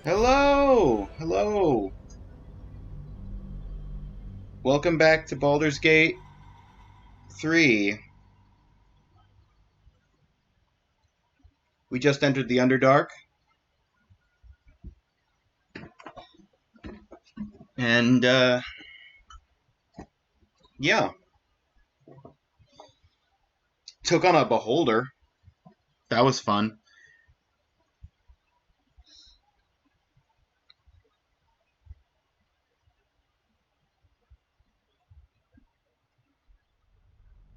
Hello! Hello! Welcome back to Baldur's Gate 3. We just entered the Underdark. And, yeah. Took on a beholder. That was fun.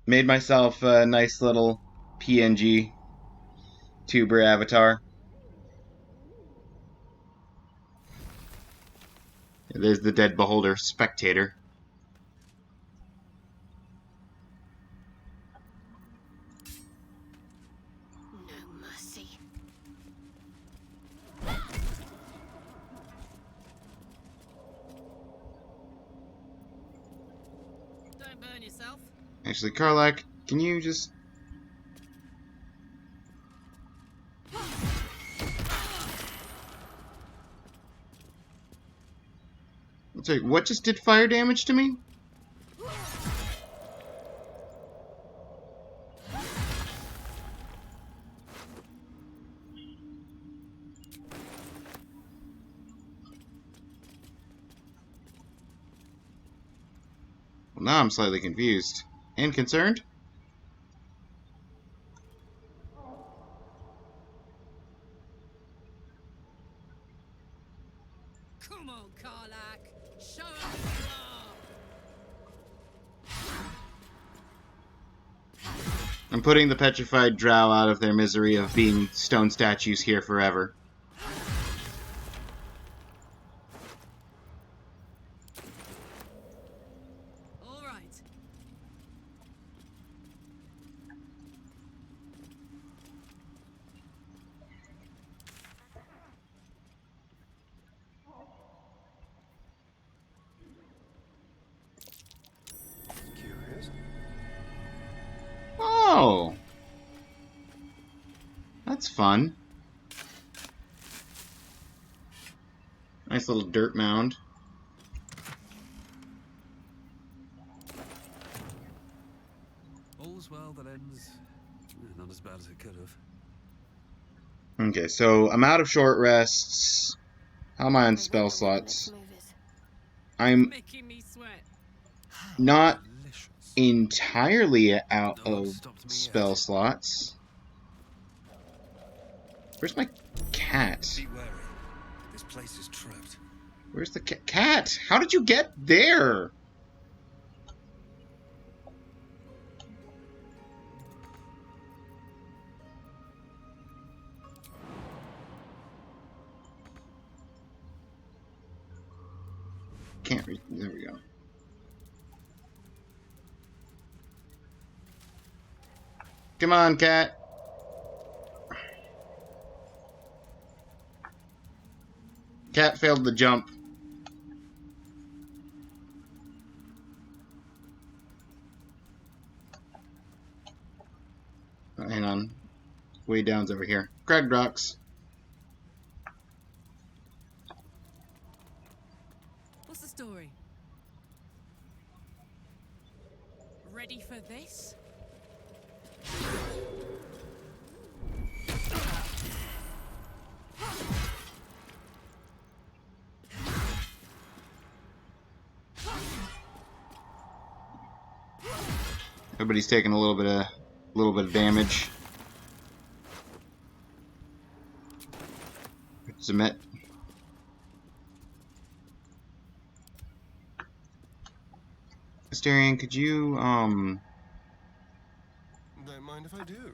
Made myself a nice little PNG tuber avatar. There's the dead beholder spectator. No mercy. Don't burn yourself. Actually, Karlak, can you just... Sorry, what just did fire damage to me? Well, now I'm slightly confused. And concerned? Come on, Karlak. Show us who you are. I'm putting the petrified drow out of their misery of being stone statues here forever. All right. Curious. Oh! That's fun. Nice little dirt mound. All's well that ends not as bad as it could have. Okay, so I'm out of short rests. How am I on spell slots? I'm Making me sweat. not Delicious. entirely out No one of stopped me spell yet. slots. Where's my cat? Be wary. This place is trapped. Where's the cat? How did you get there? Can't read. There we go. Come on, cat. Cat failed the jump. Oh, hang on. Way down's over here. Cragged rocks. What's the story? Ready for this? Everybody's taking a little bit of damage. Submit. Asterion, could you Don't mind if I do.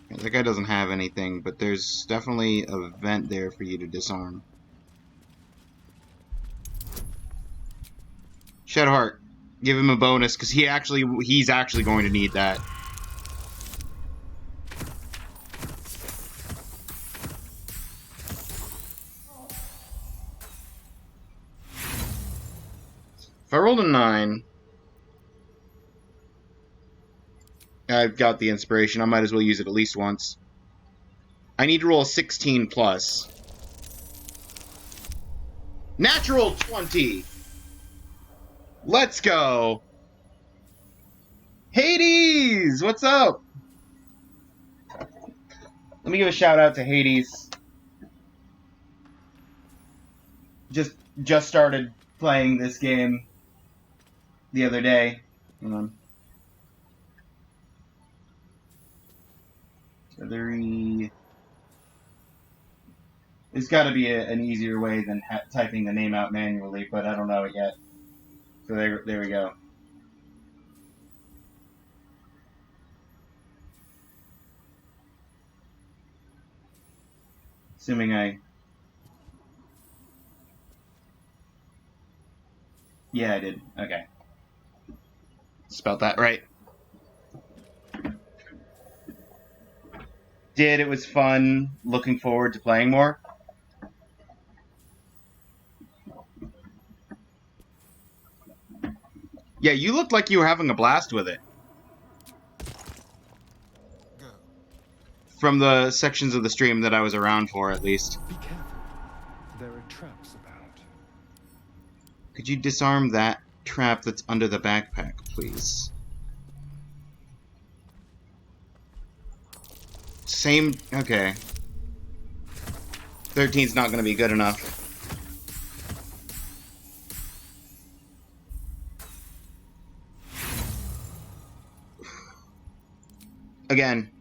that guy doesn't have anything, but there's definitely a vent there for you to disarm. Shadowheart, give him a bonus because he's actually going to need that. If I rolled a 9, I've got the inspiration. I might as well use it at least once. I need to roll a 16 plus. Natural 20! Let's go! Hades! What's up? Let me give a shout out to Hades. Just started playing this game the other day. Hang on. There's got to be an easier way than typing the name out manually, but I don't know it yet. So there we go. Assuming yeah, I did. Okay. Spelled that right. It was fun. Looking forward to playing more. Yeah, you looked like you were having a blast with it. Go. From the sections of the stream that I was around for, at least. Be careful. There are traps about. Could you disarm that trap that's under the backpack, please? Same... Okay. 13's not going to be good enough. Again.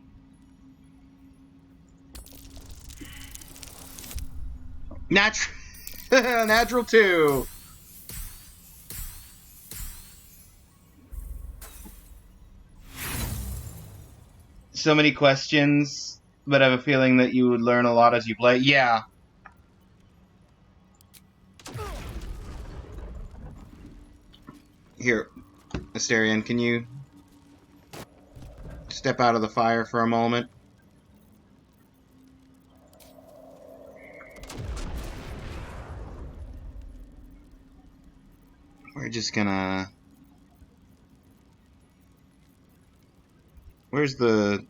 Natural 2! So many questions, but I have a feeling that you would learn a lot as you play. Yeah. Here, Asterion, can you step out of the fire for a moment? We're just gonna... Where's the...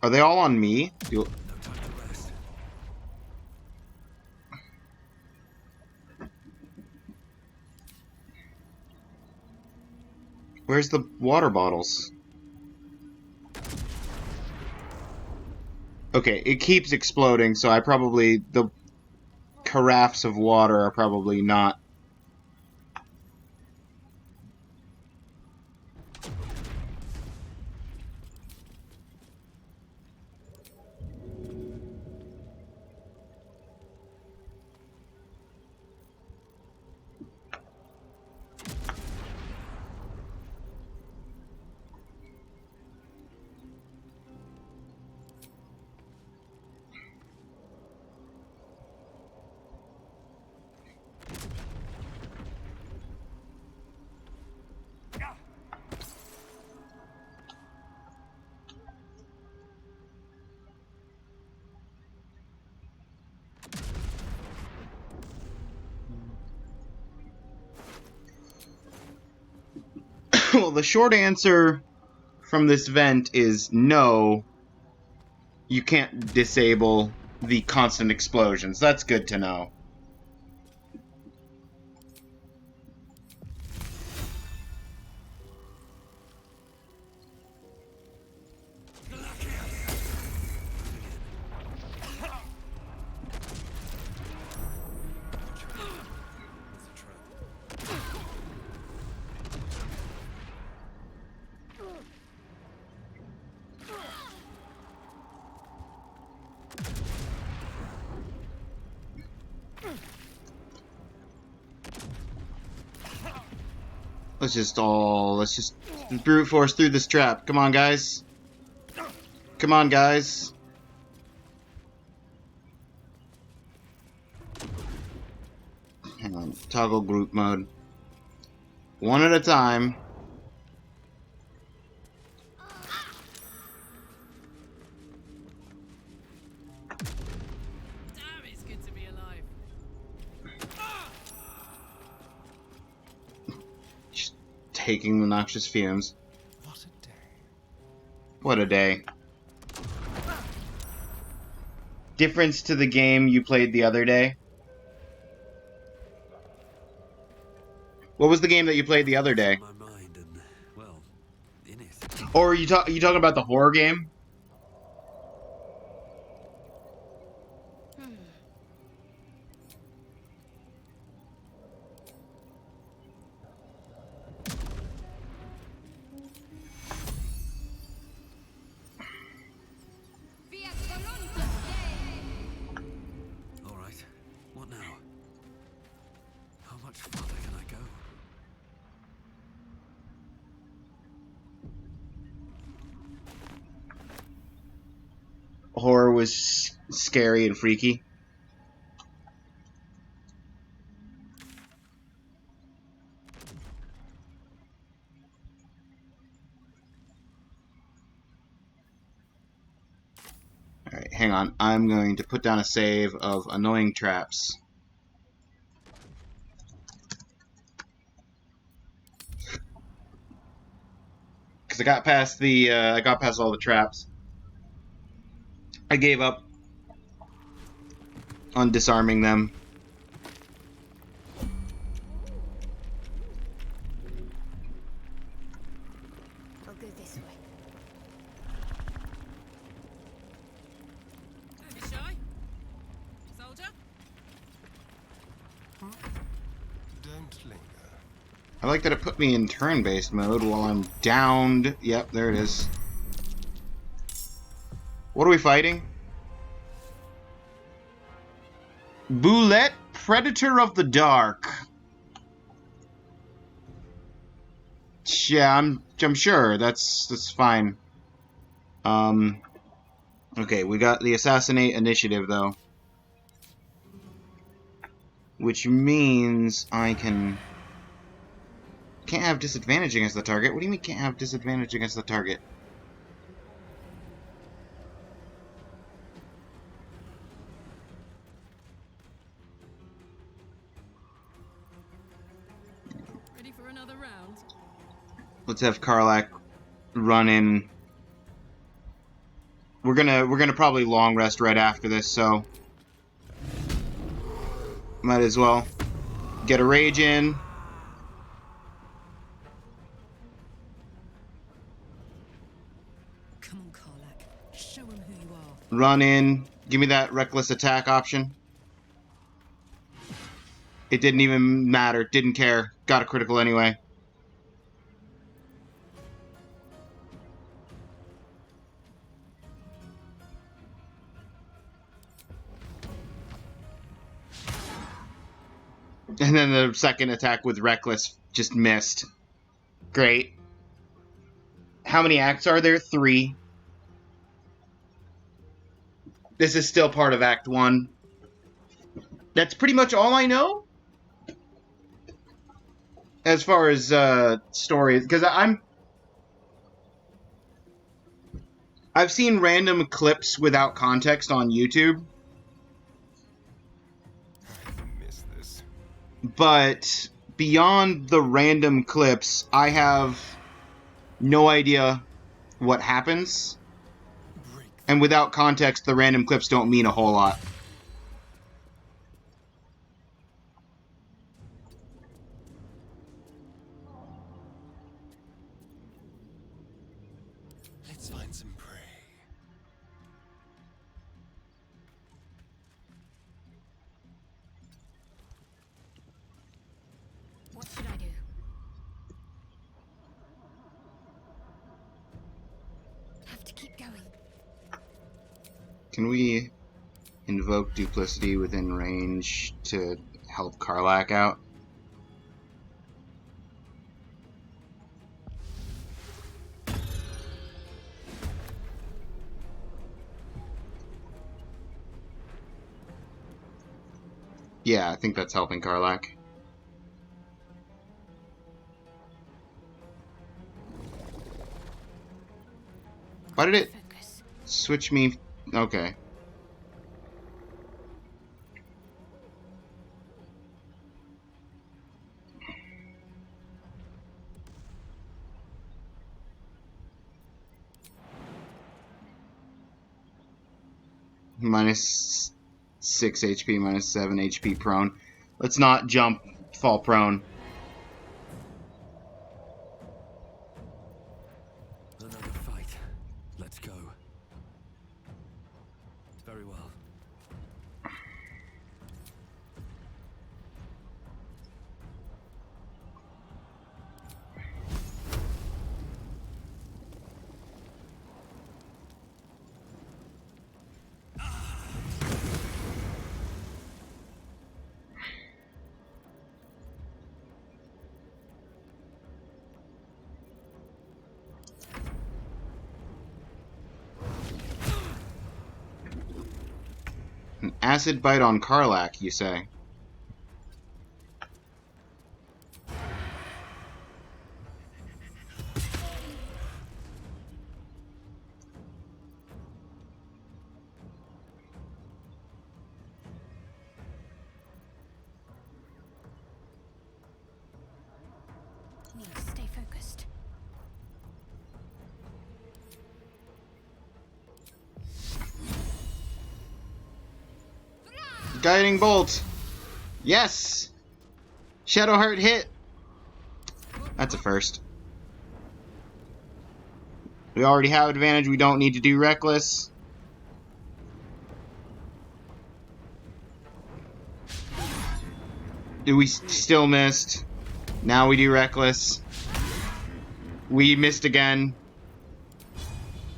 Are they all on me? No time to rest. Where's the water bottles? Okay, it keeps exploding, so I probably... The carafes of water are probably not... Well, the short answer from this vent is no. You can't disable the constant explosions. That's good to know. There's a trap. Let's just brute force through this trap. Come on, guys. Come on, guys. Hang on. Toggle group mode. One at a time. Damn, it's good to be alive. Just taking the noxious fumes. What a day. What a day. Difference to the game you played the other day? What was the game that you played the other day? On my mind and, well, in it. Or are you talking about the horror game? Via Colonto. All right. What now? How much farther can I go? Horror was scary and freaky. Alright, hang on. I'm going to put down a save of annoying traps. Because I got past all the traps. I gave up on disarming them. I'll go this way. Don't be shy. Soldier? Don't linger. I like that it put me in turn-based mode while I'm downed. Yep, there it is. What are we fighting? Boulette, Predator of the Dark. Yeah, I'm sure that's fine. Okay, we got the Assassinate Initiative though, which means I can't have disadvantage against the target. What do you mean can't have disadvantage against the target? Ready for another round? Let's have Karlak run in. We're gonna probably long rest right after this, so might as well get a rage in. Come on, Karlak. Show him who you are. Run in. Give me that reckless attack option. It didn't even matter. Didn't care. Got a critical anyway. And then the second attack with reckless just missed. Great. How many acts are there? 3. This is still part of Act 1. That's pretty much all I know as far as stories, because I've seen random clips without context on YouTube, I miss this. but beyond the random clips, I have no idea what happens, Break. and without context, the random clips don't mean a whole lot. Let's find some prey. What should I do? Have to keep going. Can we invoke duplicity within range to help Karlak out? Yeah, I think that's helping Karlak. Why did it Focus. switch me? Okay. minus 6 HP, minus 7 HP prone. Let's not jump, fall prone. Another fight. Let's go. Very well. An acid bite on Karlach, you say? Need to stay focused. Guiding bolt. Yes. Shadowheart hit. That's a first. We already have advantage. We don't need to do reckless. We still missed. Now we do reckless. We missed again.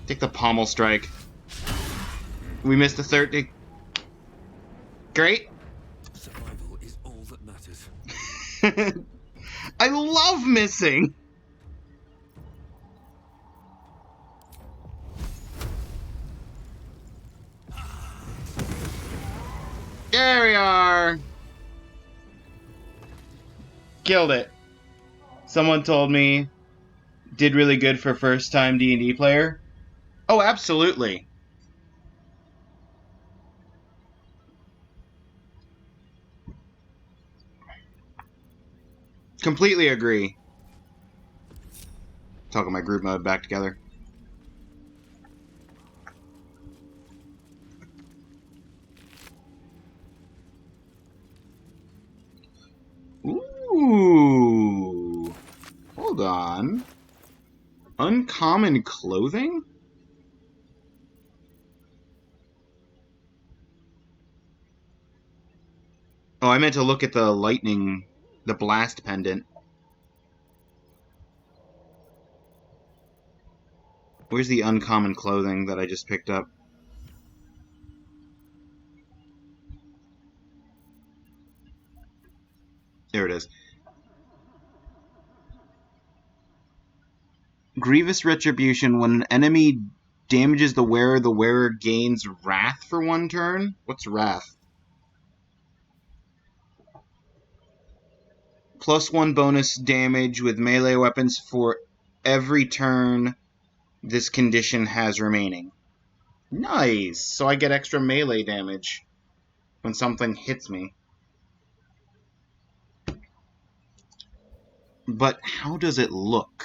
Take the pommel strike. We missed the third. Great. Survival is all that matters. I love missing. There we are. Killed it. Someone told me did really good for first time D&D player. Oh, absolutely. Completely agree. Talking my group mode back together. Ooh. Hold on. Uncommon clothing? Oh, I meant to look at the lightning, the blast pendant. Where's the uncommon clothing that I just picked up? There it is. Grievous Retribution. When an enemy damages the wearer gains Wrath for 1 turn? What's Wrath? +1 bonus damage with melee weapons for every turn this condition has remaining. Nice! So I get extra melee damage when something hits me. But how does it look?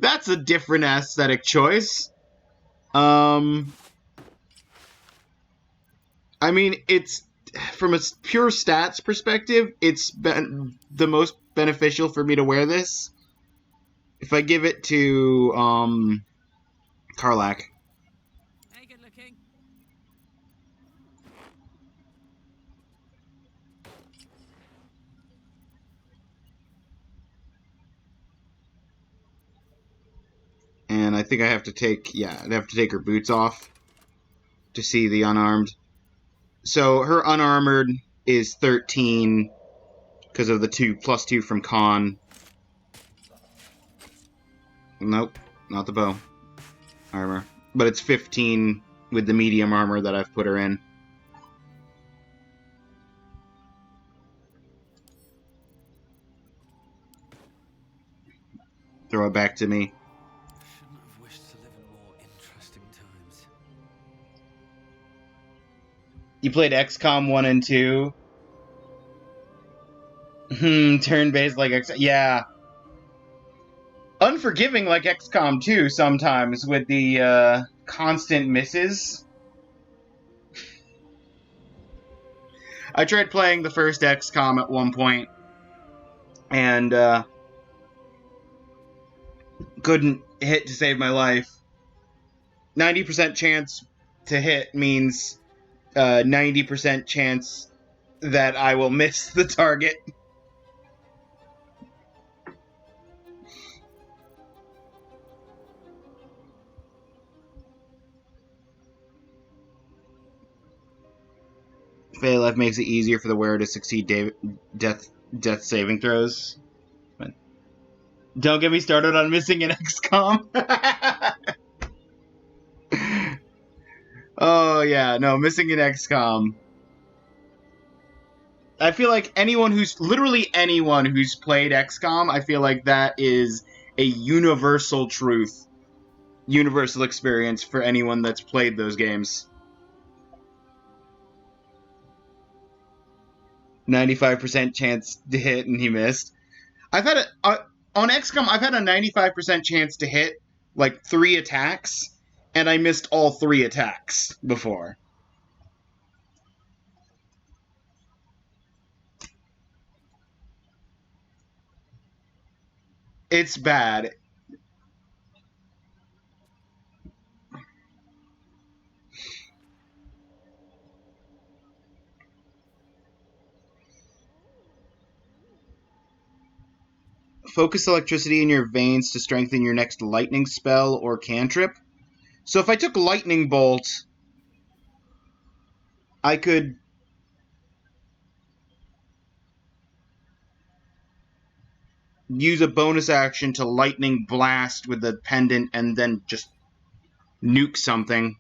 That's a different aesthetic choice. I mean, it's from a pure stats perspective, it's been the most beneficial for me to wear this. If I give it to Karlach. Hey, good looking. And I think I have to take, yeah, I'd have to take her boots off to see the unarmed. So her unarmored is 13 because of the +2 from con. Nope, not the bow armor. But it's 15 with the medium armor that I've put her in. Throw it back to me. Shouldn't have wished to live in more interesting times. You played XCOM 1 and 2? Turn-based like XCOM. Yeah. unforgiving like XCOM 2 sometimes with the constant misses. I tried playing the first XCOM at one point and couldn't hit to save my life. 90% chance to hit means 90% chance that I will miss the target. Fail Life makes it easier for the wearer to succeed death saving throws. But don't get me started on missing an XCOM. Oh yeah, no, missing an XCOM. I feel like literally anyone who's played XCOM, I feel like that is a universal truth, universal experience for anyone that's played those games. 95% chance to hit and he missed. I've had on XCOM, I've had a 95% chance to hit like 3 attacks, and I missed all 3 attacks before. It's bad. Focus electricity in your veins to strengthen your next lightning spell or cantrip. So if I took Lightning Bolt, I could use a bonus action to Lightning Blast with the pendant and then just nuke something.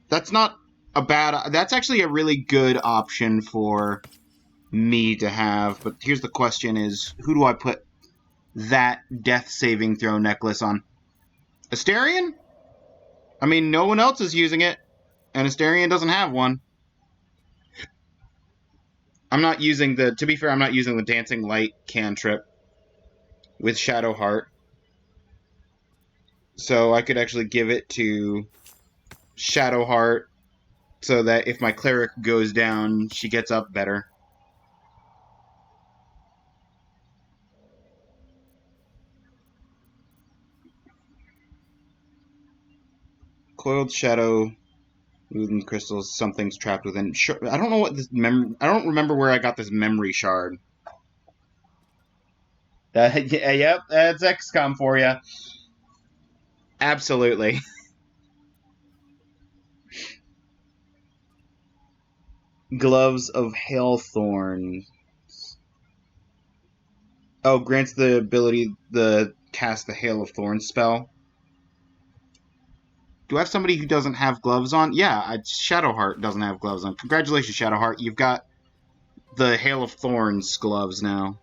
That's not a bad... That's actually a really good option for me to have. But here's the question is, who do I put that death saving throw necklace on? Asterion? I mean, no one else is using it, and Asterion doesn't have one. I'm not using the... To be fair, I'm not using the Dancing Light cantrip with Shadowheart. So I could actually give it to Shadowheart so that if my cleric goes down, she gets up better. Coiled Shadow, Looting Crystals, something's trapped within... I don't know what this I don't remember where I got this memory shard. Yep, that's XCOM for you. Absolutely. Gloves of Hailthorn. Oh, grants the ability to cast the Hail of Thorns spell. Do I have somebody who doesn't have gloves on? Yeah, Shadowheart doesn't have gloves on. Congratulations, Shadowheart. You've got the Hail of Thorns gloves now.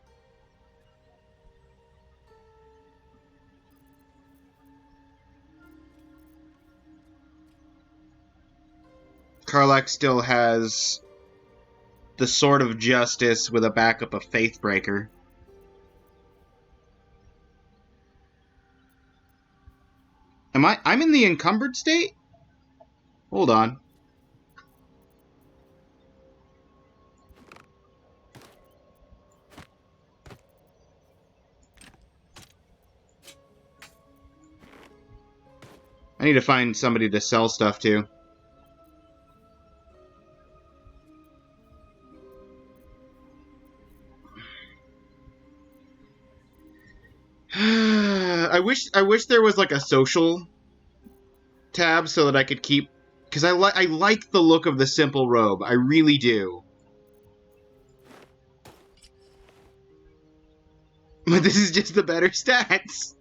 Karlach still has the Sword of Justice with a backup of Faithbreaker. I'm in the encumbered state? Hold on. I need to find somebody to sell stuff to. I wish there was like a social tab so that I could keep, because I like the look of the simple robe. I really do. But this is just the better stats.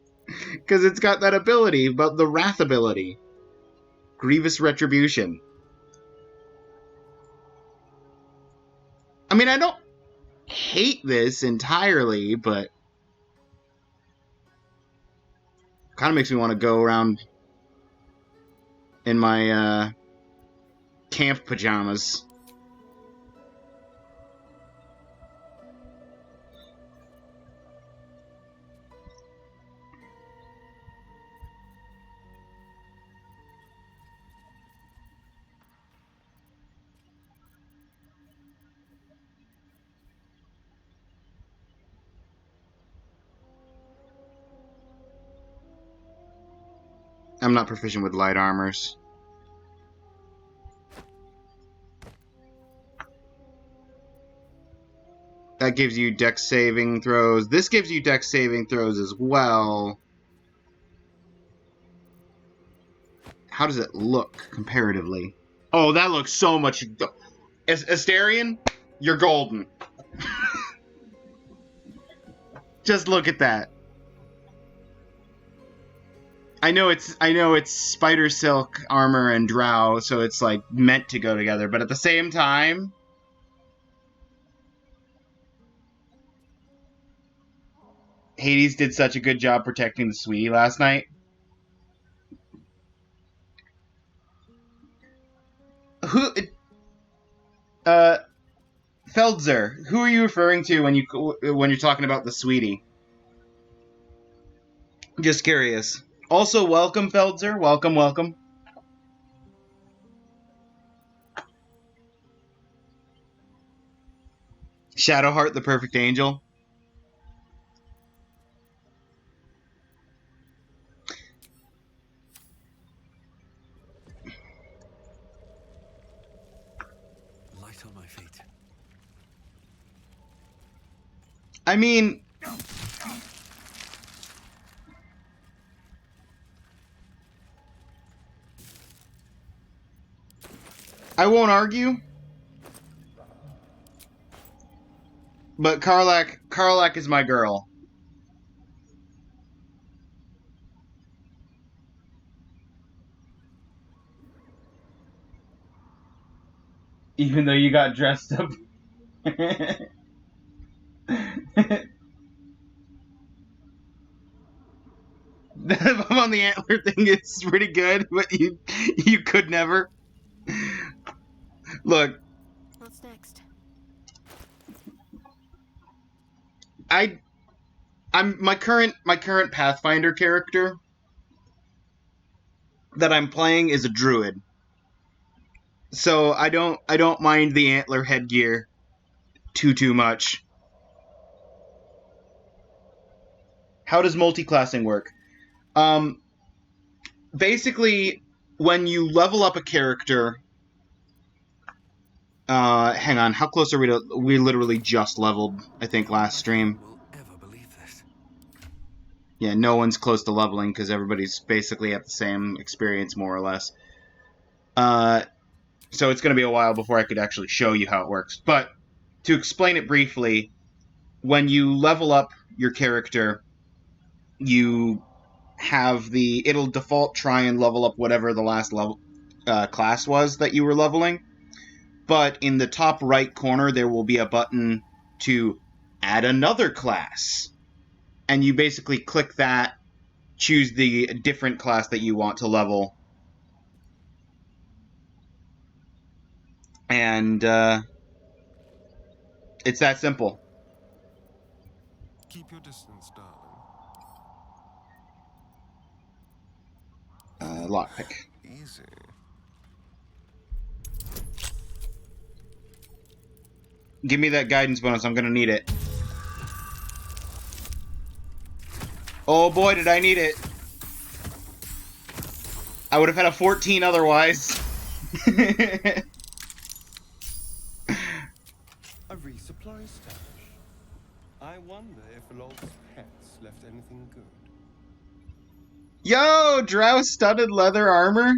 Because it's got that ability, but the Wrath ability. Grievous Retribution. I mean, I don't hate this entirely, but kind of makes me want to go around in my camp pajamas. I'm not proficient with light armors. That gives you dex saving throws. This gives you dex saving throws as well. How does it look comparatively? Oh, that looks so much... Asterion, you're golden. Just look at that. I know it's spider silk armor and drow, so it's like meant to go together, but at the same time, Hades did such a good job protecting the sweetie last night. Who Feldzer, who are you referring to when you're talking about the sweetie? Just curious. Also, welcome, Feldzer. Welcome, welcome. Shadowheart, the perfect angel. Light on my feet. I mean, I won't argue, but Karlak is my girl. Even though you got dressed up. The bum on the antler thing is pretty good, but you could never. Look, What's next? I'm my current Pathfinder character that I'm playing is a druid. So I don't mind the antler headgear too much. How does multi-classing work? Basically, when you level up a character, hang on, how close are we to? We literally just leveled, I think, last stream. Will ever believe this? Yeah, no one's close to leveling because everybody's basically at the same experience, more or less. So it's going to be a while before I could actually show you how it works. But to explain it briefly, when you level up your character, you have it'll default try and level up whatever the last level class was that you were leveling. But in the top right corner, there will be a button to add another class. And you basically click that, choose the different class that you want to level. And it's that simple. Keep your distance, darling. Lockpick. Easy. Give me that guidance bonus. I'm going to need it. Oh boy, did I need it. I would have had a 14 otherwise. A resupply stash. I wonder if Lol's pets left anything good. Yo, drow studded leather armor?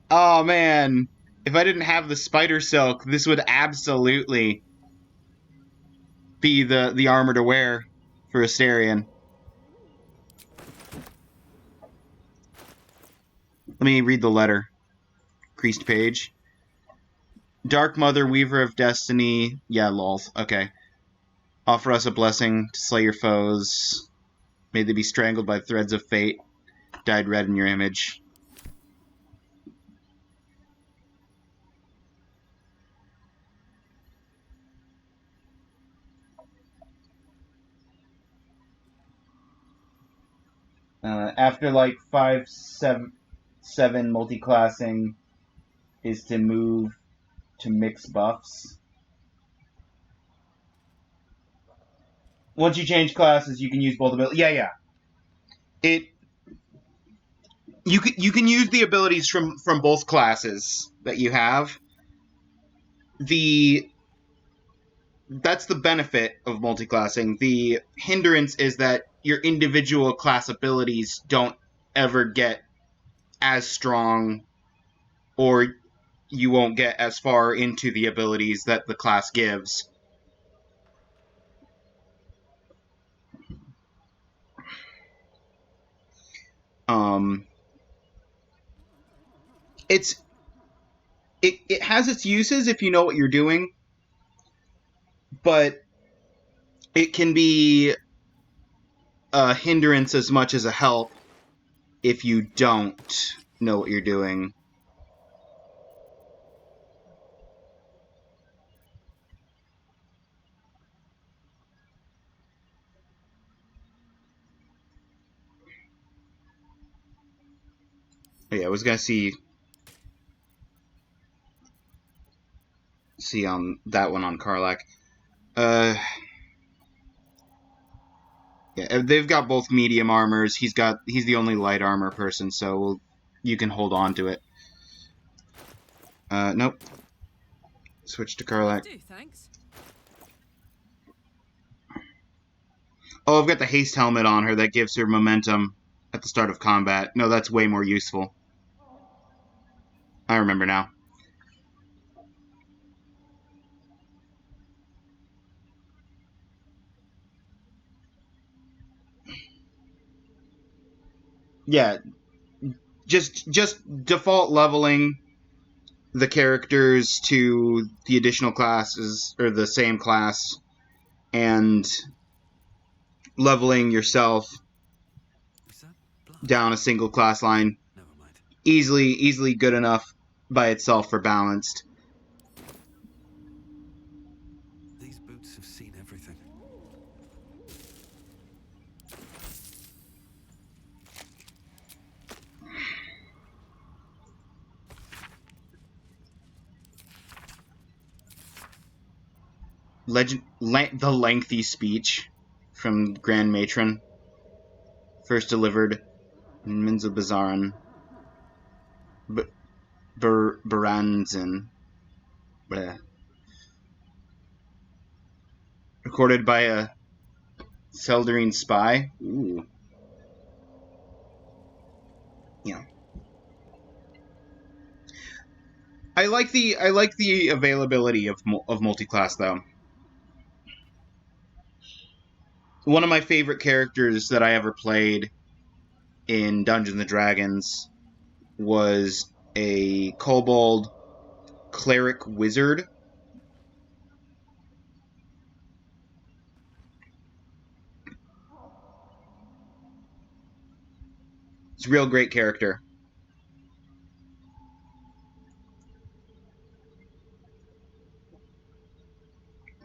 Oh man, if I didn't have the spider silk, this would absolutely be the armor to wear for Asterion. Let me read the letter. Creased page. Dark Mother, Weaver of Destiny. Yeah, lols. Okay. Offer us a blessing to slay your foes. May they be strangled by threads of fate. Dyed red in your image. After like 5-7 multi-classing is to move to mix buffs. Once you change classes, you can use both abilities. Yeah. It you can use the abilities from both classes that you have. That's the benefit of multiclassing. The hindrance is that your individual class abilities don't ever get as strong, or you won't get as far into the abilities that the class gives. Um, it has its uses if you know what you're doing, but it can be a hindrance as much as a help if you don't know what you're doing. Yeah, I was gonna see on that one on Karlak. Yeah, they've got both medium armors. He's the only light armor person, so you can hold on to it. Nope. Switch to Karlak. Do, thanks. Oh, I've got the haste helmet on her that gives her momentum at the start of combat. No, that's way more useful. I remember now. Yeah, just default leveling the characters to the additional classes or the same class, and leveling yourself Is that blood? down a single class line Never mind. easily good enough by itself for balanced. These boots have seen everything. The lengthy speech from Grand Matron, first delivered in Minzelbazaran, Baranzin, recorded by a Seldarine spy. Ooh, yeah. I like the availability of multiclass though. One of my favorite characters that I ever played in Dungeons and Dragons was a kobold cleric wizard. It's a real great character.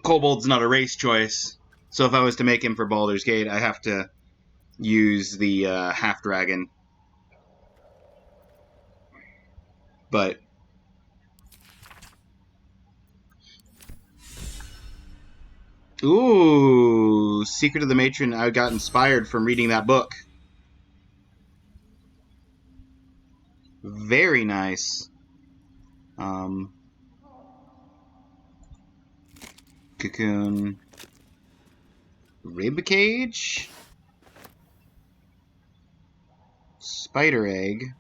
Kobold's not a race choice, so if I was to make him for Baldur's Gate, I have to use the half dragon. But ooh, Secret of the Matron. I got inspired from reading that book. Very nice. Cocoon. Rib cage. Spider egg.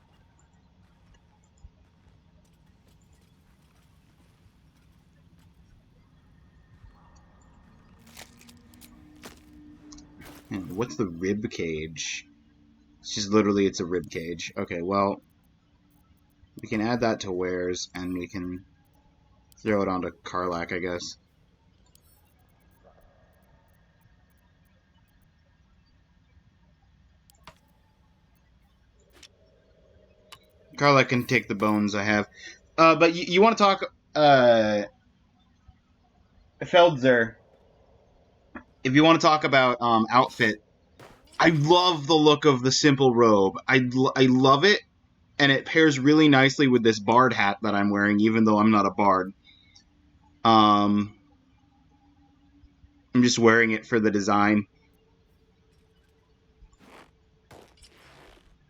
What's the rib cage? It's just literally, it's a rib cage. Okay, well, we can add that to wares, and we can throw it onto Karlak, I guess. Karlak can take the bones I have. But you want to talk, Feldzer, if you want to talk about outfit, I love the look of the simple robe. I love it, and it pairs really nicely with this bard hat that I'm wearing, even though I'm not a bard. I'm just wearing it for the design.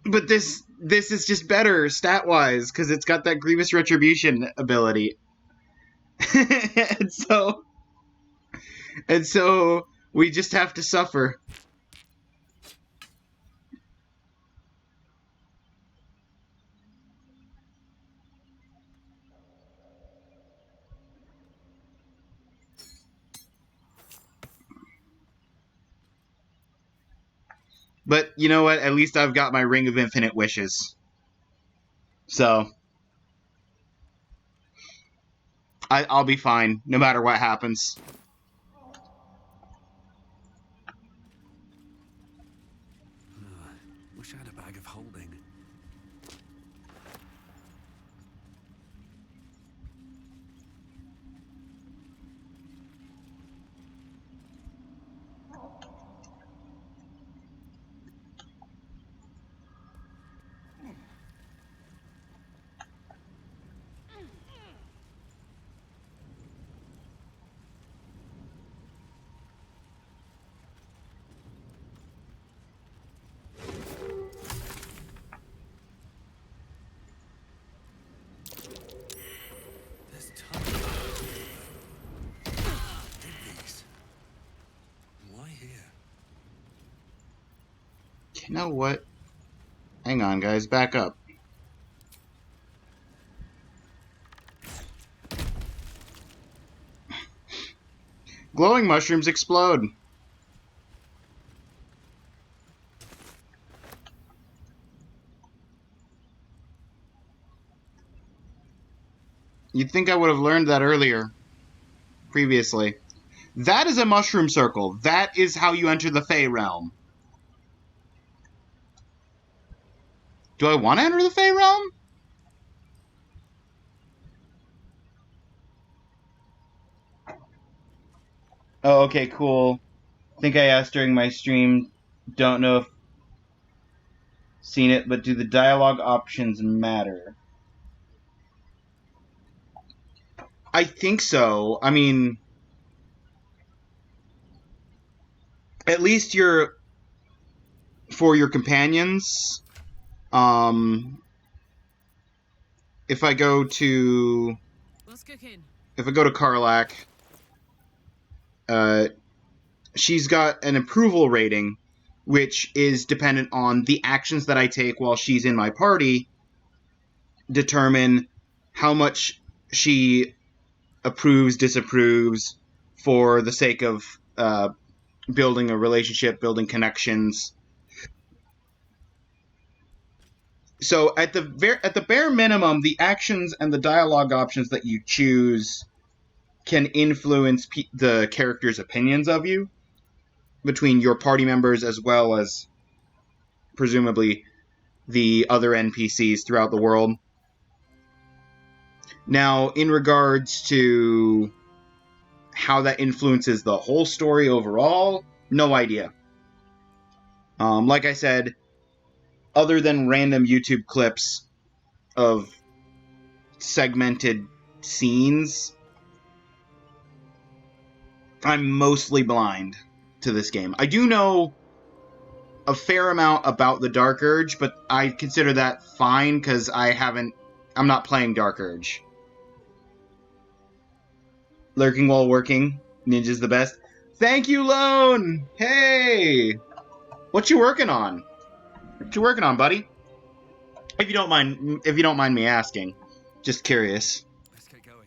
But this is just better stat-wise because it's got that Grievous Retribution ability. and so we just have to suffer. But you know what? At least I've got my Ring of Infinite Wishes. So I'll be fine no matter what happens. Wish I had a bag of holding. There's tons of these. Why here? You know what? Hang on, guys. Back up. Glowing mushrooms explode. You'd think I would have learned that earlier. Previously. That is a mushroom circle. That is how you enter the Fey realm. Do I want to enter the Fey realm? Oh, okay, cool. I think I asked during my stream. Don't know if seen it, but do the dialogue options matter? I think so. I mean, at least for your companions. If I go to What's cooking? if I go to Karlak, she's got an approval rating, which is dependent on the actions that I take while she's in my party, determine how much she approves, disapproves, for the sake of building a relationship, building connections. So at the bare minimum, the actions and the dialogue options that you choose can influence the character's opinions of you between your party members as well as presumably the other NPCs throughout the world. Now, in regards to how that influences the whole story overall, no idea. Like I said, other than random YouTube clips of segmented scenes, I'm mostly blind to this game. I do know a fair amount about the Dark Urge, but I consider that fine because I'm not playing Dark Urge. Lurking while working, Ninja's the best. Thank you, Lone! Hey! What you working on? What you working on, buddy? If you don't mind me asking. Just curious. Let's get going.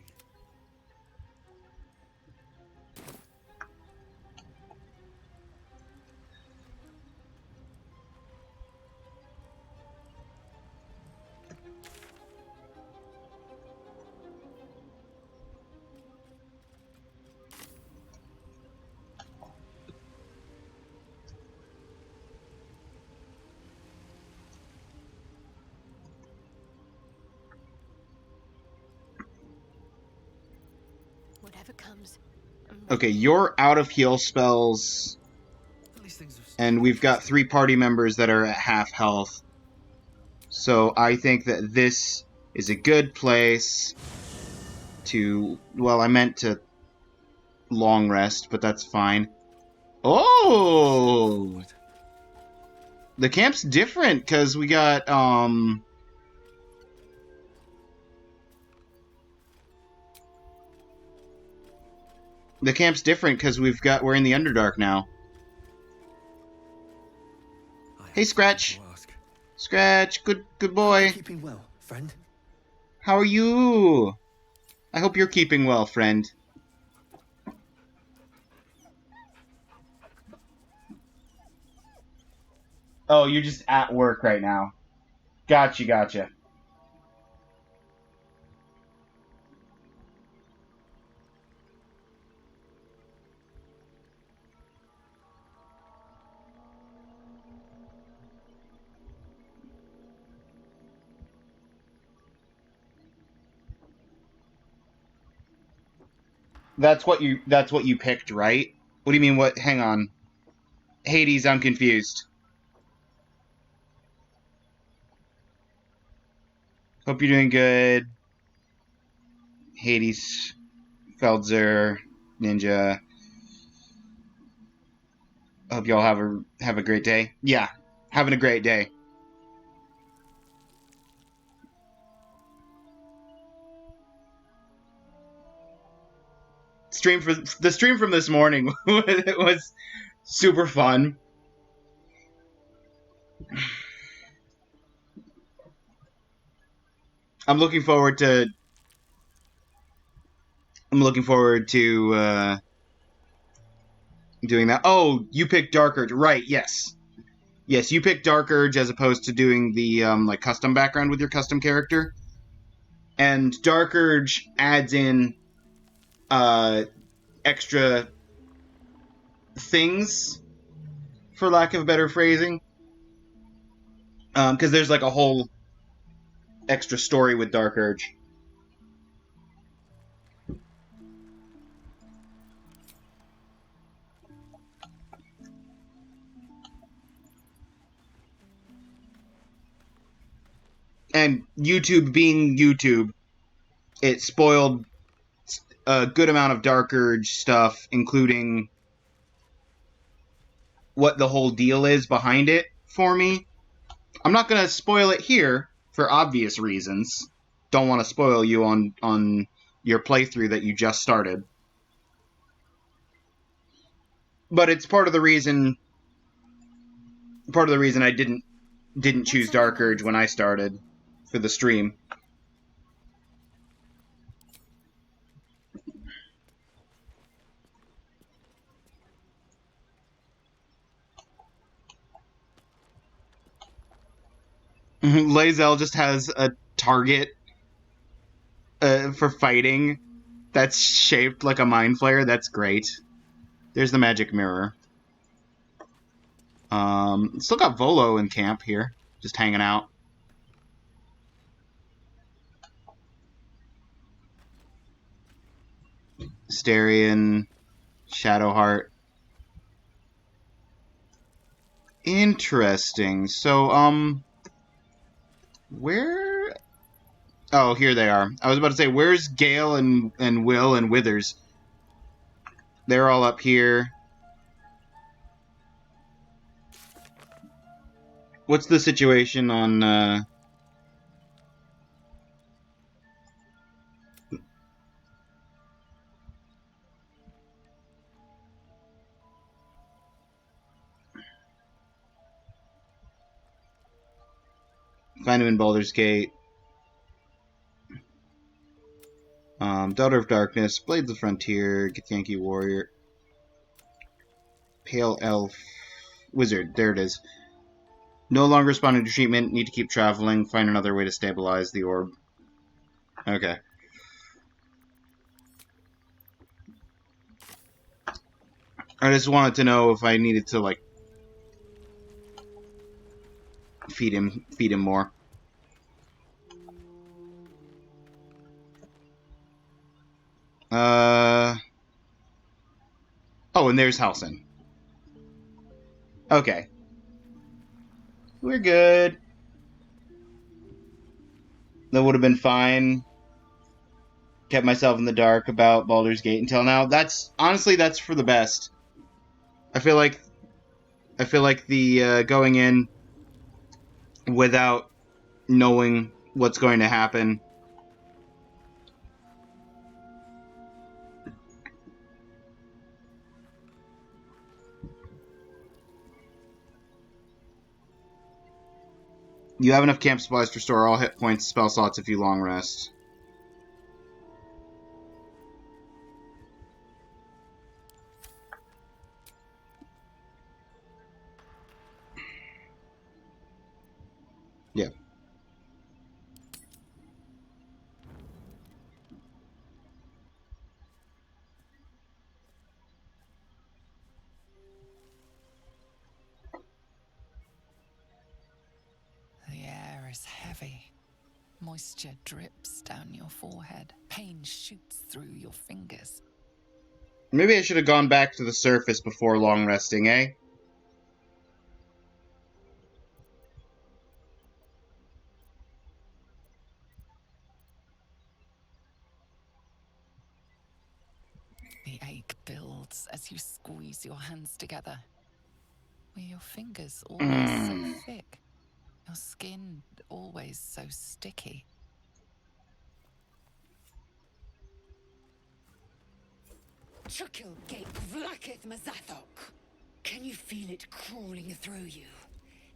Whatever comes. Okay, you're out of heal spells, At least things have and we've got 3 party members that are at half health. So I think that this is a good place to... Well, I meant to long rest, but that's fine. Oh! The camp's different, because we got, the camp's different because we're in the Underdark now. Hey, Scratch. Scratch, good boy. Keeping well, friend. How are you? I hope you're keeping well, friend. Oh, you're just at work right now. Gotcha. That's what you picked, right? What do you mean what? Hang on. Hades, I'm confused. Hope you're doing good. Hades, Feldzer, Ninja. Hope y'all have a great day. Yeah, having a great day. The stream from this morning it was super fun. I'm looking forward to doing that. Oh, you picked Dark Urge, right? Yes, you picked Dark Urge as opposed to doing the like custom background with your custom character. And Dark Urge adds in extra things, for lack of better phrasing, because there's like a whole extra story with Dark Urge. And YouTube being YouTube, it spoiled a good amount of Dark Urge stuff, including what the whole deal is behind it for me. I'm not going to spoil it here for obvious reasons. Don't want to spoil you on your playthrough that you just started. But it's part of the reason I didn't choose Dark Urge when I started for the stream. Lae'zel just has a target for fighting that's shaped like a mind flayer. That's great. There's the magic mirror. Still got Volo in camp here, just hanging out. Asterion, Shadowheart. Interesting. So, where? Oh, here they are. I was about to say, where's Gale and Will and Withers? They're all up here. What's the situation on, Find him in Baldur's Gate. Daughter of Darkness, Blades of Frontier, Githyanki Warrior, Pale Elf, Wizard. There it is. No longer responding to treatment. Need to keep traveling. Find another way to stabilize the orb. Okay. I just wanted to know if I needed to, like, feed him more. Oh, and there's Halsin. Okay. We're good. That would have been fine. kept myself in the dark about Baldur's Gate until now. That's honestly that's for the best. I feel like the going in without knowing what's going to happen. You have enough camp supplies to restore all hit points, spell slots if you long rest. Yeah. The air is heavy. Moisture drips down your forehead. Pain shoots through your fingers. Maybe I should have gone back to the surface before long resting, eh? The ache builds as you squeeze your hands together. Were your fingers always so thick? Your skin always so sticky? Chukil gate vlakith mazathok. Can you feel it crawling through you?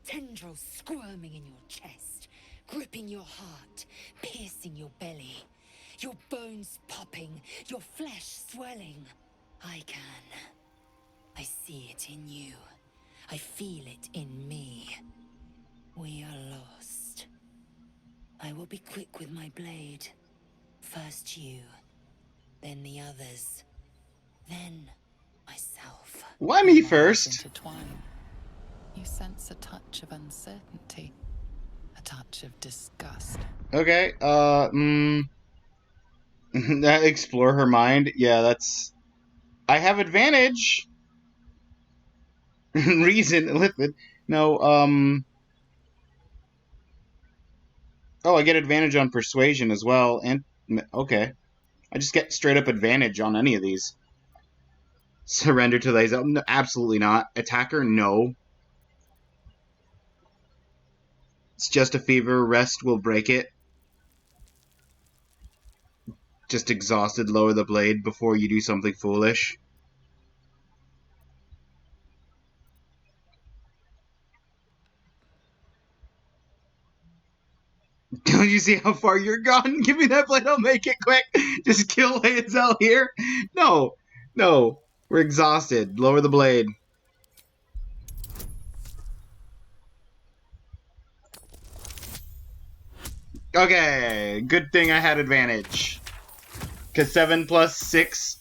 Tendrils squirming in your chest, gripping your heart, piercing your belly. Your bones popping, your flesh swelling. I can. I see it in you. I feel it in me. We are lost. I will be quick with my blade. First you, then the others, then myself. Why Your me minds first? intertwine. You sense a touch of uncertainty, a touch of disgust. Okay, explore her mind. Yeah, that's... I have advantage! Reason, Lithid. No, oh, I get advantage on persuasion as well, and... Okay. I just get straight up advantage on any of these. Surrender to Lae'zel? No, absolutely not. Attacker? No. It's just a fever. Rest will break it. Just exhausted, lower the blade before you do something foolish. Don't you see how far you're gone? Give me that blade, I'll make it quick. Just kill Lae'zel here. No. No. We're exhausted. Lower the blade. Okay. Good thing I had advantage. Because 7 plus 6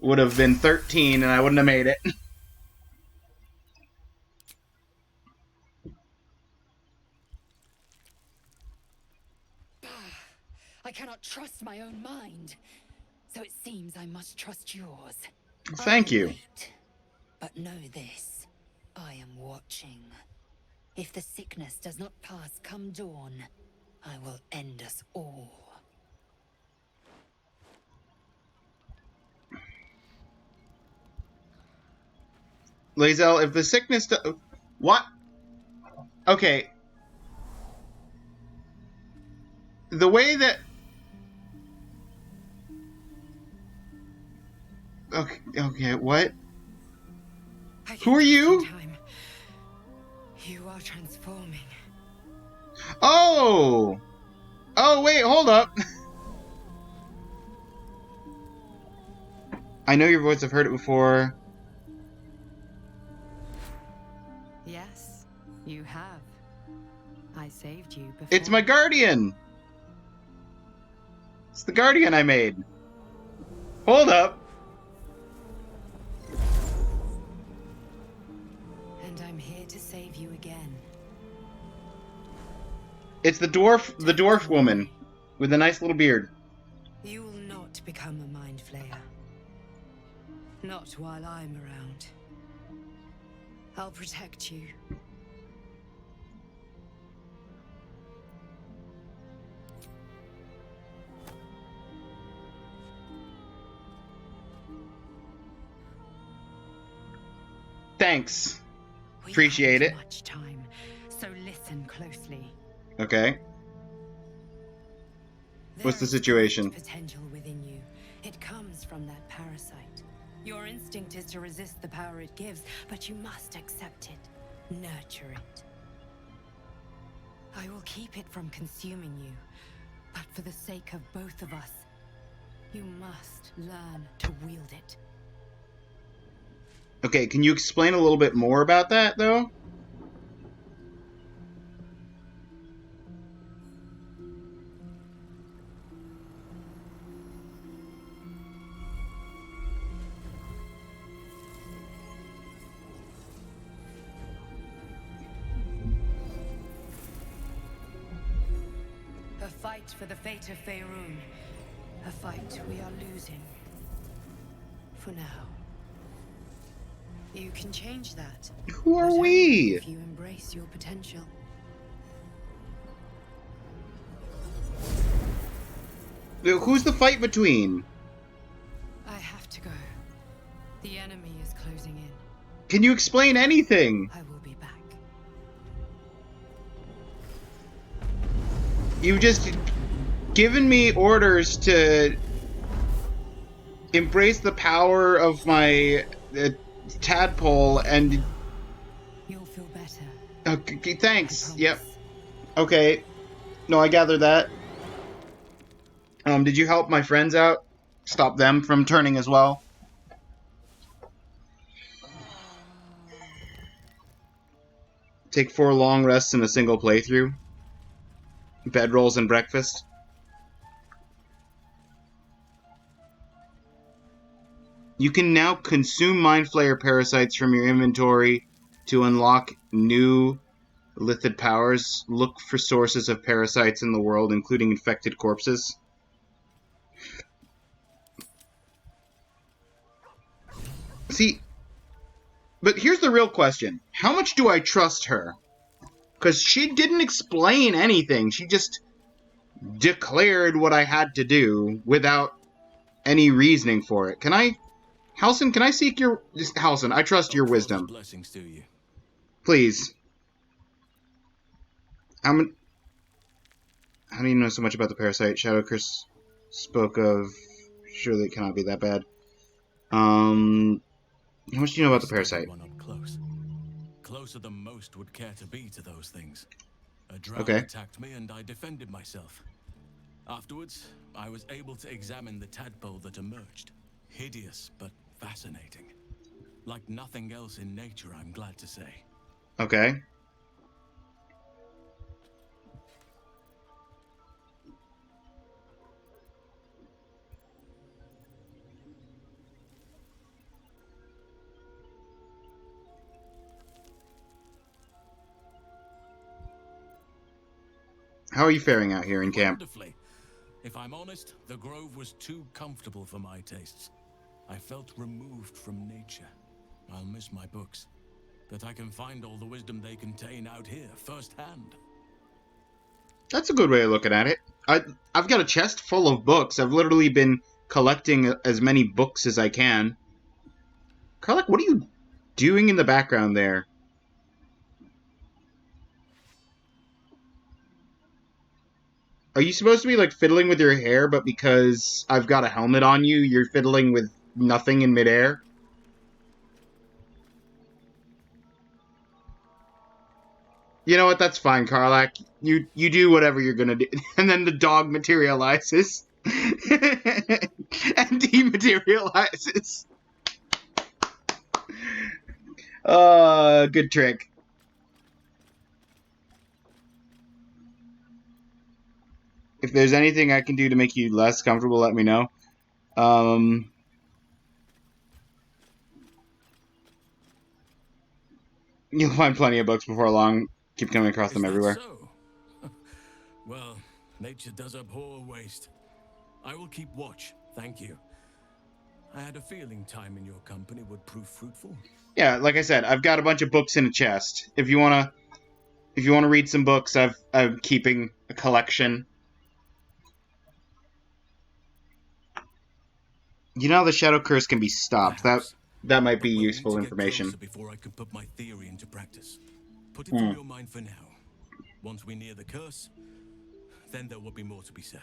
would have been 13 and I wouldn't have made it. I cannot trust my own mind. So it seems I must trust yours. Thank I will you. wait. But know this. I am watching. If the sickness does not pass come dawn, I will end us all. Lae'zel, if the sickness... What? Okay. The way that... Okay, what? I Who are came just in you? time. You are transforming. Oh! Oh, wait, hold up. I know your voice, I've heard it before. Yes, you have. I saved you before. It's my guardian! It's the guardian I made. Hold up. And I'm here to save you again. It's the dwarf woman with a nice little beard. You will not become a mind flayer. Not while I'm around. I'll protect you. Thanks. We Appreciate haven't it. much time, so listen closely. Okay. What's the There is situation? great potential within you. It comes from that parasite. Your instinct is to resist the power it gives, but you must accept it, nurture it. I will keep it from consuming you, but for the sake of both of us, you must learn to wield it. Okay, can you explain a little bit more about that, though? A fight for the fate of Faerun. A fight we are losing. For now. You can change that. Who are but only we? if you embrace your potential. Who's the fight between? I have to go. The enemy is closing in. Can you explain anything? I will be back. You've just given me orders to embrace the power of my tadpole and... You'll feel better. Okay, thanks. I Yep. promise. Okay. No, I gathered that. Did you help my friends out? Stop them from turning as well? Take 4 long rests in a single playthrough? Bedrolls and breakfast? You can now consume Mind Flayer parasites from your inventory to unlock new lithid powers. Look for sources of parasites in the world, including infected corpses. See, but here's the real question. How much do I trust her? Because she didn't explain anything. She just declared what I had to do without any reasoning for it. Can I... Halsin, can I seek your... Halsin, I trust your Oakfelder's wisdom. blessings to you. Please. How do you know so much about the parasite? Shadow Curse spoke of... Surely it cannot be that bad. How much do you know about the I studied parasite? one up close. Closer than most would care to be to those things. A drow Okay. attacked me and I defended myself. Afterwards, I was able to examine the tadpole that emerged. Hideous, but fascinating. Like nothing else in nature, I'm glad to say. Okay. How are you faring out here in camp? Wonderfully. If I'm honest, the grove was too comfortable for my tastes. I felt removed from nature. I'll miss my books, but I can find all the wisdom they contain out here firsthand. That's a good way of looking at it. I've got a chest full of books. I've literally been collecting as many books as I can. Karlak, what are you doing in the background there? Are you supposed to be, like, fiddling with your hair, but because I've got a helmet on you, you're fiddling with nothing in midair? You know what? That's fine, Karlak. You do whatever you're gonna do. And then the dog materializes. And dematerializes. Good trick. If there's anything I can do to make you less comfortable, let me know. You'll find plenty of books before long. Keep coming across Is them that everywhere. so? Well, nature does abhor waste. I will keep watch, thank you. I had a feeling time in your company would prove fruitful. Yeah, like I said, I've got a bunch of books in a chest. If you wanna read some books, I'm keeping a collection. You know the Shadow Curse can be stopped. Perhaps. That might be We'll need useful to get information. closer before I can put my theory into practice. Put it from Hmm. your mind for now. Once we near the curse, then there will be more to be said.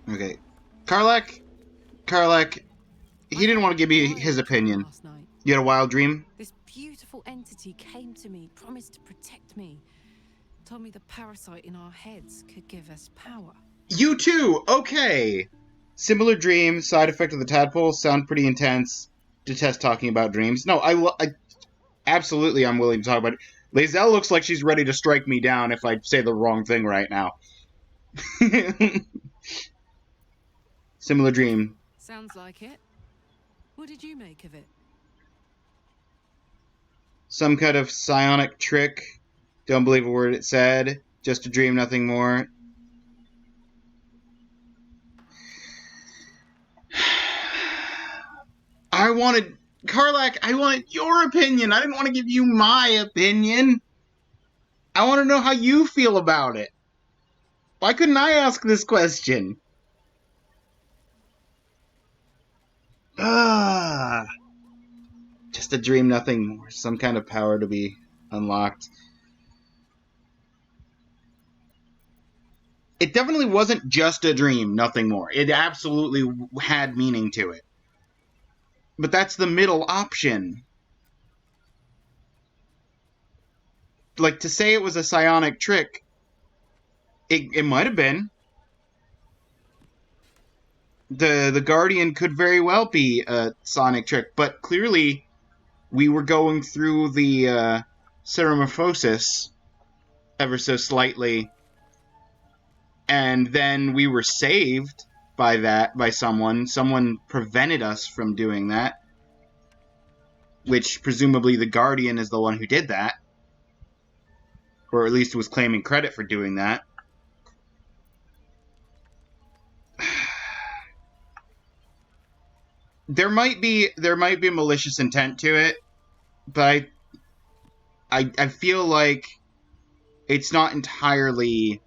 Okay. Karlak, he didn't want to give me his opinion. Last night. You had a wild dream? This beautiful entity came to me, promised to protect me, told me the parasite in our heads could give us power. You too! Okay! Similar dream, side effect of the tadpole, sound pretty intense. Detest talking about dreams. No, I absolutely I'm willing to talk about it. Lazelle looks like she's ready to strike me down if I say the wrong thing right now. Similar dream. Sounds like it. What did you make of it? Some kind of psionic trick. Don't believe a word it said. Just a dream, nothing more. I wanted... Karlak, I wanted your opinion. I didn't want to give you my opinion. I want to know how you feel about it. Why couldn't I ask this question? Ah, just a dream, nothing more. Some kind of power to be unlocked. It definitely wasn't just a dream, nothing more. It absolutely had meaning to it. But that's the middle option. Like, to say it was a psionic trick, it might have been. The Guardian could very well be a sonic trick, but clearly we were going through the Ceramorphosis ever so slightly, and then we were saved by someone. Someone prevented us from doing that, which presumably the Guardian is the one who did that, or at least was claiming credit for doing that. There might be a malicious intent to it, but I feel like it's not entirely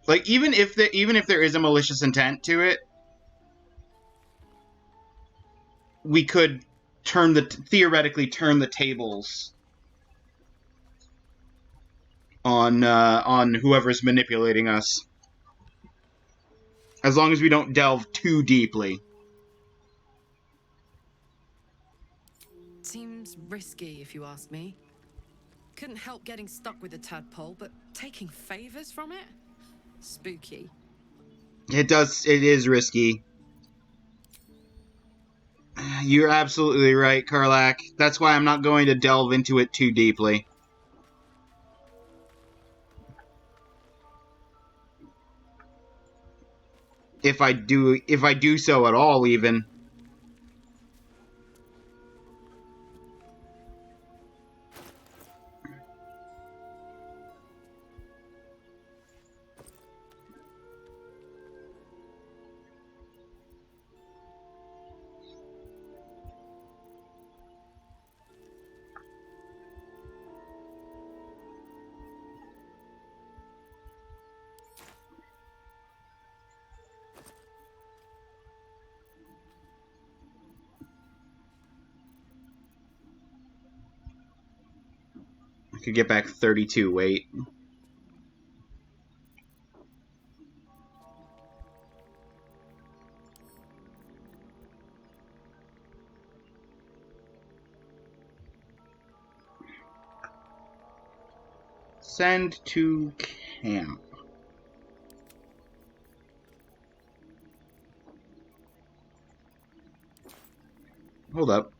like even if there is a malicious intent to it, we could theoretically turn the tables on whoever's manipulating us, as long as we don't delve too deeply. Seems risky, if you ask me. Couldn't help getting stuck with the tadpole, but taking favors from it? Spooky. It is risky. You're absolutely right, Karlak. That's why I'm not going to delve into it too deeply. If I do so at all, even. I could get back 32 weight. Send to camp. Hold up.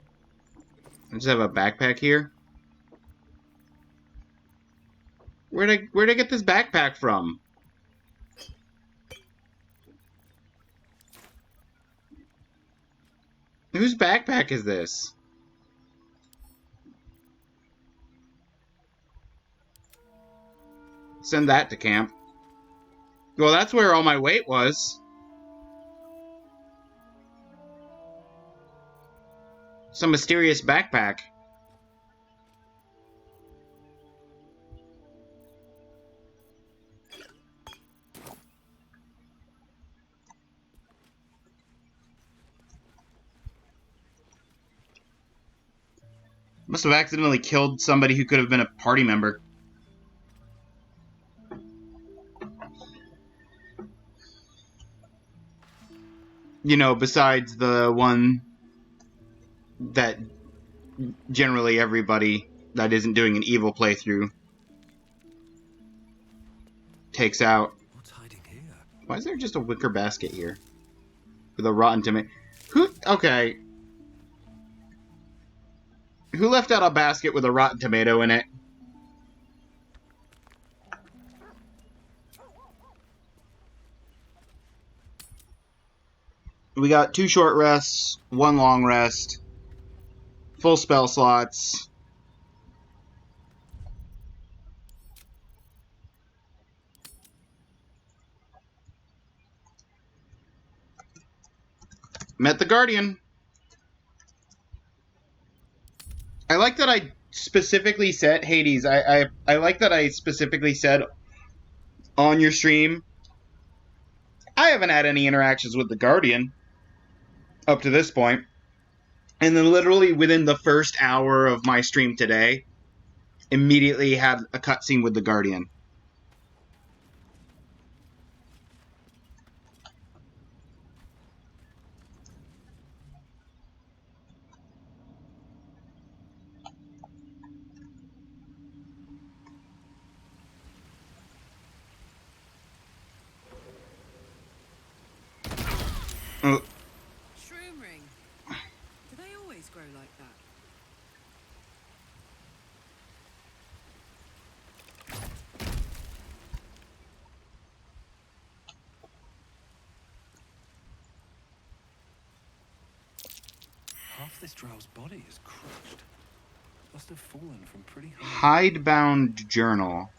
I just have a backpack here. Where'd I get this backpack from? Whose backpack is this? Send that to camp. Well, that's where all my weight was. Some mysterious backpack. Must have accidentally killed somebody who could have been a party member. You know, besides the one that generally everybody that isn't doing an evil playthrough takes out. What's hiding here? Why is there just a wicker basket here? With a rotten tomato? Who? Okay. Who left out a basket with a rotten tomato in it? We got 2 short rests, 1 long rest, full spell slots. Met the Guardian. I like that I specifically said, Hades, I like that I specifically said on your stream, I haven't had any interactions with the Guardian up to this point. And then literally within the first hour of my stream today, immediately had a cutscene with the Guardian. Oh, Shroom ring. Do they always grow like that? Half this drow's body is crushed. Must have fallen from pretty high. Hidebound Journal.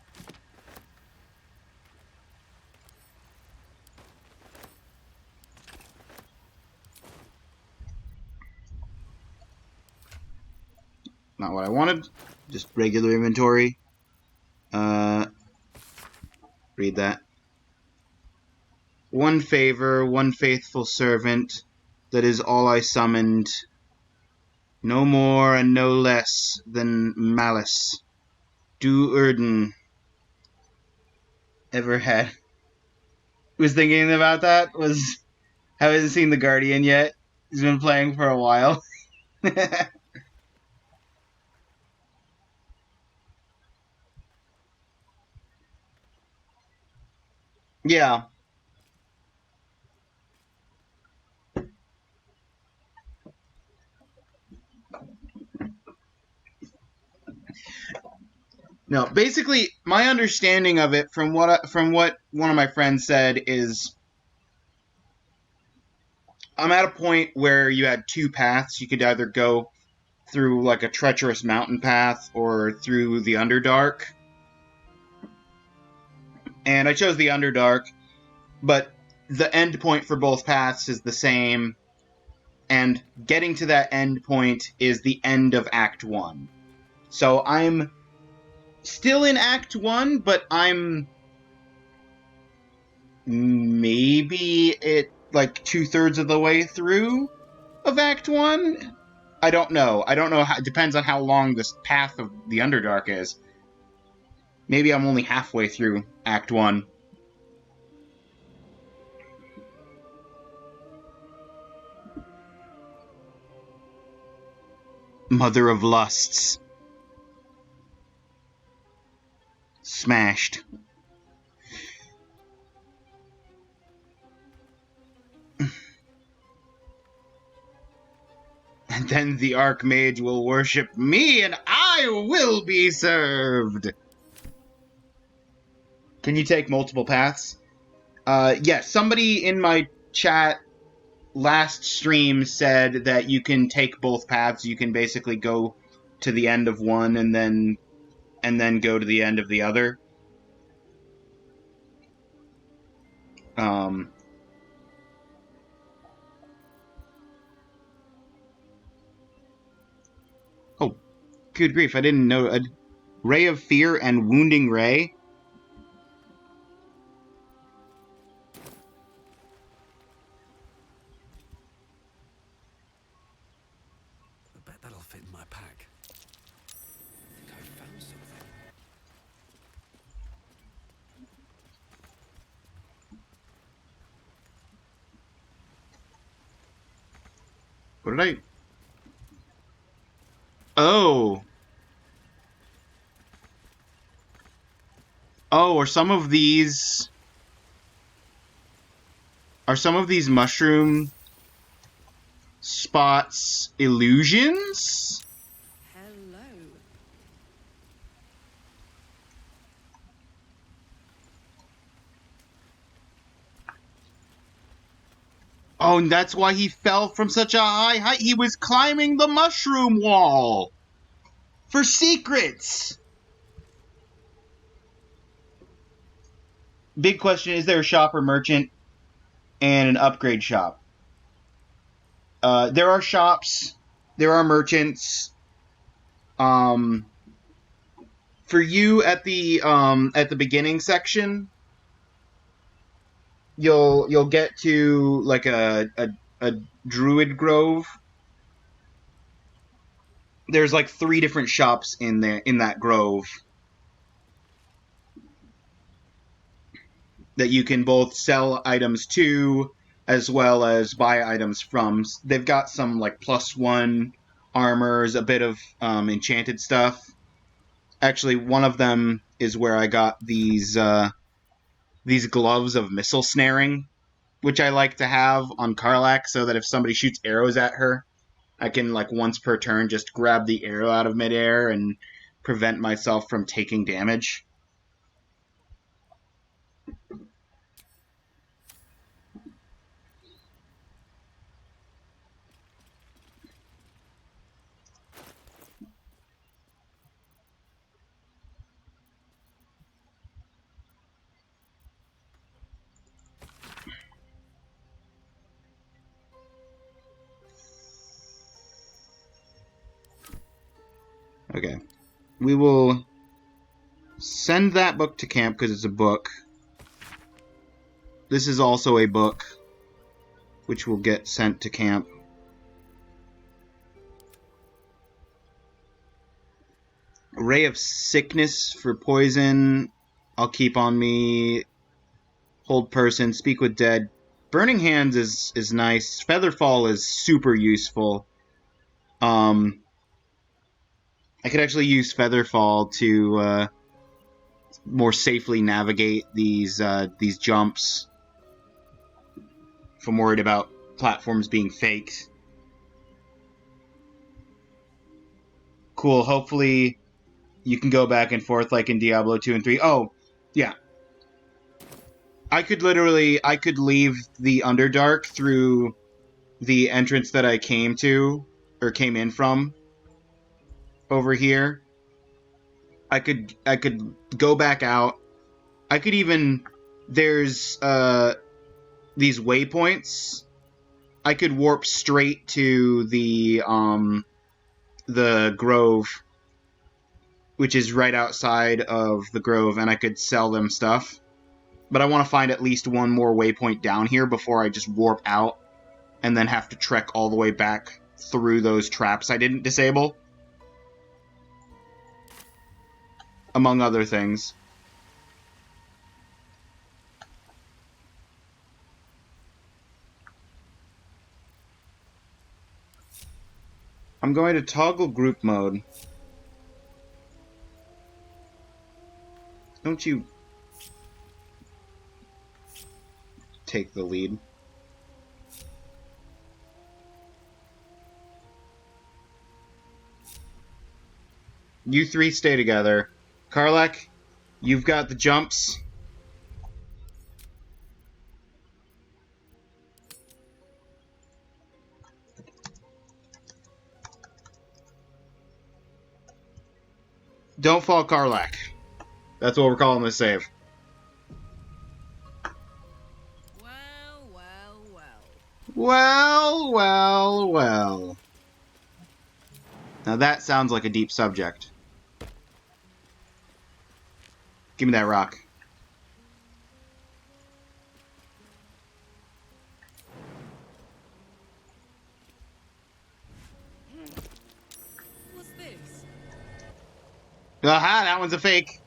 Not what I wanted. Just regular inventory. Read that. 1 favor, 1 faithful servant. That is all I summoned. No more and no less than malice. Do Erden ever had? Was thinking about that. Haven't seen the Guardian yet. He's been playing for a while. Yeah. No, basically, my understanding of it from what one of my friends said is, I'm at a point where you had 2 paths. You could either go through like a treacherous mountain path or through the Underdark. And I chose the Underdark, but the end point for both paths is the same, and getting to that end point is the end of Act 1. So I'm still in Act 1, but I'm maybe like 2/3 of the way through of Act 1? I don't know. It depends on how long this path of the Underdark is. Maybe I'm only halfway through Act 1. Mother of Lusts. Smashed. And then the Archmage will worship me, and I will be served! Can you take multiple paths? Yes, somebody in my chat last stream said that you can take both paths. You can basically go to the end of one and then go to the end of the other. Oh, good grief! I didn't know. Ray of Fear and Wounding Ray. I bet that'll fit in my pack. What did I... Oh. Oh, are some of these... Are some of these mushroom spots illusions? Hello. Oh, and that's why he fell from such a high height. He was climbing the mushroom wall for secrets. Big question, is there a shop or merchant and an upgrade shop? There are shops, there are merchants. For you at the beginning section, you'll get to like a druid grove. There's like 3 different shops in there in that grove that you can both sell items to as well as buy items from. They've got some like +1 armors, a bit of enchanted stuff. Actually, one of them is where I got these gloves of missile snaring, which I like to have on Karlach so that if somebody shoots arrows at her, I can, like, once per turn just grab the arrow out of midair and prevent myself from taking damage. Okay. We will send that book to camp because it's a book. This is also a book, which will get sent to camp. Ray of Sickness for poison. I'll keep on me. Hold person. Speak with dead. Burning Hands is nice. Featherfall is super useful. I could actually use Featherfall to more safely navigate these jumps. If I'm worried about platforms being faked. Cool. Hopefully you can go back and forth like in Diablo 2 and 3. Oh, yeah. I could leave the Underdark through the entrance that I came in from over here. I could go back out. I could even, there's these waypoints. I could warp straight to the grove, which is right outside of the grove, and I could sell them stuff. But I want to find at least one more waypoint down here before I just warp out and then have to trek all the way back through those traps I didn't disable. Among other things. I'm going to toggle group mode. Don't you take the lead. You 3 stay together. Karlach, you've got the jumps. Don't fall, Karlach. That's what we're calling this save. Well, well, well. Well, well, well. Now that sounds like a deep subject. Give me that rock. What's this? Aha, that one's a fake.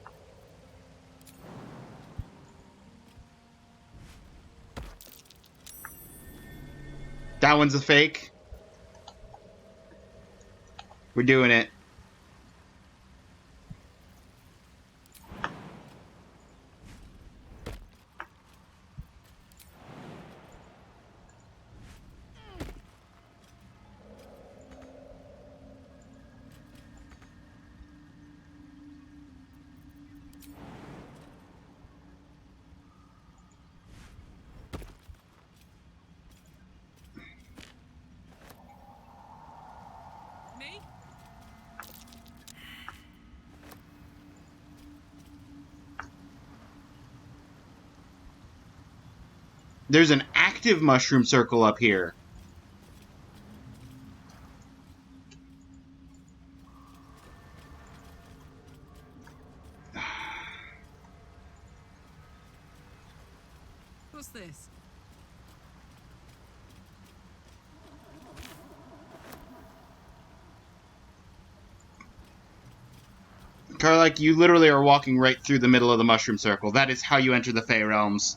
That one's a fake. We're doing it. Me? There's an active mushroom circle up here. What's this? Karlak, you literally are walking right through the middle of the mushroom circle. That is how you enter the Fey Realms.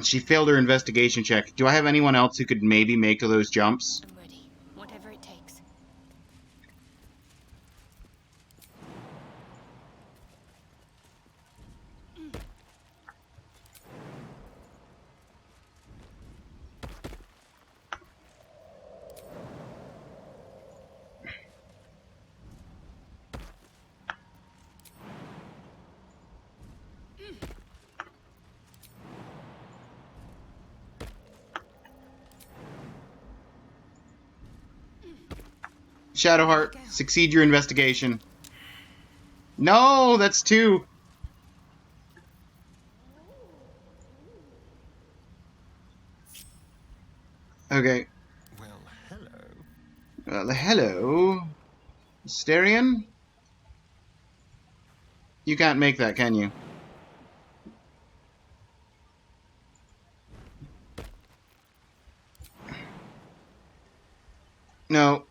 She failed her investigation check. Do I have anyone else who could maybe make those jumps? I'm ready. Whatever it takes. Shadowheart, succeed your investigation. No, that's 2. Okay. Well, hello. Hello. Starion? You can't make that, can you? No.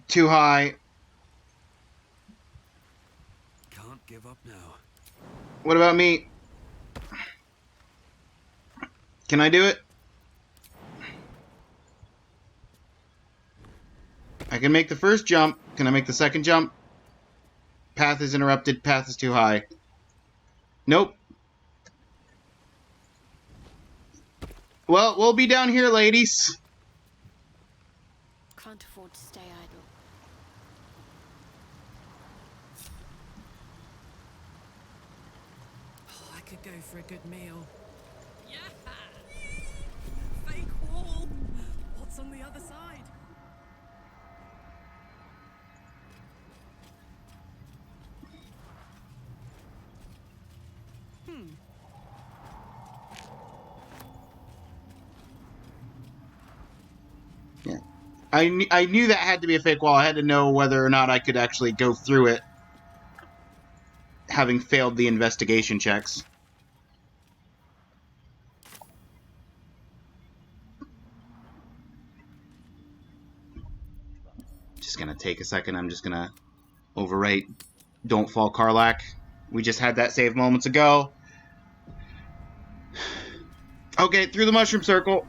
Too high. Can't give up now. What about me? Can I do it? I can make the first jump. Can I make the second jump? Path is interrupted. Path is too high. Nope. Well, we'll be down here, ladies. Can't afford to stay idle. Oh, I could go for a good meal. Yeah! Fake wall! What's on the other side? Yeah. I knew that had to be a fake wall. I had to know whether or not I could actually go through it, having failed the investigation checks. Just gonna take a second. I'm just gonna overwrite Don't Fall Karlak. We just had that save moments ago. Okay, through the mushroom circle.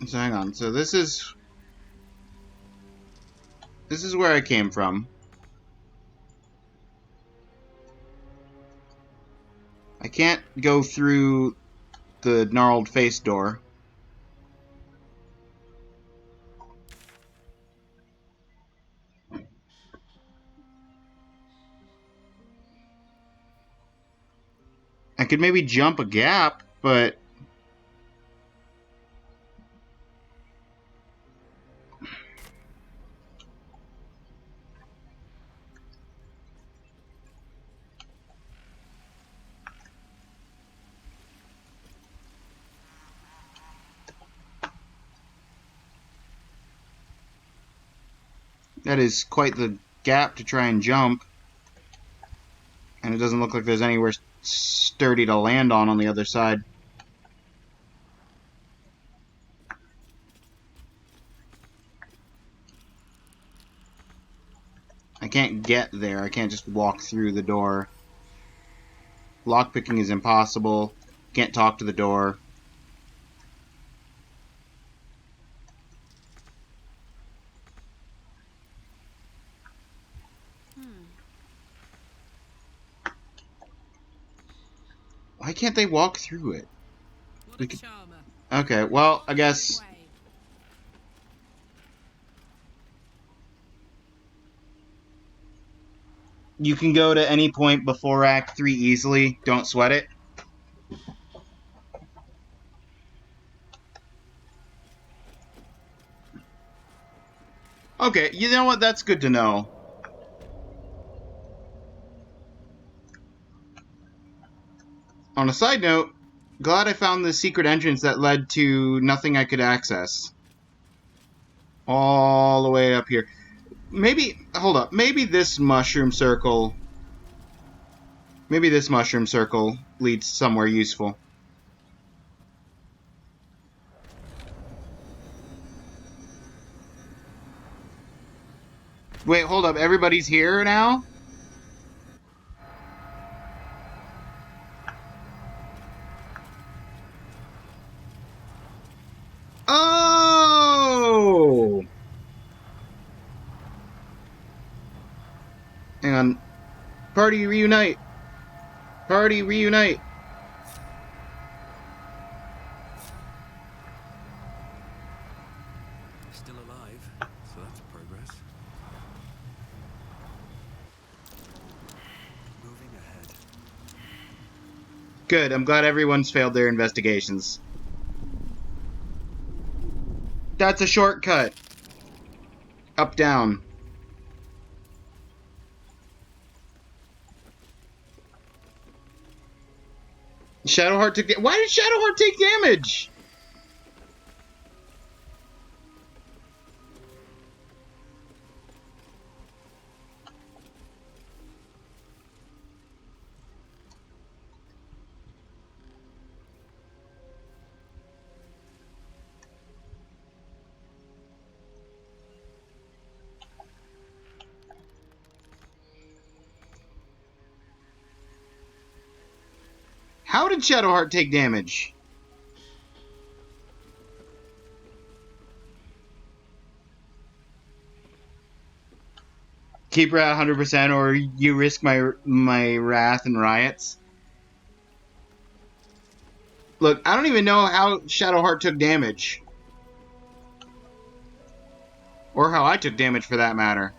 So hang on. So this is where I came from. I can't go through the gnarled face door. could maybe jump a gap, but... That is quite the gap to try and jump. And it doesn't look like there's anywhere sturdy to land on the other side. I can't get there. I can't just walk through the door. Lockpicking is impossible. Can't talk to the door. Why can't they walk through it? What a charmer. Okay, well, I guess... Way. You can go to any point before Act 3 easily. Don't sweat it. Okay, you know what? That's good to know. On a side note, glad I found the secret entrance that led to nothing I could access. All the way up here. Maybe, hold up, maybe this mushroom circle... Maybe this mushroom circle leads somewhere useful. Wait, hold up, everybody's here now? Oh! Hang on. Party reunite! Party reunite! Still alive, so that's progress. Moving ahead. Good, I'm glad everyone's failed their investigations. That's a shortcut! Up, down. Shadowheart took... Why did Shadowheart take damage? How did Shadowheart take damage? Keep her at 100% or you risk my wrath and riots. Look, I don't even know how Shadowheart took damage. Or how I took damage for that matter.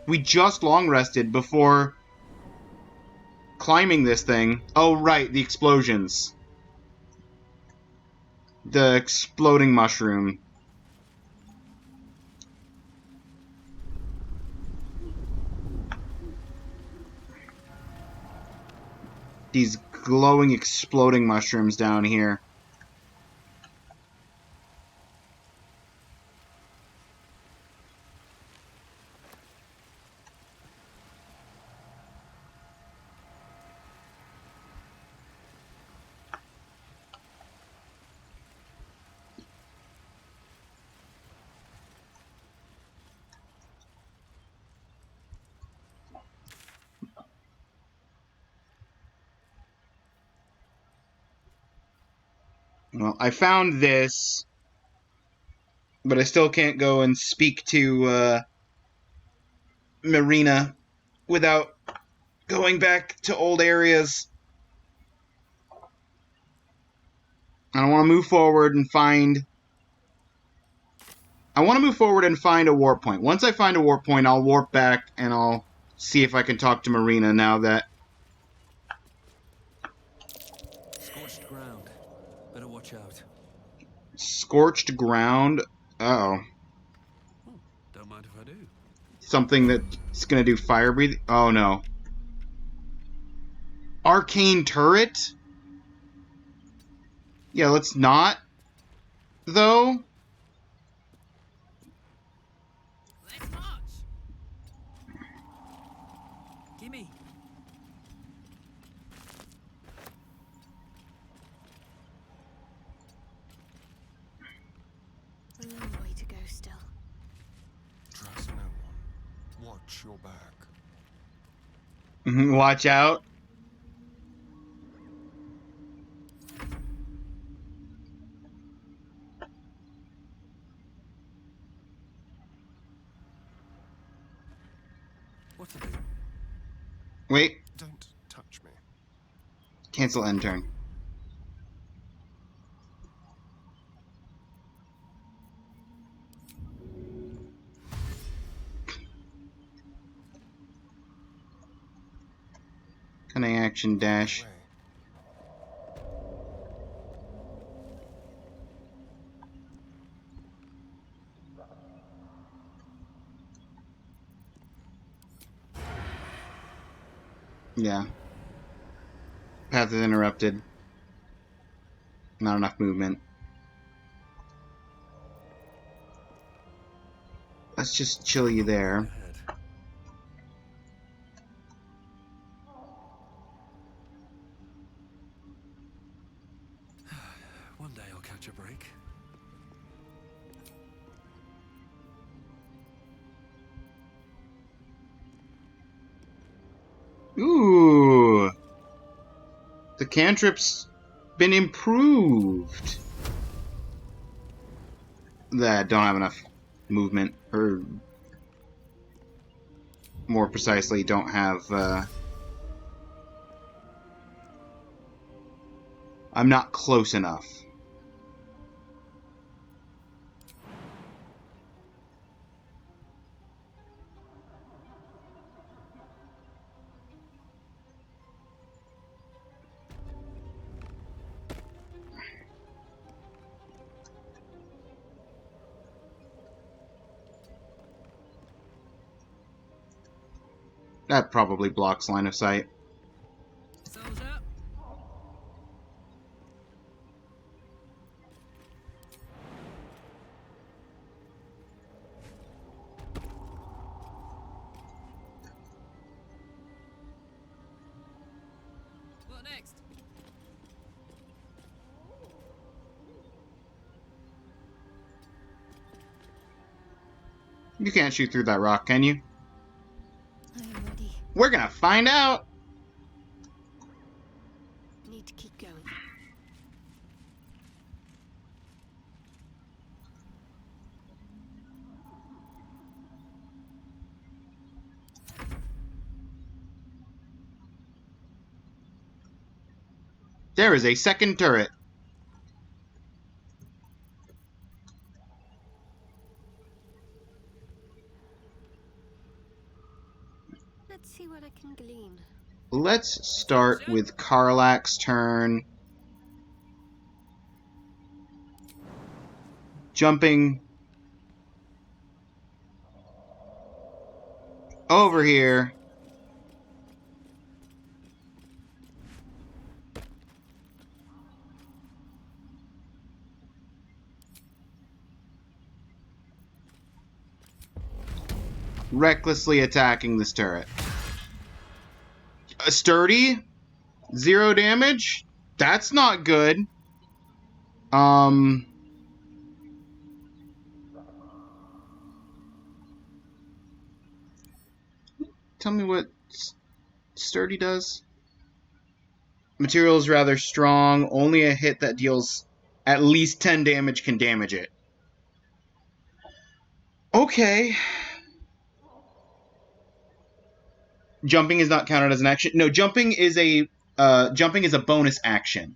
We just long rested before climbing this thing. Oh, right, the explosions. The exploding mushroom. These glowing, exploding mushrooms down here. Well, I found this, but I still can't go and speak to Marina without going back to old areas. And I want to move forward and find... I want to move forward and find a warp point. Once I find a warp point, I'll warp back and I'll see if I can talk to Marina now that Scorched ground. Uh-oh. Oh, don't mind if I do. Something that's gonna do fire breathing. Oh no. Arcane turret? Yeah, let's not, though. Let's march. Gimme. A long way to go still. Trust no one. Watch your back. Watch out. What to do? Wait. Don't touch me. Cancel end turn. Cunning action dash. Away. Yeah. Path is interrupted. Not enough movement. Let's just chill you there. Ahead. One day I'll catch a break. Ooh. The cantrip's been improved. That don't have enough movement, or more precisely, don't have. I'm not close enough. That probably blocks line of sight. Soldier. What next? You can't shoot through that rock, can you? I am ready. We're gonna find out! Need to keep going. There is a second turret. Let's see what I can glean. Let's start with Karlak's turn. Jumping over here. Recklessly attacking this turret. A sturdy? 0 damage? That's not good. Tell me what sturdy does. Material is rather strong. Only a hit that deals at least 10 damage can damage it. Okay. Jumping is not counted as an action. No, jumping is a bonus action.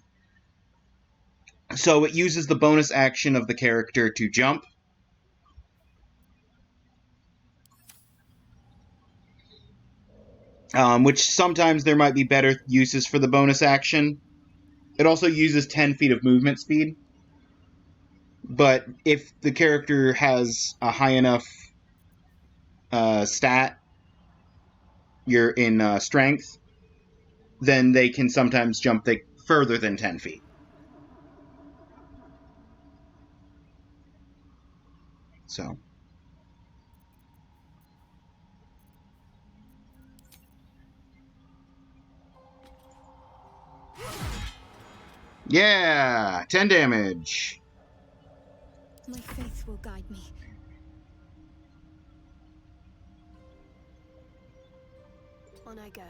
So it uses the bonus action of the character to jump. Which sometimes there might be better uses for the bonus action. It also uses 10 feet of movement speed. But if the character has a high enough stat, you're in strength, then they can sometimes jump further than 10 feet. So. Yeah! 10 damage. My faith will guide me. On I go.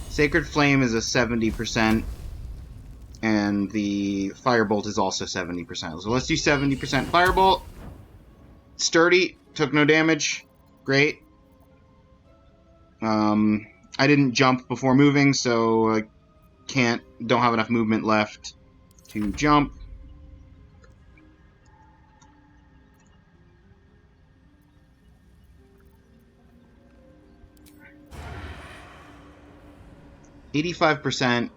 Sacred Flame is a 70%, and the Firebolt is also 70%. So let's do 70% Firebolt. Sturdy, took no damage. Great. I didn't jump before moving, so I don't have enough movement left to jump. %.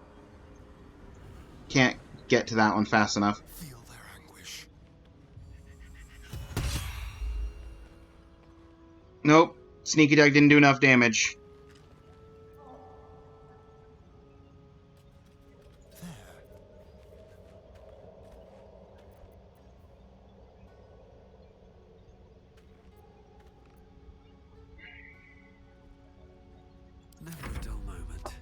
Can't get to that one fast enough. Feel their anguish. Nope. Sneak attack didn't do enough damage. Never a dull moment.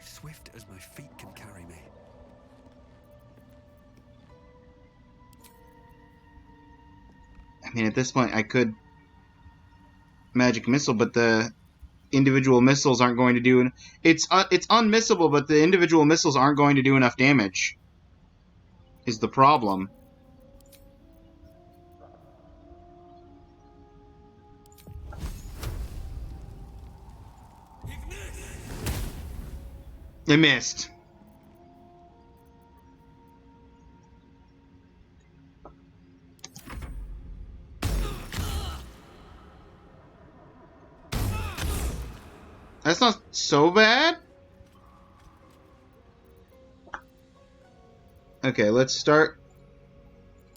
Swift as my feet can carry me. I mean, at this point, I could Magic Missile, but the individual missiles aren't going to do... It's unmissable, but the individual missiles aren't going to do enough damage, is the problem. It missed. That's not so bad. Okay, let's start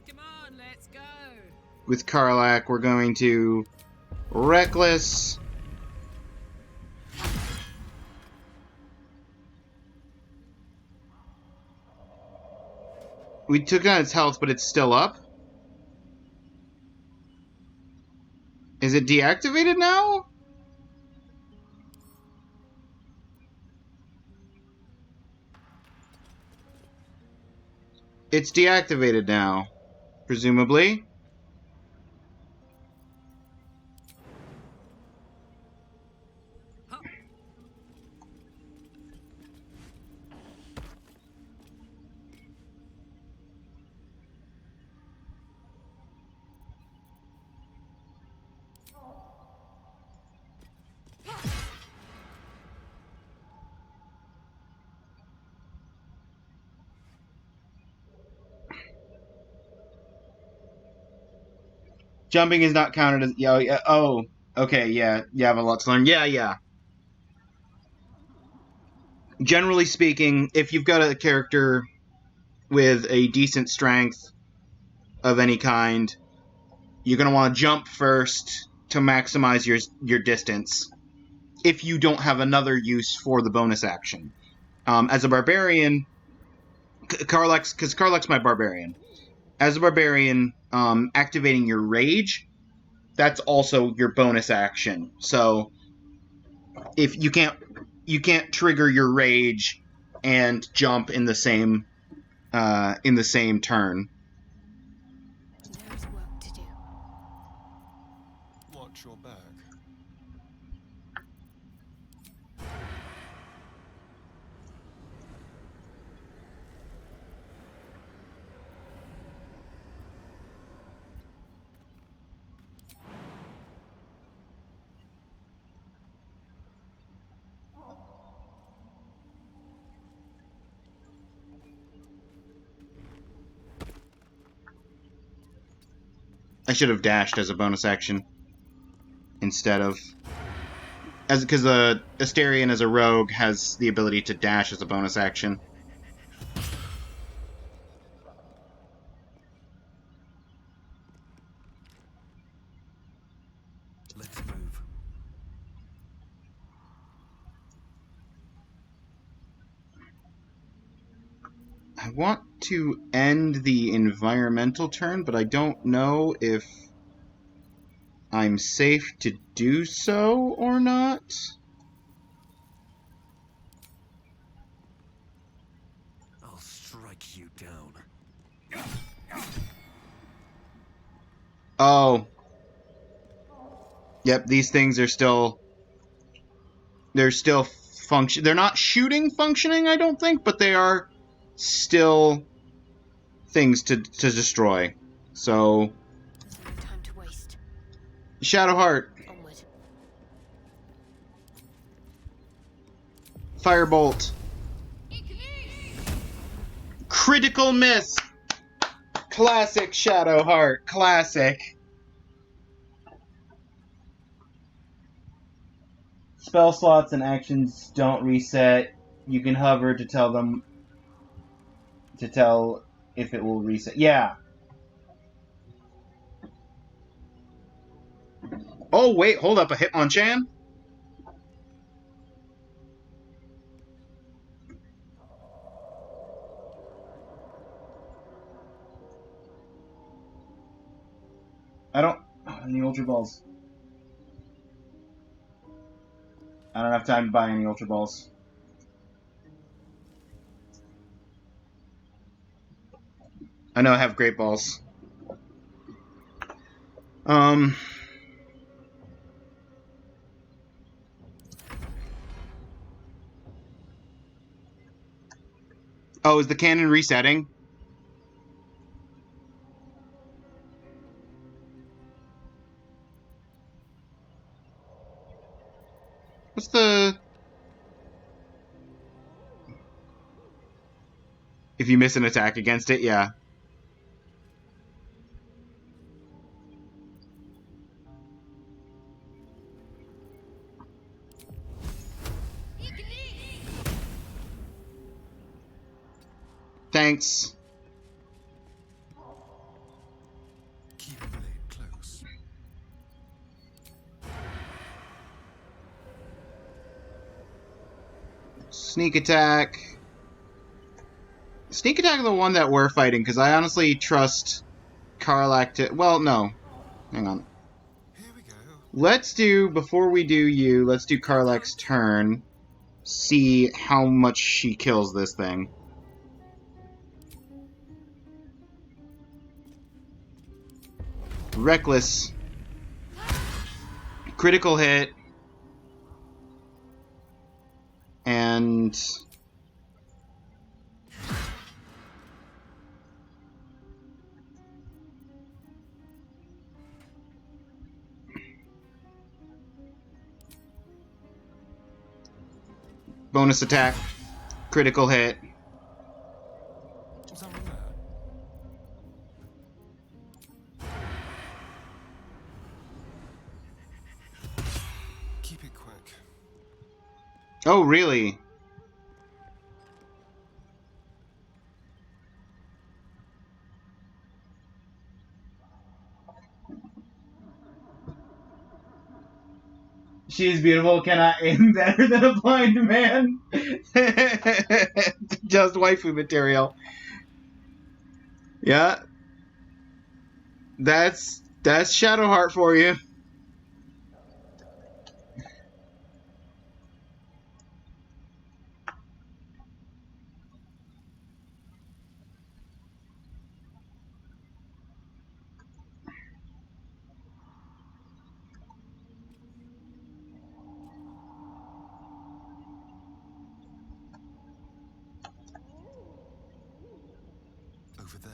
Come on, let's go. with Karlak. We're going to Reckless. We took out its health, but it's still up. Is it deactivated now? It's deactivated now, presumably. Jumping is not counted as... Yeah, oh, okay, yeah. You have a lot to learn. Yeah. Generally speaking, if you've got a character with a decent strength of any kind, you're going to want to jump first to maximize your distance if you don't have another use for the bonus action. As a barbarian, because Karlak's my barbarian. As a barbarian, activating your rage, that's also your bonus action. So if you can't trigger your rage and jump in the same turn. There's work to do. Watch your back. I should have dashed as a bonus action instead of... because the Asterion as a rogue has the ability to dash as a bonus action. Let's move. I want to end the environmental turn, but I don't know if I'm safe to do so or not. I'll strike you down. Oh. Yep, these things are still... They're still function. They're not shooting functioning, I don't think, but they are still things to destroy. So... There's no time to waste. Shadowheart. Onward. Firebolt. Critical miss! Classic Shadowheart. Classic. Spell slots and actions don't reset. You can hover to tell them... to tell if it will reset. Yeah. Oh, wait, hold up. A Hitmonchan? I don't... Any Ultra Balls. I don't have time to buy any Ultra Balls. I know I have Great Balls. Oh, is the cannon resetting? What's the... If you miss an attack against it, yeah. Thanks. Keep the blade close. Sneak attack. Sneak attack is the one that we're fighting, because I honestly trust Karlak to... Well, no. Hang on. Here we go. Let's do, before we do you, let's do Karlak's turn. See how much she kills this thing. Reckless. Critical hit. And... bonus attack. Critical hit. Was someone there? Keep it quick. Oh, really? She is beautiful. Can I aim better than a blind man? Just waifu material. Yeah. That's Shadowheart for you. Over there.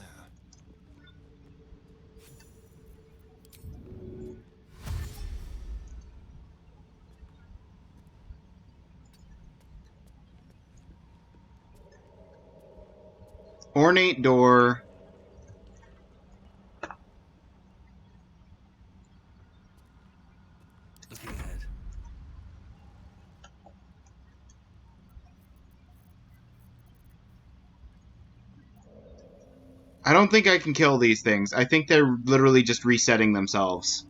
Ornate door. I don't think I can kill these things. I think they're literally just resetting themselves.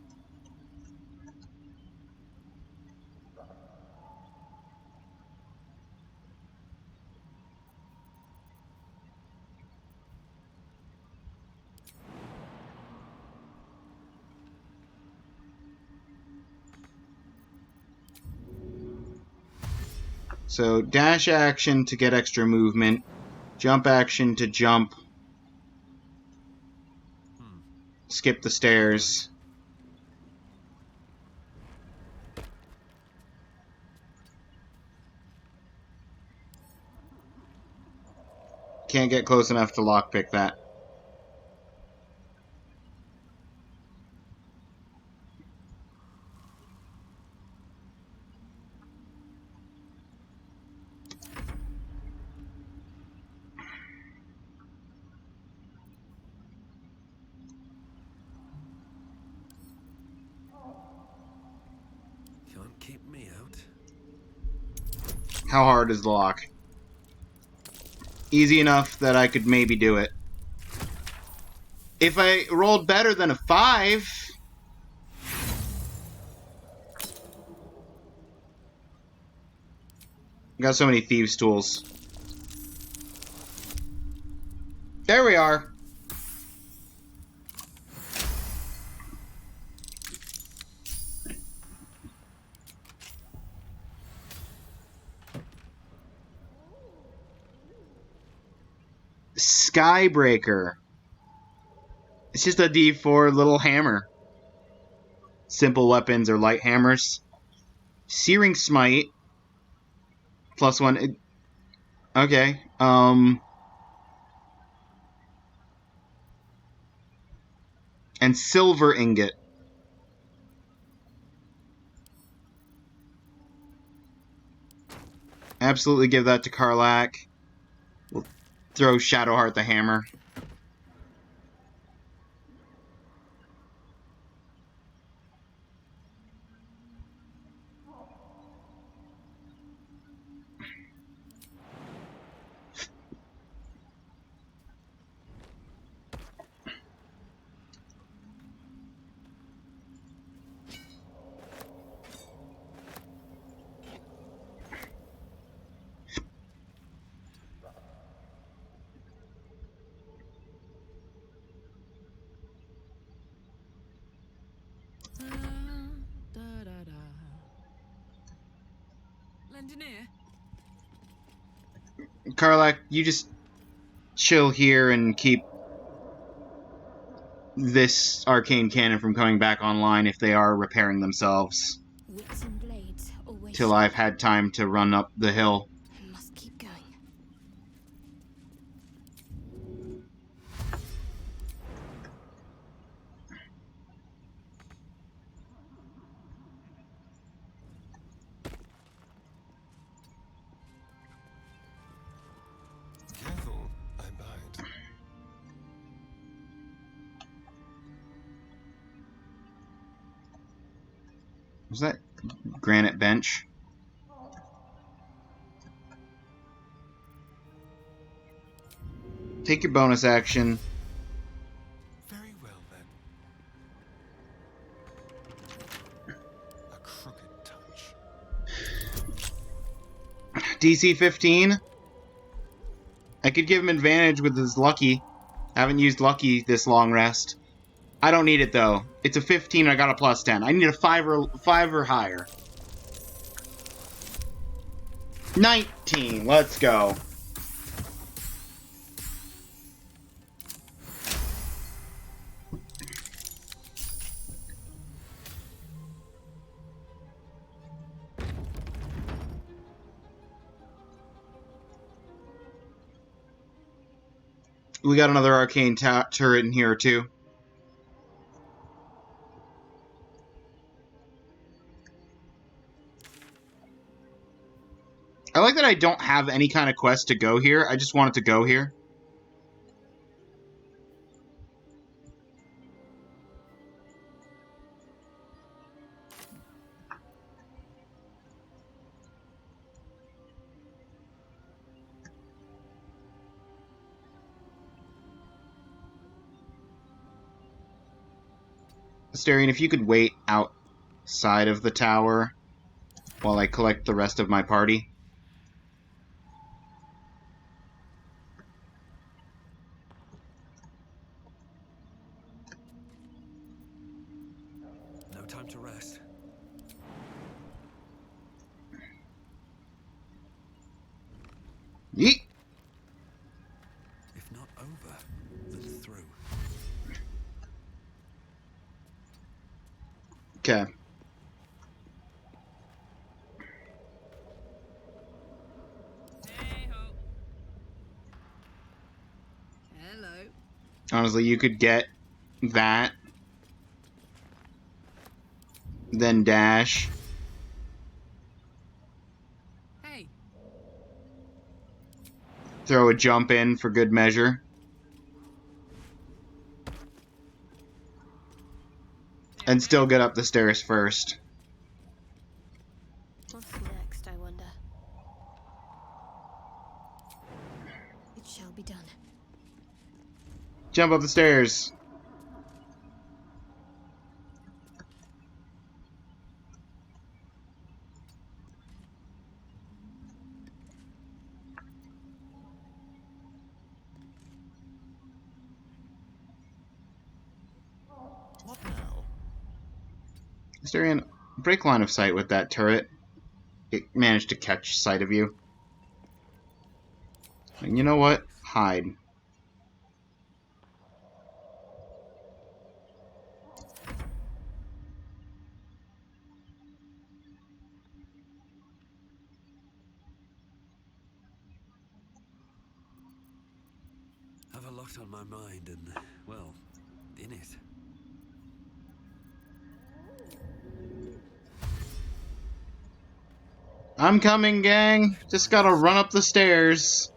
So, dash action to get extra movement. Jump action to jump. Skip the stairs. Can't get close enough to lockpick that. Can't keep me out. How hard is the lock? Easy enough that I could maybe do it. If I rolled better than a 5... Got so many thieves' tools. There we are. Skybreaker. It's just a D4 little hammer. Simple weapons or light hammers. Searing Smite. +1. Okay. And Silver Ingot. Absolutely give that to Karlak. We'll throw Shadowheart the hammer. Lend an ear. Karlak, you just chill here and keep this arcane cannon from coming back online if they are repairing themselves. Wits and blades always Till I've had time to run up the hill. I must keep going. Careful, I bite. Was that granite bench? Take your bonus action. Very well then. A crooked touch. DC 15. I could give him advantage with his lucky. I haven't used lucky this long rest. I don't need it though. It's a 15. I got a +10. I need a 5 or higher. 19. Let's go. We got another arcane turret in here too. I like that I don't have any kind of quest to go here. I just wanted to go here. Asterion, if you could wait outside of the tower while I collect the rest of my party. No time to rest. Yeet! If not over, then through. Okay. Hey-ho. Hello. Honestly, you could get that, then dash. Hey. Throw a jump in for good measure. And still get up the stairs first. What's next, I wonder? It shall be done. Jump up the stairs. What now? Asterion, break line of sight with that turret. It managed to catch sight of you. And you know what? Hide. Have a lot on my mind and, well, in it. I'm coming, gang. Just gotta run up the stairs.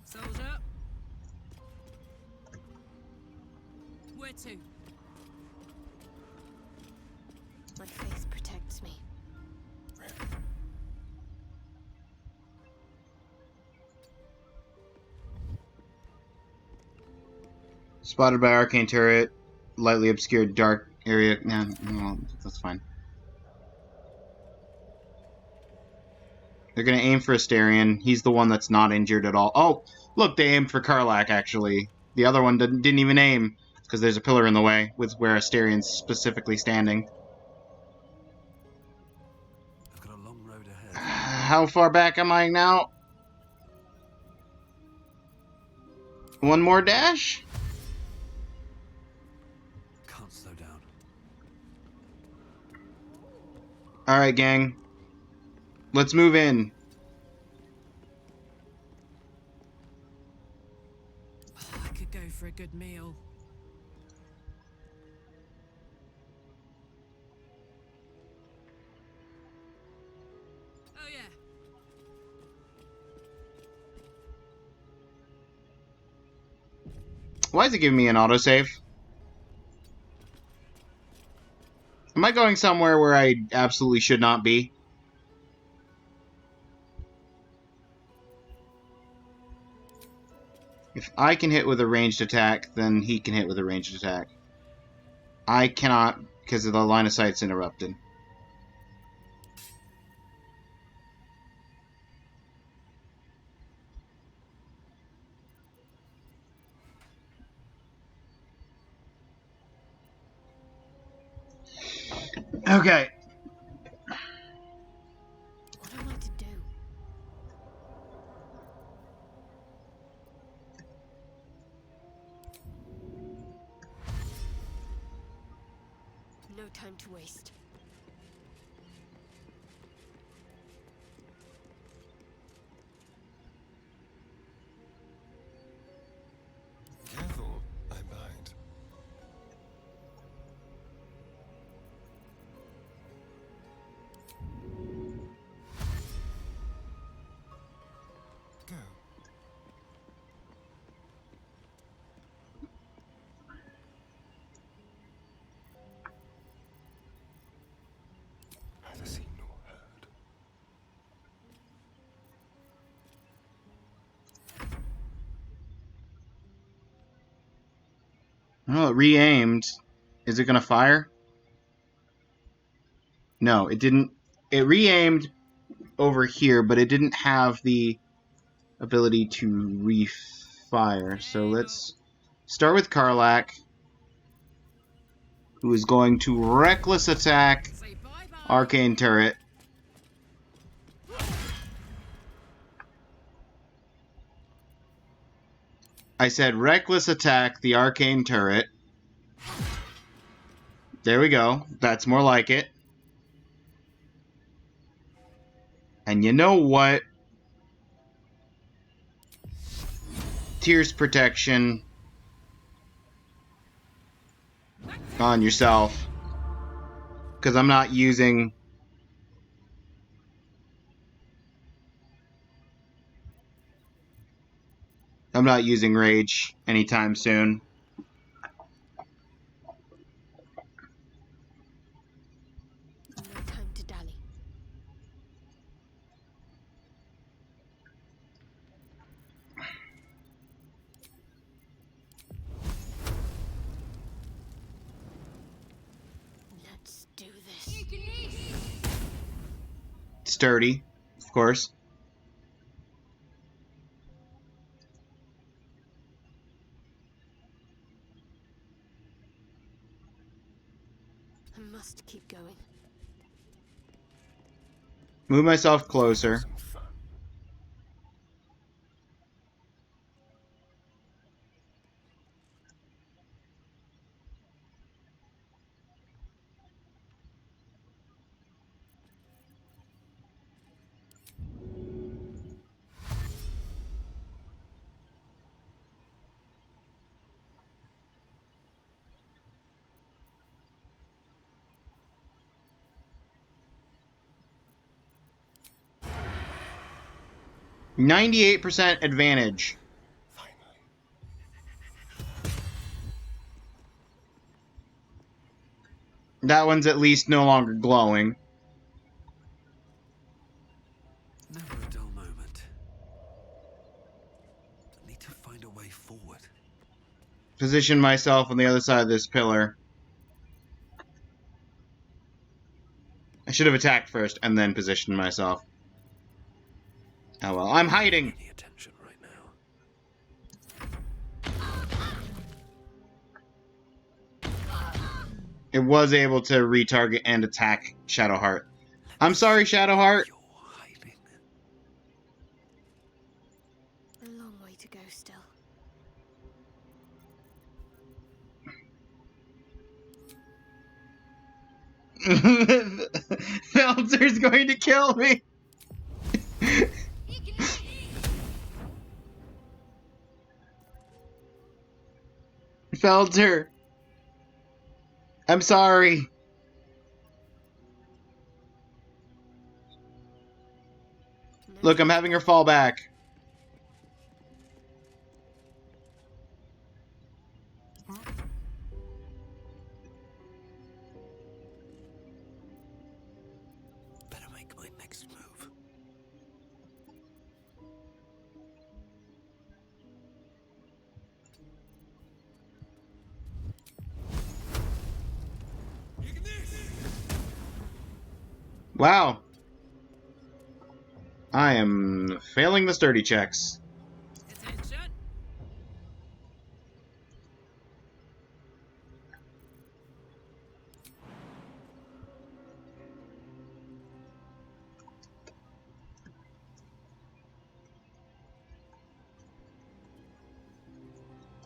Soldier. Where to? My faith protects me. Spotted by arcane turret. Lightly obscured dark area. Nah, no, that's fine. They're gonna aim for Asterion. He's the one that's not injured at all. Oh, look, they aimed for Karlak, actually. The other one didn't even aim, because there's a pillar in the way, with where Asterion's specifically standing. I've got a long road ahead. How far back am I now? One more dash? Can't slow down. Alright, gang. Let's move in. I could go for a good meal. Oh yeah. Why is it giving me an autosave? Am I going somewhere where I absolutely should not be? If I can hit with a ranged attack, then he can hit with a ranged attack. I cannot, because of the line of sight's interrupted. Okay. What am I to do? No time to waste. Careful, I bind. Go. Neither seen nor heard. Well, it re-aimed. Is it going to fire? No, it didn't. It re-aimed over here, but it didn't have the ability to refire. So let's start with Karlak, who is going to reckless attack Say bye-bye. Arcane Turret. I said reckless attack the Arcane Turret. There we go. That's more like it. And you know what? Tears protection on yourself. Because I'm not using... I'm not using Rage anytime soon. No time to dally. Let's do this. Sturdy, of course. I must keep going. Move myself closer. Some fun. %98 advantage. Finally. That one's at least no longer glowing. Never a dull moment. I need to find a way forward. Position myself on the other side of this pillar. I should have attacked first and then positioned myself. Oh well, I'm hiding! Any attention right now. It was able to retarget and attack Shadowheart. I'm sorry, Shadowheart. You're hiding. A long way to go still. Felter's going to kill me! Felter! I'm sorry. No Look, I'm time having her fall back. Better make my next move. Wow. I am failing the sturdy checks. Attention.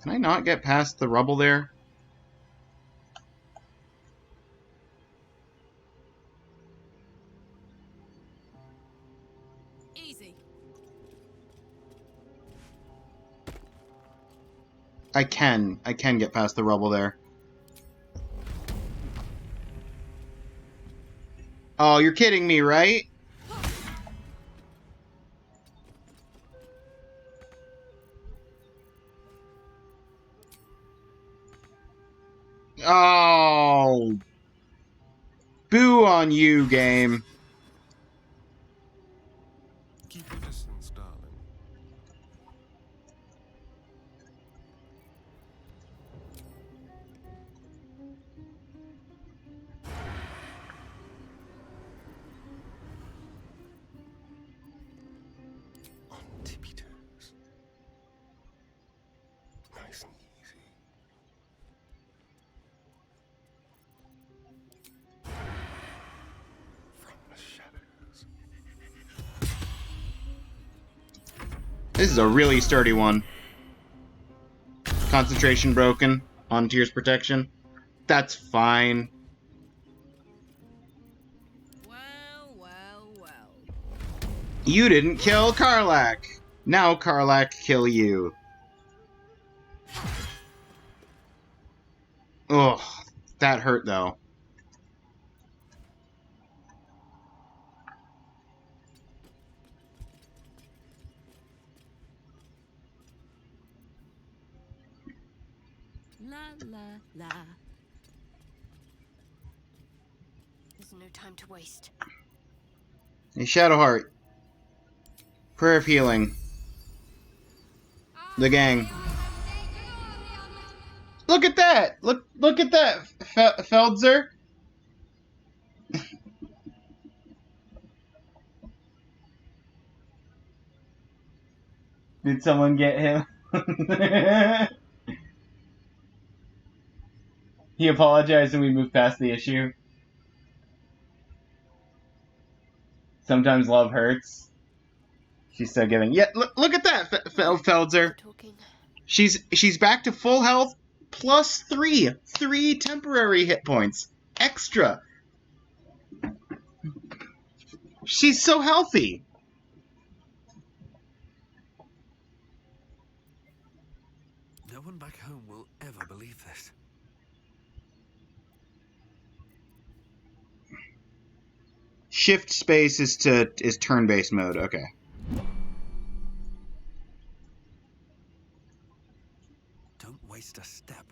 Can I not get past the rubble there? Easy. I can. I can get past the rubble there. Oh, you're kidding me, right? Oh. Boo on you, game. Keep your distance, darling. This is a really sturdy one. Concentration broken on Tier's protection. That's fine. Well, well, well. You didn't kill Karlach. Now Karlach kill you. Ugh, that hurt though. La la la. There's no time to waste. A Shadowheart. Prayer of Healing. The gang. Look at that! Look at that, Feldzer. Did someone get him? He apologized and we moved past the issue. Sometimes love hurts. She's still giving. Yeah, look at that, Feldzer. Talking. She's back to full health, plus 3 temporary hit points extra. She's so healthy. No one back home will ever believe this. Shift space is turn-based mode. Okay. Don't waste a step.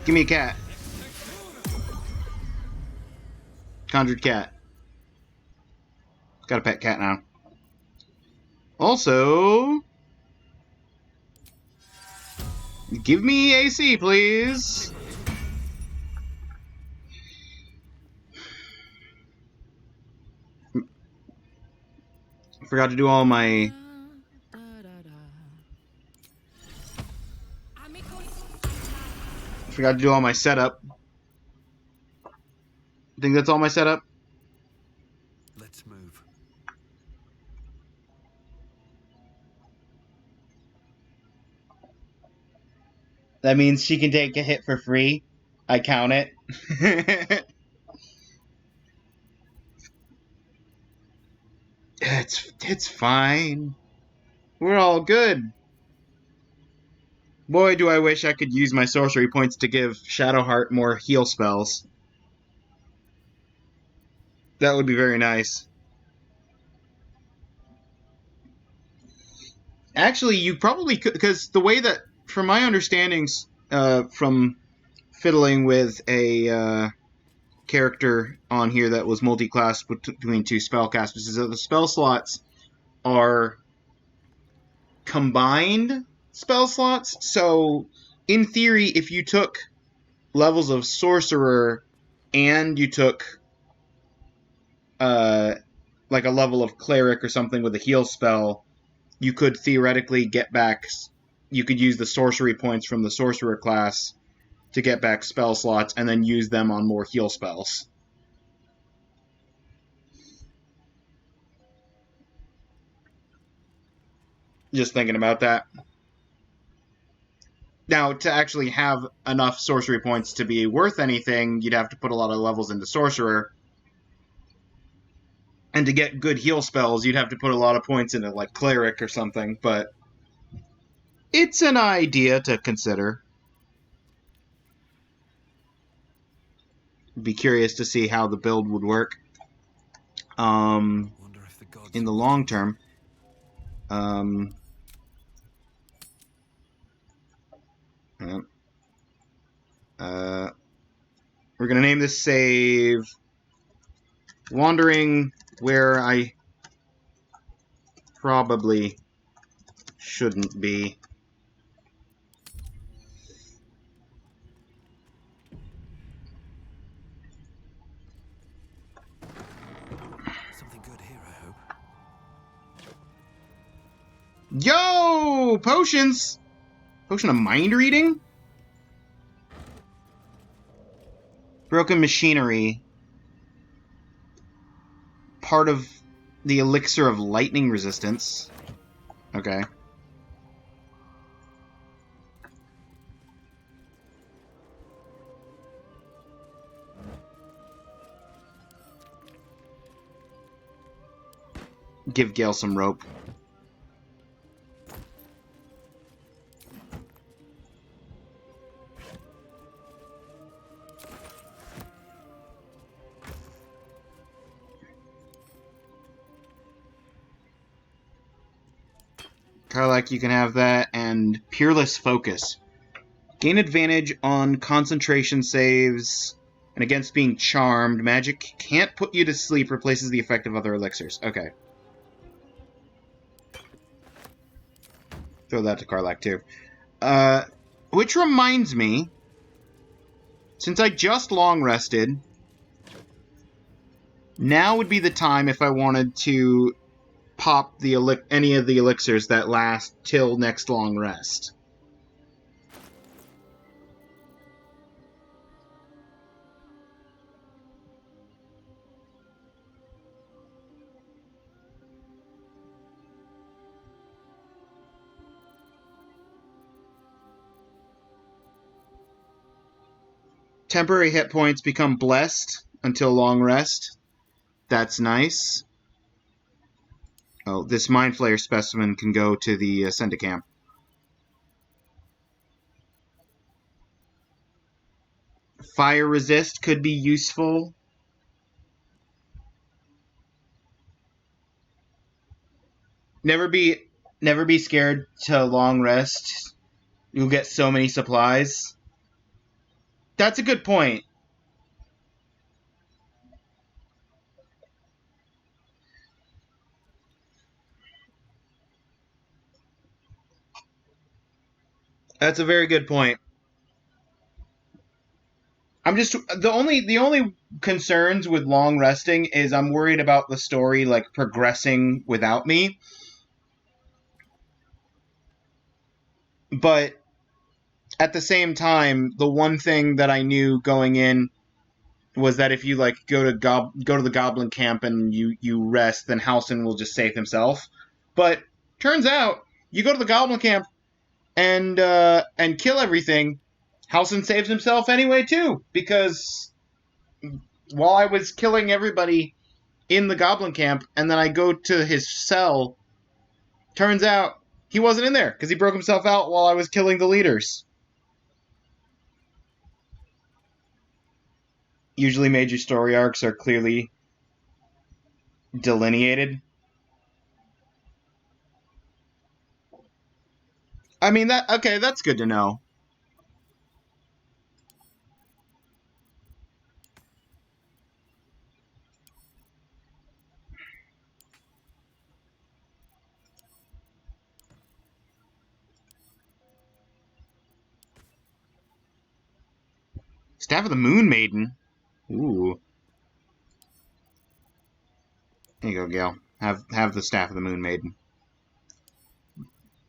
Give me a cat. Conjured cat. Got a pet cat now. Also, give me AC, please. Forgot to do all my. Forgot to do all my setup. I think that's all my setup. Let's move. That means she can take a hit for free. I count it. It's fine. We're all good. Boy, do I wish I could use my sorcery points to give Shadowheart more heal spells. That would be very nice. Actually, you probably could, because the way that, from my understandings, from fiddling with a character on here that was multi-class between 2 spellcasters, is that the spell slots are combined spell slots. So, in theory, if you took levels of sorcerer and you took like a level of cleric or something with a heal spell, you could theoretically get back. You could use the sorcery points from the sorcerer class to get back spell slots and then use them on more heal spells. Just thinking about that. Now, to actually have enough sorcery points to be worth anything, you'd have to put a lot of levels into sorcerer. And to get good heal spells, you'd have to put a lot of points into, like, cleric or something, but it's an idea to consider. Be curious to see how the build would work in the long term. We're going to name this save Wandering Where I Probably Shouldn't Be. Yo! Potions! Potion of mind reading? Broken machinery. Part of the elixir of lightning resistance. Okay. Give Gale some rope. Karlak, you can have that, and Peerless Focus. Gain advantage on concentration saves, and against being charmed, magic can't put you to sleep, replaces the effect of other elixirs. Okay. Throw that to Karlak, too. Which reminds me, since I just long rested, now would be the time if I wanted to pop the any of the elixirs that last till next long rest. Temporary hit points become blessed until long rest. That's nice. Oh, this Mind Flayer specimen can go to the Camp. Fire resist could be useful. Never be scared to long rest. You'll get so many supplies. That's a good point. That's a very good point. I'm just the only concerns with long resting is I'm worried about the story like progressing without me. But at the same time, the one thing that I knew going in was that if you like go to the goblin camp and you rest, then Halsin will just save himself. But turns out you go to the goblin camp and kill everything, Halsin saves himself anyway too, because while I was killing everybody in the goblin camp and then I go to his cell, turns out he wasn't in there because he broke himself out while I was killing the leaders. Usually major story arcs are clearly delineated. I mean, that's good to know. Staff of the Moon Maiden. Ooh. Here you go, Gale. Have the Staff of the Moon Maiden.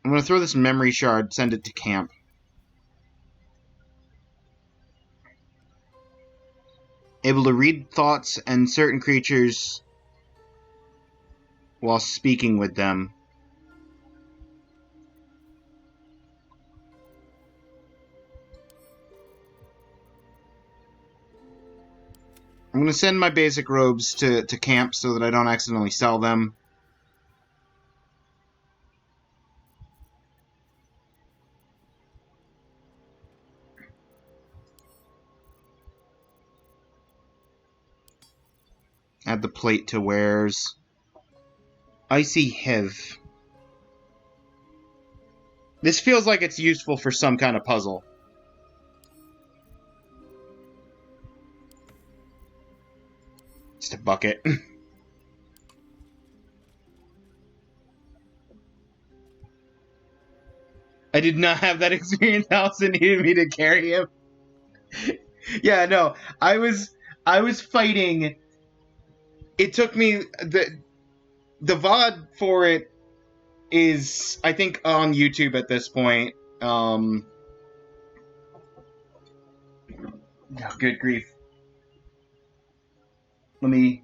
I'm gonna throw this memory shard, send it to camp. Able to read thoughts and certain creatures while speaking with them. I'm going to send my basic robes to camp so that I don't accidentally sell them. Add the plate to wares. Icy Hev. This feels like it's useful for some kind of puzzle. Just a bucket. I did not have that experience. Allison needed me to carry him. Yeah, no. I was fighting. It took me the VOD for it is, I think, on YouTube at this point. Oh, good grief. Let me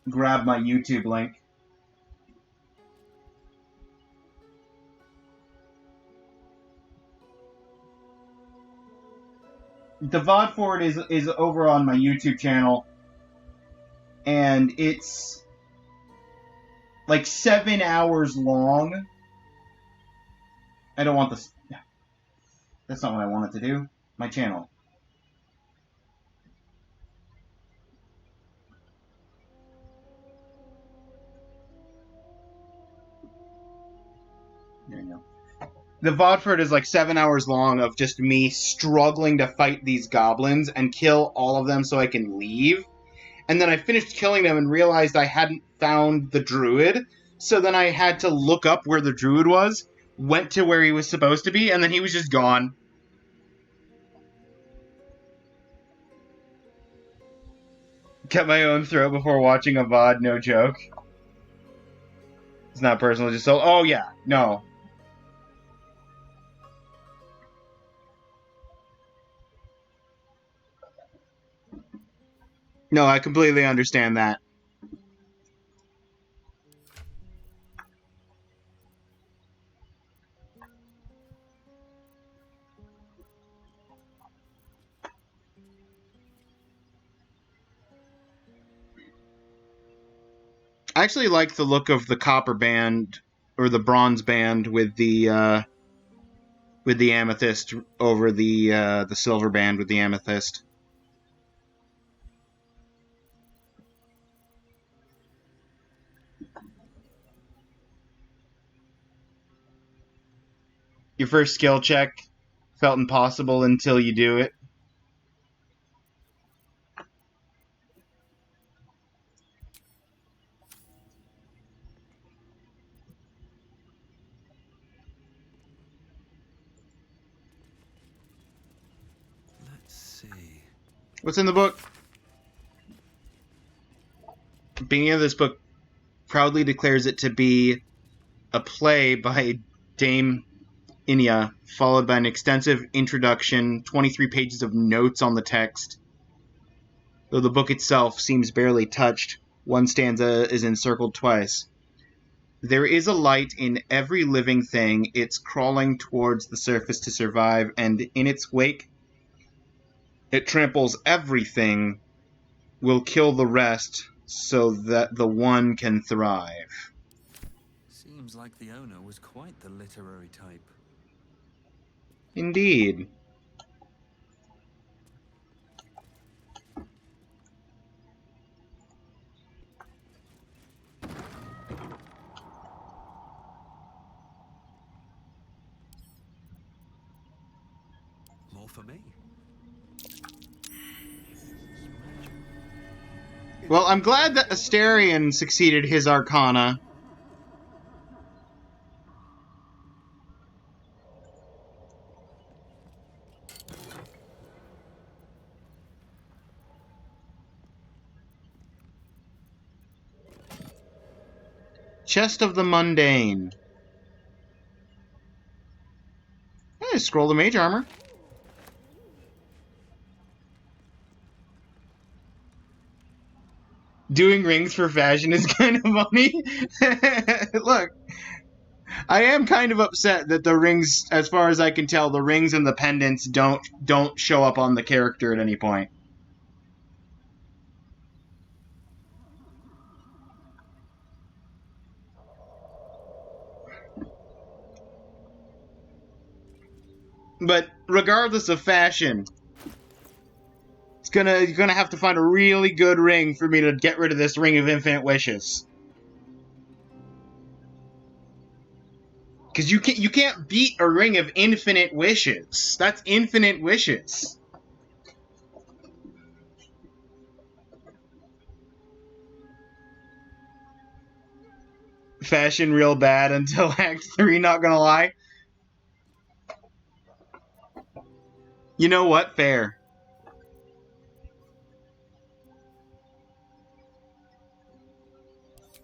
grab my YouTube link. The VOD for it is over on my YouTube channel, and it's like 7 hours long. I don't want this. That's not what I wanted to do. My channel. There you go. The VOD for it is like 7 hours long of just me struggling to fight these goblins and kill all of them so I can leave. And then I finished killing them and realized I hadn't found the druid. So then I had to look up where the druid was, went to where he was supposed to be, and then he was just gone. Cut my own throat before watching a VOD, no joke. It's not personal, just so. Oh, yeah, no. No, I completely understand that. I actually like the look of the copper band or the bronze band with the amethyst over the silver band with the amethyst. Your first skill check felt impossible until you do it. Let's see. What's in the book? The beginning of this book proudly declares it to be a play by Dame Inya, followed by an extensive introduction, 23 pages of notes on the text. Though the book itself seems barely touched, one stanza is encircled twice. There is a light in every living thing. It's crawling towards the surface to survive, and in its wake, it tramples everything, will kill the rest, so that the one can thrive. Seems like the owner was quite the literary type. Indeed. More for me. Well, I'm glad that Asterion succeeded his Arcana. Chest of the Mundane. Hey, scroll of mage armor. Doing rings for fashion is kind of funny. Look, I am kind of upset that the rings, as far as I can tell, the rings and the pendants don't show up on the character at any point. But regardless of fashion, you're gonna have to find a really good ring for me to get rid of this ring of infinite wishes. Because you can't beat a ring of infinite wishes. That's infinite wishes. Fashion real bad until Act 3, not gonna lie. You know what? Fair.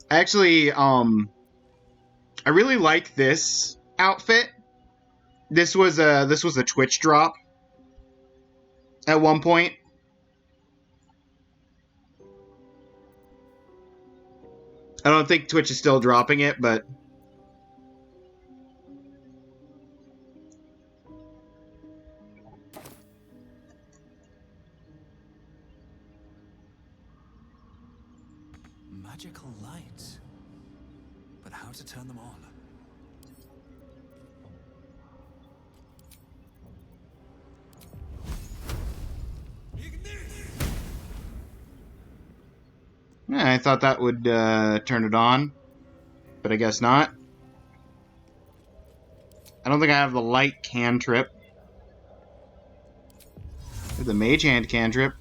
Actually, I really like this outfit. This was a Twitch drop at one point. I don't think Twitch is still dropping it, but Magical lights. But how to turn them on? yeah, I thought that would turn it on, but I guess not. I don't think I have the light cantrip. I have the mage hand cantrip.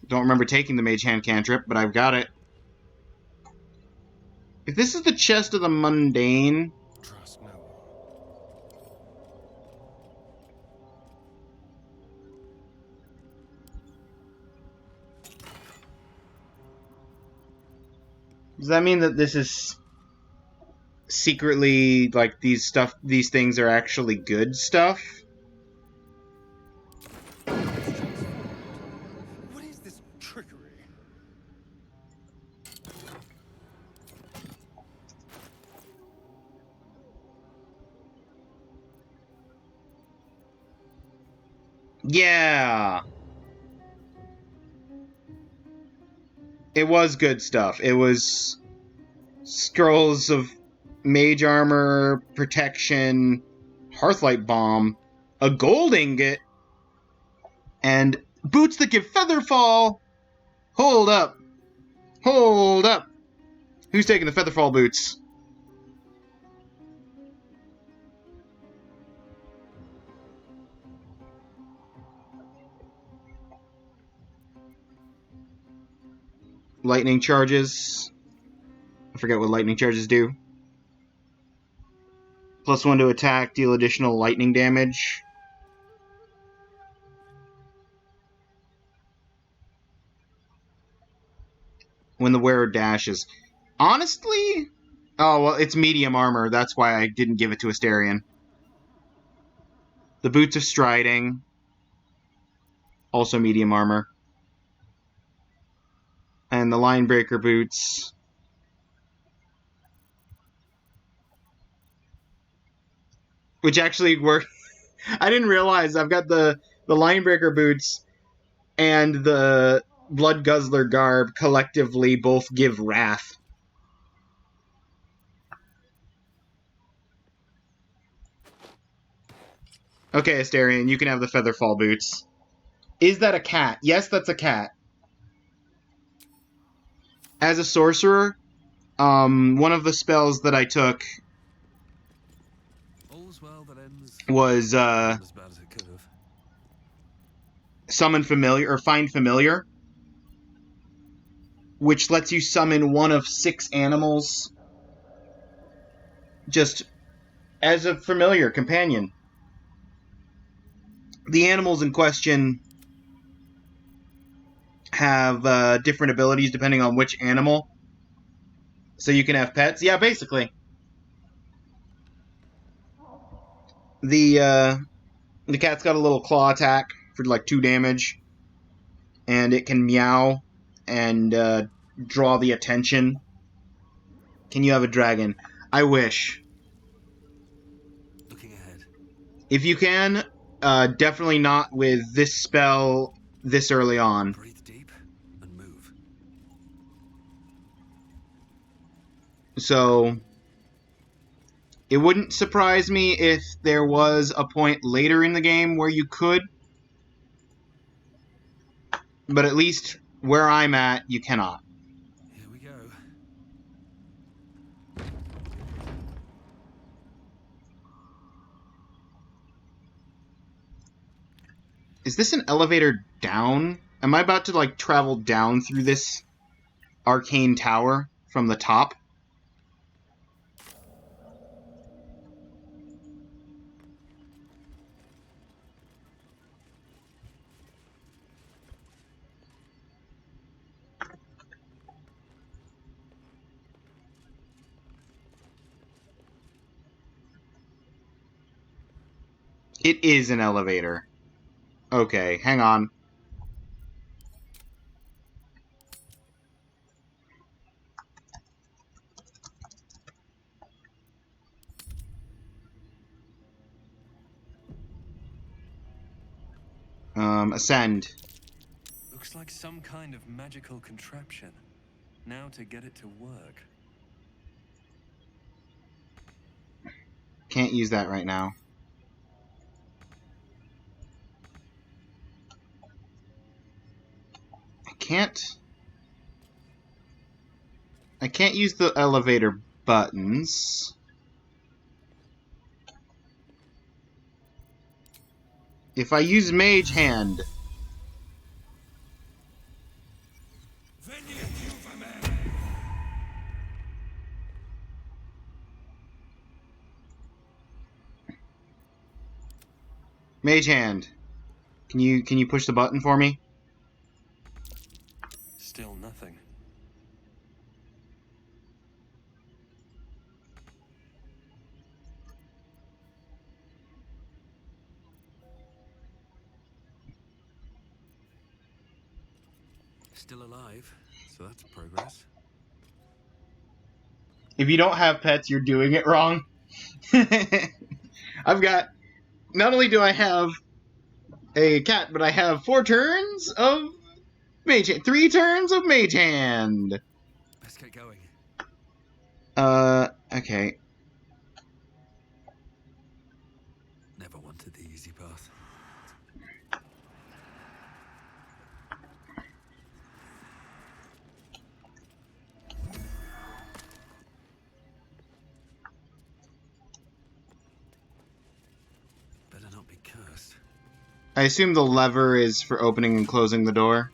Don't remember taking the mage hand cantrip, but I've got it. If this is the chest of the mundane, Trust no one. does that mean that this is secretly like these things are actually good stuff? What is this trickery? Yeah. It was good stuff. It was scrolls of mage armor, protection, hearthlight bomb, a gold ingot, and boots that give feather fall. Hold up. Hold up. Who's taking the featherfall boots? Lightning charges. I forget what lightning charges do. +1 to attack, deal additional lightning damage. When the wearer dashes. Honestly? Oh, well, it's medium armor. That's why I didn't give it to Asterion. The boots of striding. Also medium armor. And the linebreaker boots. Which actually work. I didn't realize I've got the linebreaker boots and the blood guzzler garb collectively both give wrath. Okay, Asterion, you can have the featherfall boots. Is that a cat? Yes, that's a cat. As a sorcerer, one of the spells that I took All's well that ends was not as bad as it could have. summon familiar or find familiar, which lets you summon one of 6 animals just as a familiar companion. The animals in question have different abilities depending on which animal. So you can have pets. Yeah, basically. The cat's got a little claw attack for like 2 damage, and it can meow and draw the attention. Can you have a dragon? I wish. Looking ahead. If you can, definitely not with this spell this early on. Breathe deep and move. So, it wouldn't surprise me if there was a point later in the game where you could. But at least where I'm at, you cannot. Here we go. Is this an elevator down? Am I about to, like, travel down through this arcane tower from the top? It is an elevator. Okay, hang on. Ascend. Looks like some kind of magical contraption. Now to get it to work. Can't use that right now. I can't use the elevator buttons. If I use Mage Hand... Mage Hand. Can you push the button for me? Still nothing. Still alive, so that's progress. If you don't have pets, you're doing it wrong. I've got... Not only do I have a cat, but I have 4 turns of Mage Hand. 3 turns of Mage Hand. Let's get going. Okay. Never wanted the easy path. Better not be cursed. I assume the lever is for opening and closing the door.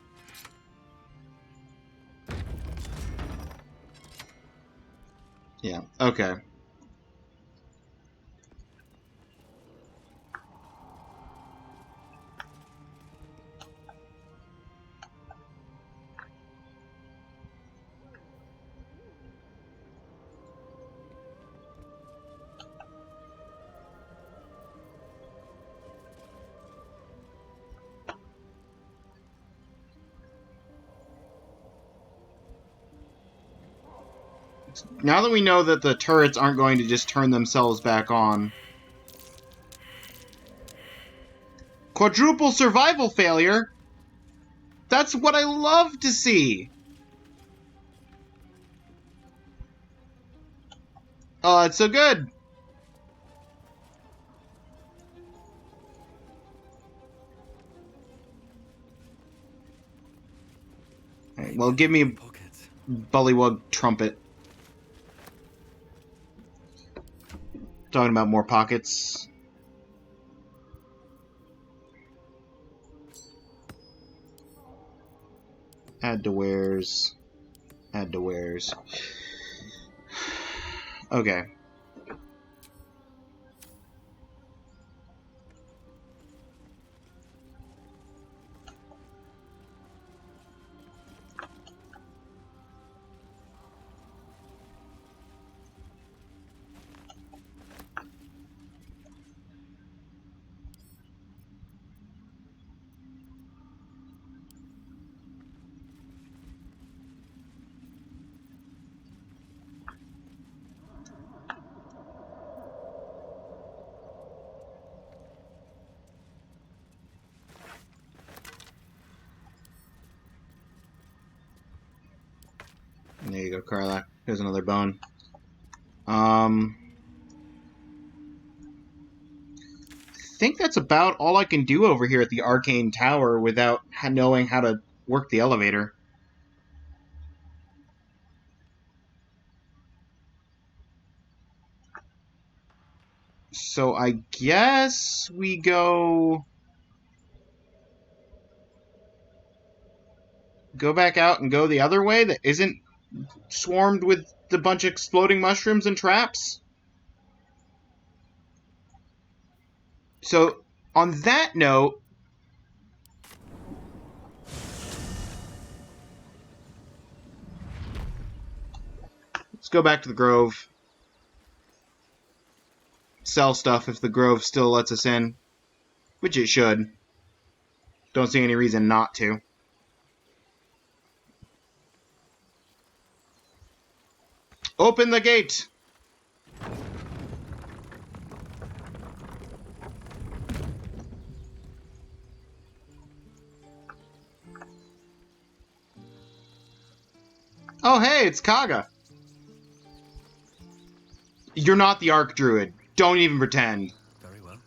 Yeah, okay. Now that we know that the turrets aren't going to just turn themselves back on. Quadruple survival failure? That's what I love to see! Oh, it's so good! Alright, well, give me a bullywug trumpet. Talking about more pockets. Add to wares. Add to wares. Okay. There you go, Carla. Here's another bone. I think that's about all I can do over here at the Arcane Tower without knowing how to work the elevator. So I guess we go back out and go the other way that isn't swarmed with a bunch of exploding mushrooms and traps. So, on that note, let's go back to the Grove. Sell stuff if the Grove still lets us in. Which it should. Don't see any reason not to. Open the gate! Oh, hey, it's Kaga. You're not the Archdruid. Don't even pretend. Very well.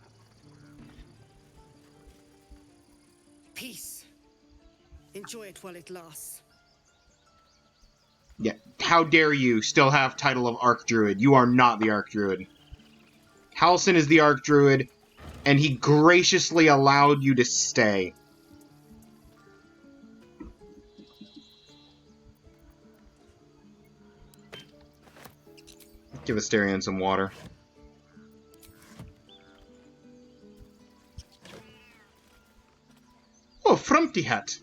Peace. Enjoy it while it lasts. Yeah, how dare you still have title of Archdruid? You are not the Archdruid. Halsin is the Archdruid, and he graciously allowed you to stay. Give Asterion some water. Oh, Frumpty Hat.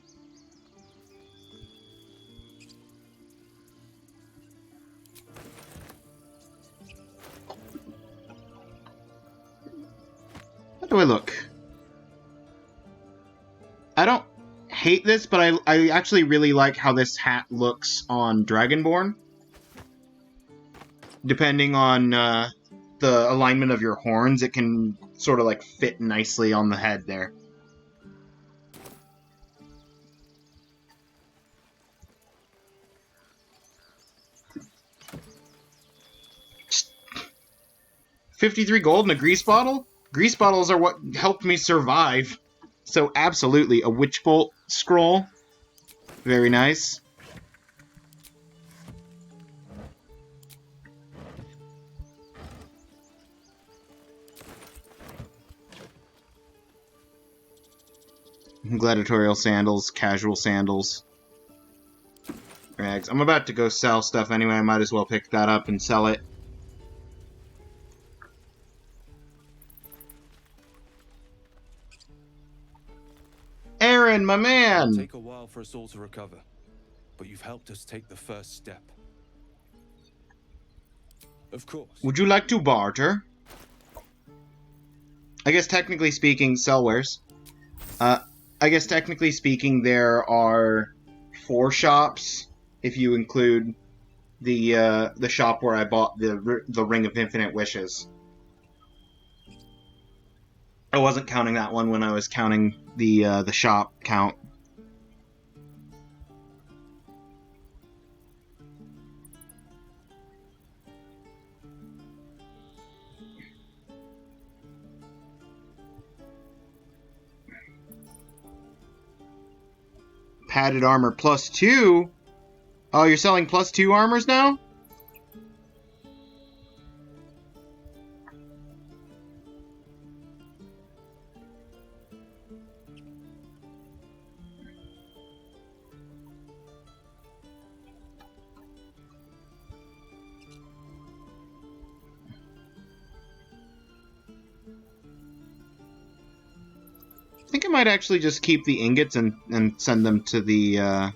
How do I look? I don't hate this, but I actually really like how this hat looks on Dragonborn. Depending on the alignment of your horns, it can sort of like fit nicely on the head there. $53 gold in a grease bottle? Grease bottles are what helped me survive. So absolutely, a Witch Bolt scroll. Very nice. Gladiatorial sandals, casual sandals. Rags. I'm about to go sell stuff anyway, I might as well pick that up and sell it. Aaron, my man! It'll take a while for us all to recover, but you've helped us take the first step. Of course. Would you like to barter? I guess technically speaking, sell wares. I guess technically speaking, there are 4 shops if you include the shop where I bought the Ring of Infinite Wishes. I wasn't counting that one when I was counting the shop count. Padded armor +2? Oh, you're selling +2 armors now? I think I might actually just keep the ingots and send them to the,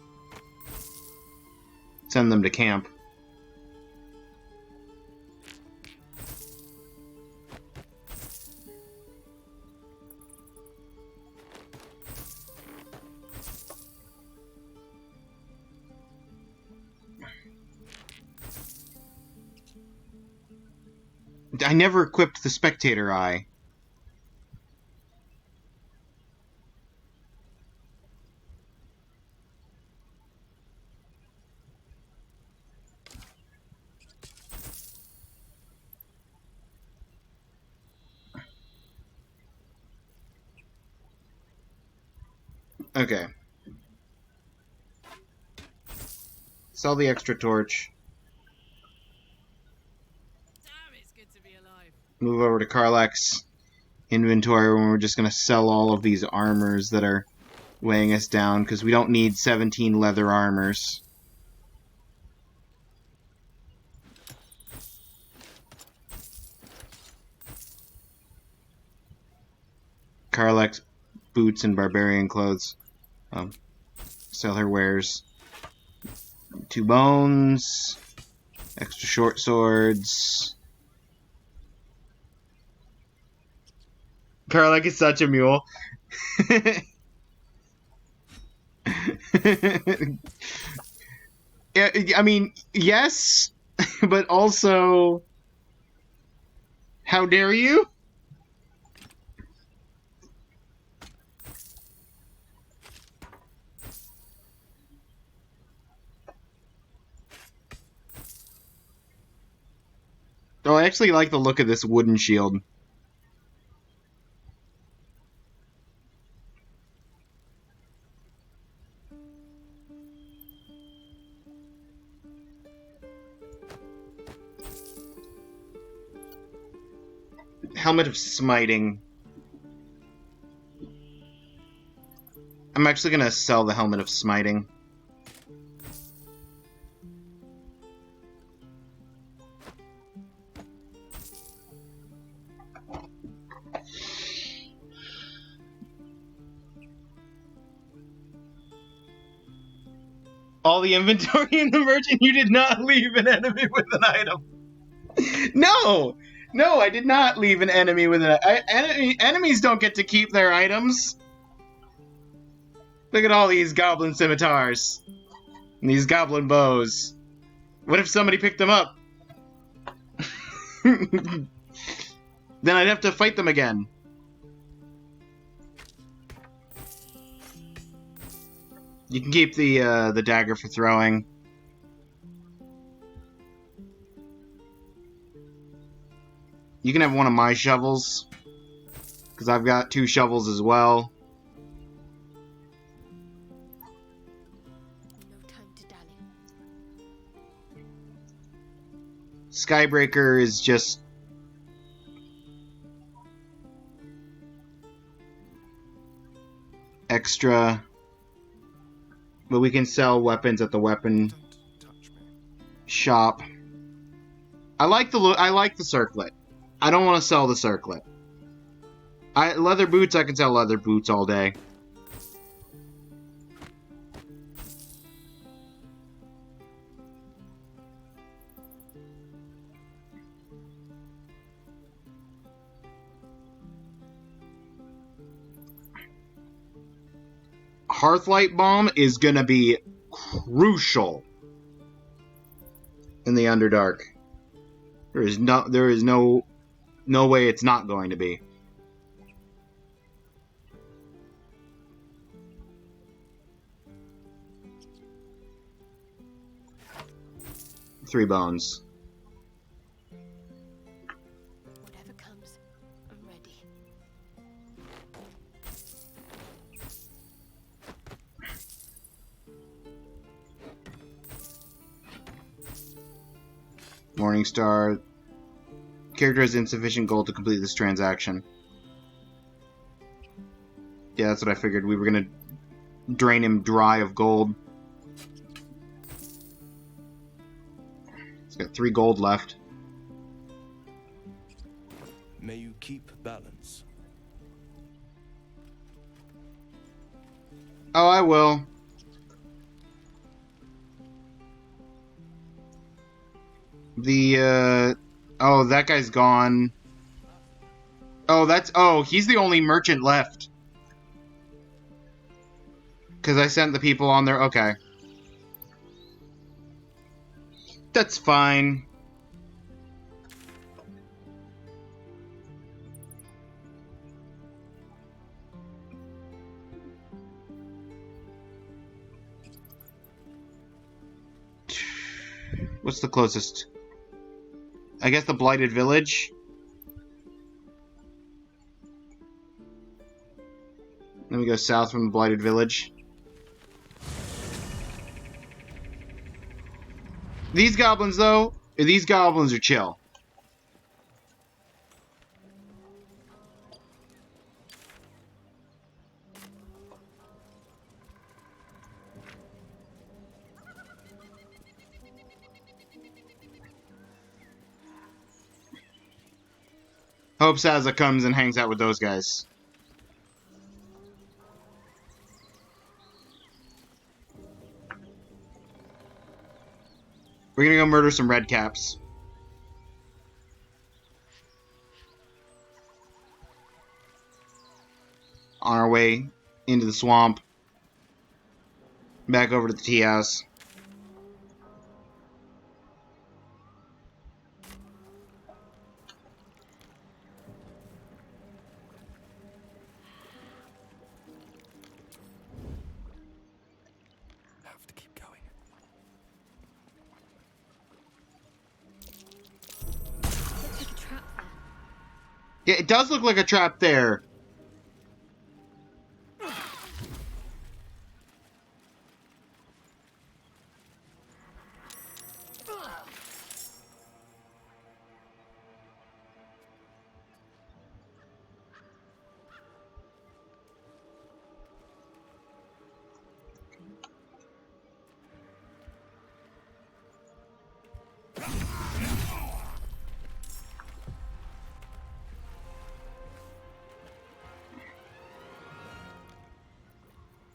send them to camp. I never equipped the spectator eye. Okay. Sell the extra torch. Damn, it's good to be alive. Move over to Karlak's inventory when we're just going to sell all of these armors that are weighing us down, because we don't need 17 leather armors. Karlak's boots and barbarian clothes. Sell her wares. 2 bones. Extra short swords. Karlak is such a mule. Yeah, I mean, yes, but also, how dare you? Oh, I actually like the look of this wooden shield. Helmet of Smiting. I'm actually gonna sell the Helmet of Smiting. All the inventory in the merchant, you did not leave an enemy with an item. No! No, I did not leave an enemy with an enemies don't get to keep their items. Look at all these goblin scimitars. And these goblin bows. What if somebody picked them up? Then I'd have to fight them again. You can keep the dagger for throwing. You can have one of my shovels, because I've got 2 shovels as well. No time to dally. Skybreaker is just extra, but we can sell weapons at the weapon shop. I like the circlet. I don't want to sell the circlet. Leather boots, I can sell leather boots all day. Hearthlight Bomb is gonna be crucial in the Underdark. There is no way it's not going to be. Three bones. Whatever comes, I'm ready. Morningstar. Character has insufficient gold to complete this transaction. Yeah, that's what I figured. We were gonna drain him dry of gold. He's got 3 gold left. May you keep balance. Oh, I will. Oh, that guy's gone. Oh, he's the only merchant left. Because I sent the people on there. Okay. That's fine. What's the closest? I guess the Blighted Village. Then we go south from the Blighted Village. These goblins, though, these goblins are chill. Hope Saza comes and hangs out with those guys. We're gonna go murder some red caps. on our way into the swamp. Back over to the tea house. Have to keep going. Looks like a trap there. Yeah, it does look like a trap there.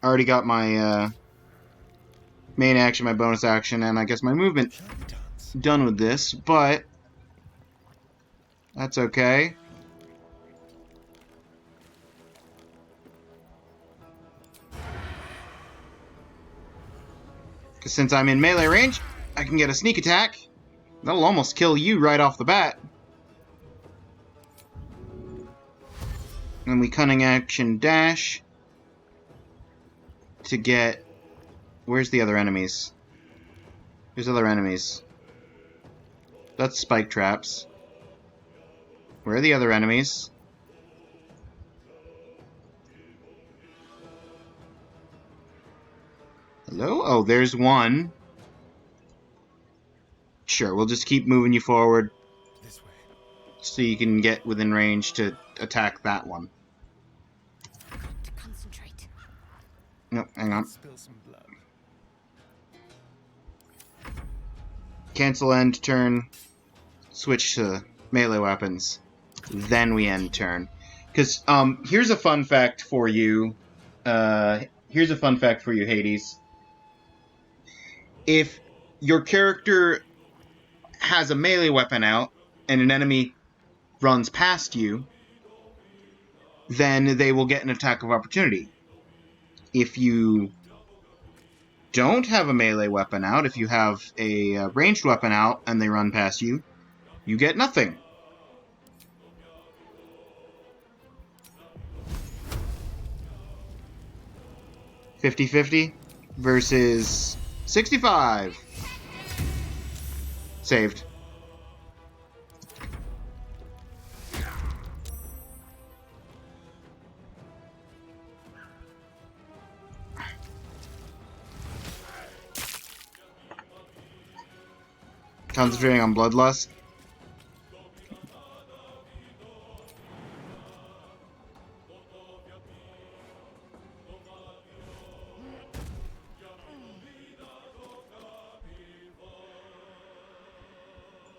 I already got my main action, my bonus action, and I guess my movement done with this, but that's okay. Because since I'm in melee range, I can get a sneak attack. That'll almost kill you right off the bat. And we cunning action dash to get... Where's the other enemies? There's other enemies. That's spike traps. Where are the other enemies? Hello? Oh, there's one. Sure, we'll just keep moving you forward. This way. So you can get within range to attack that one. I've got to concentrate. Nope, hang on. Spill some blood. Cancel end turn. Switch to melee weapons. Then we end turn. Because, here's a fun fact for you. Here's a fun fact for you, Hades. If your character has a melee weapon out, and an enemy runs past you, then they will get an attack of opportunity. If you don't have a melee weapon out, if you have a ranged weapon out and they run past you, you get nothing. $50-50 versus 65. Saved. Concentrating on bloodlust.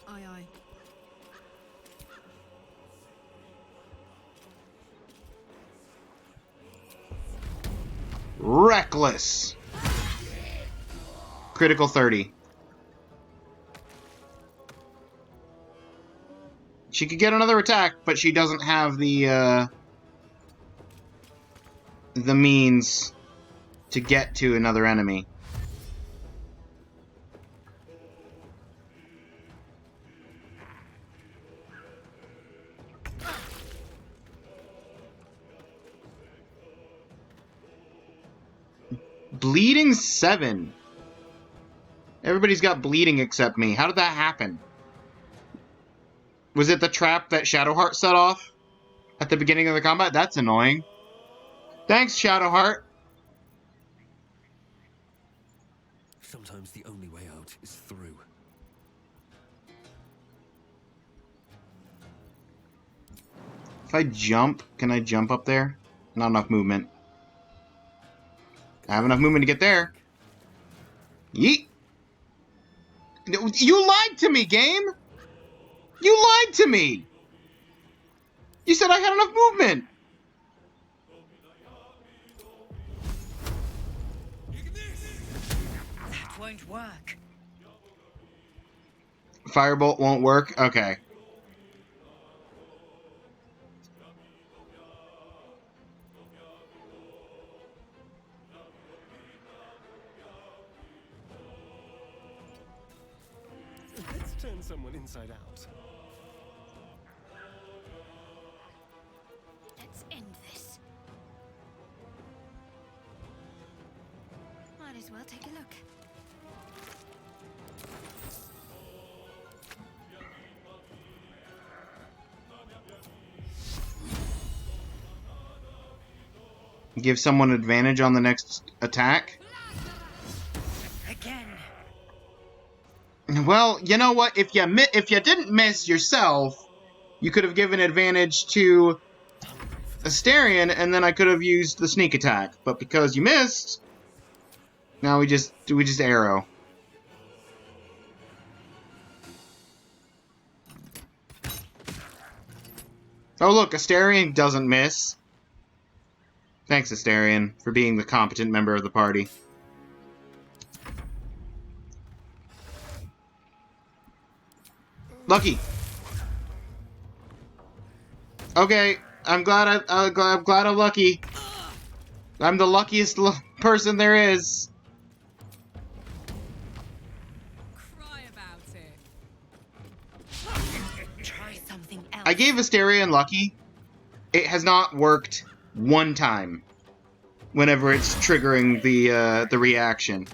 Aye, aye. Reckless. Critical 30. She could get another attack, but she doesn't have the means to get to another enemy. Bleeding 7. Everybody's got bleeding except me. How did that happen? Was it the trap that Shadowheart set off at the beginning of the combat? That's annoying. Thanks, Shadowheart. Sometimes the only way out is through. If I jump, can I jump up there? Not enough movement. I have enough movement to get there. Yeet. You lied to me, game! You lied to me! You said I had enough movement! That won't work. Firebolt won't work? Okay. Turn someone inside out. Let's end this. Might as well take a look. Give someone advantage on the next attack. Again. Well, you know what? If you didn't miss yourself, you could have given advantage to Asterion, and then I could have used the sneak attack. But because you missed, now we just arrow. Oh look, Asterion doesn't miss. Thanks, Asterion, for being the competent member of the party. Lucky. Okay, I'm glad I'm glad I'm lucky. I'm the luckiest person there is. Cry about it. Try something else. I gave Asterion lucky. It has not worked one time. Whenever it's triggering the reaction.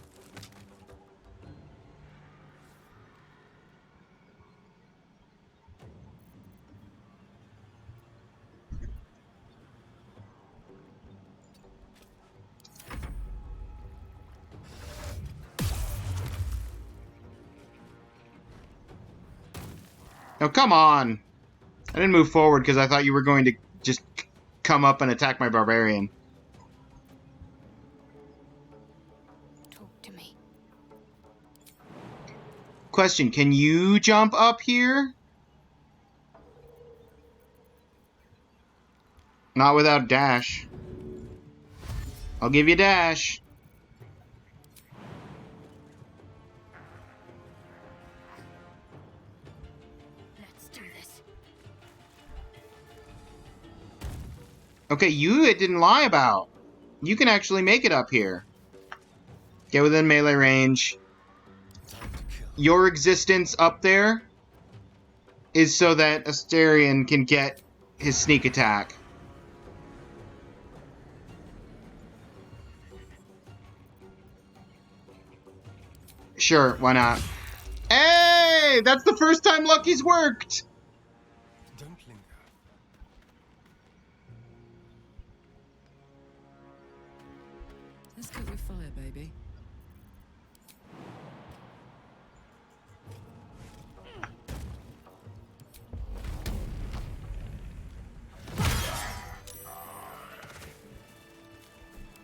Oh, come on! I didn't move forward because I thought you were going to just come up and attack my barbarian. Talk to me. Question, can you jump up here? Not without dash. I'll give you dash. Let's do this. Okay, you it didn't lie about. You can actually make it up here. Get within melee range. Your existence up there is so that Asterion can get his sneak attack. Sure, why not? Hey! That's the first time Lucky's worked! Don't linger. Let's cook with fire, baby.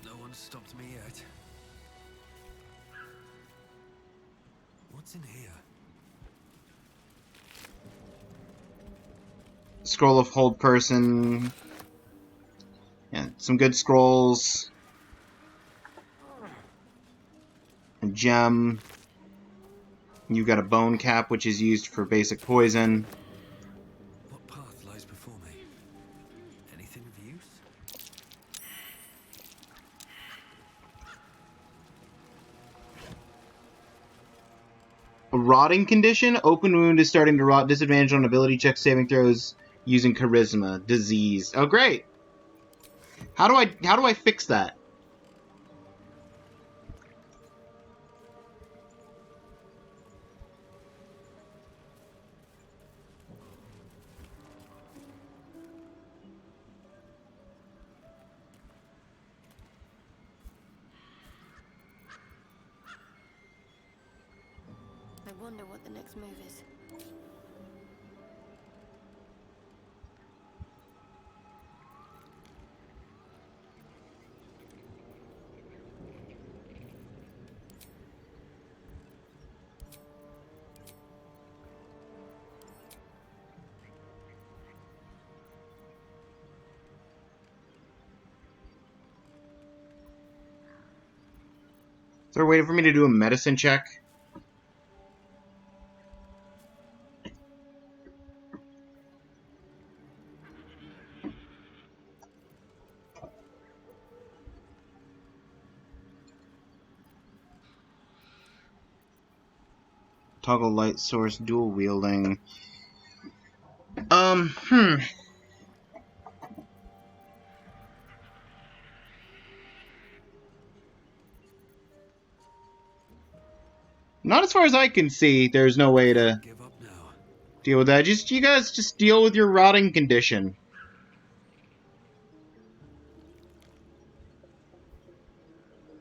No one stopped me yet. What's in here? Scroll of Hold Person. Yeah, some good scrolls. A gem. You've got a bone cap, which is used for basic poison. What path lies before me? Anything of use? A rotting condition. Open wound is starting to rot. Disadvantage on ability checks, saving throws using charisma. Disease. Oh, great. How do I fix that? I wonder what the next move is. Is there a way for me to do a medicine check? Toggle light source, dual wielding. Not as far as I can see, there's no way to Give up now. deal with that. You guys just deal with your rotting condition.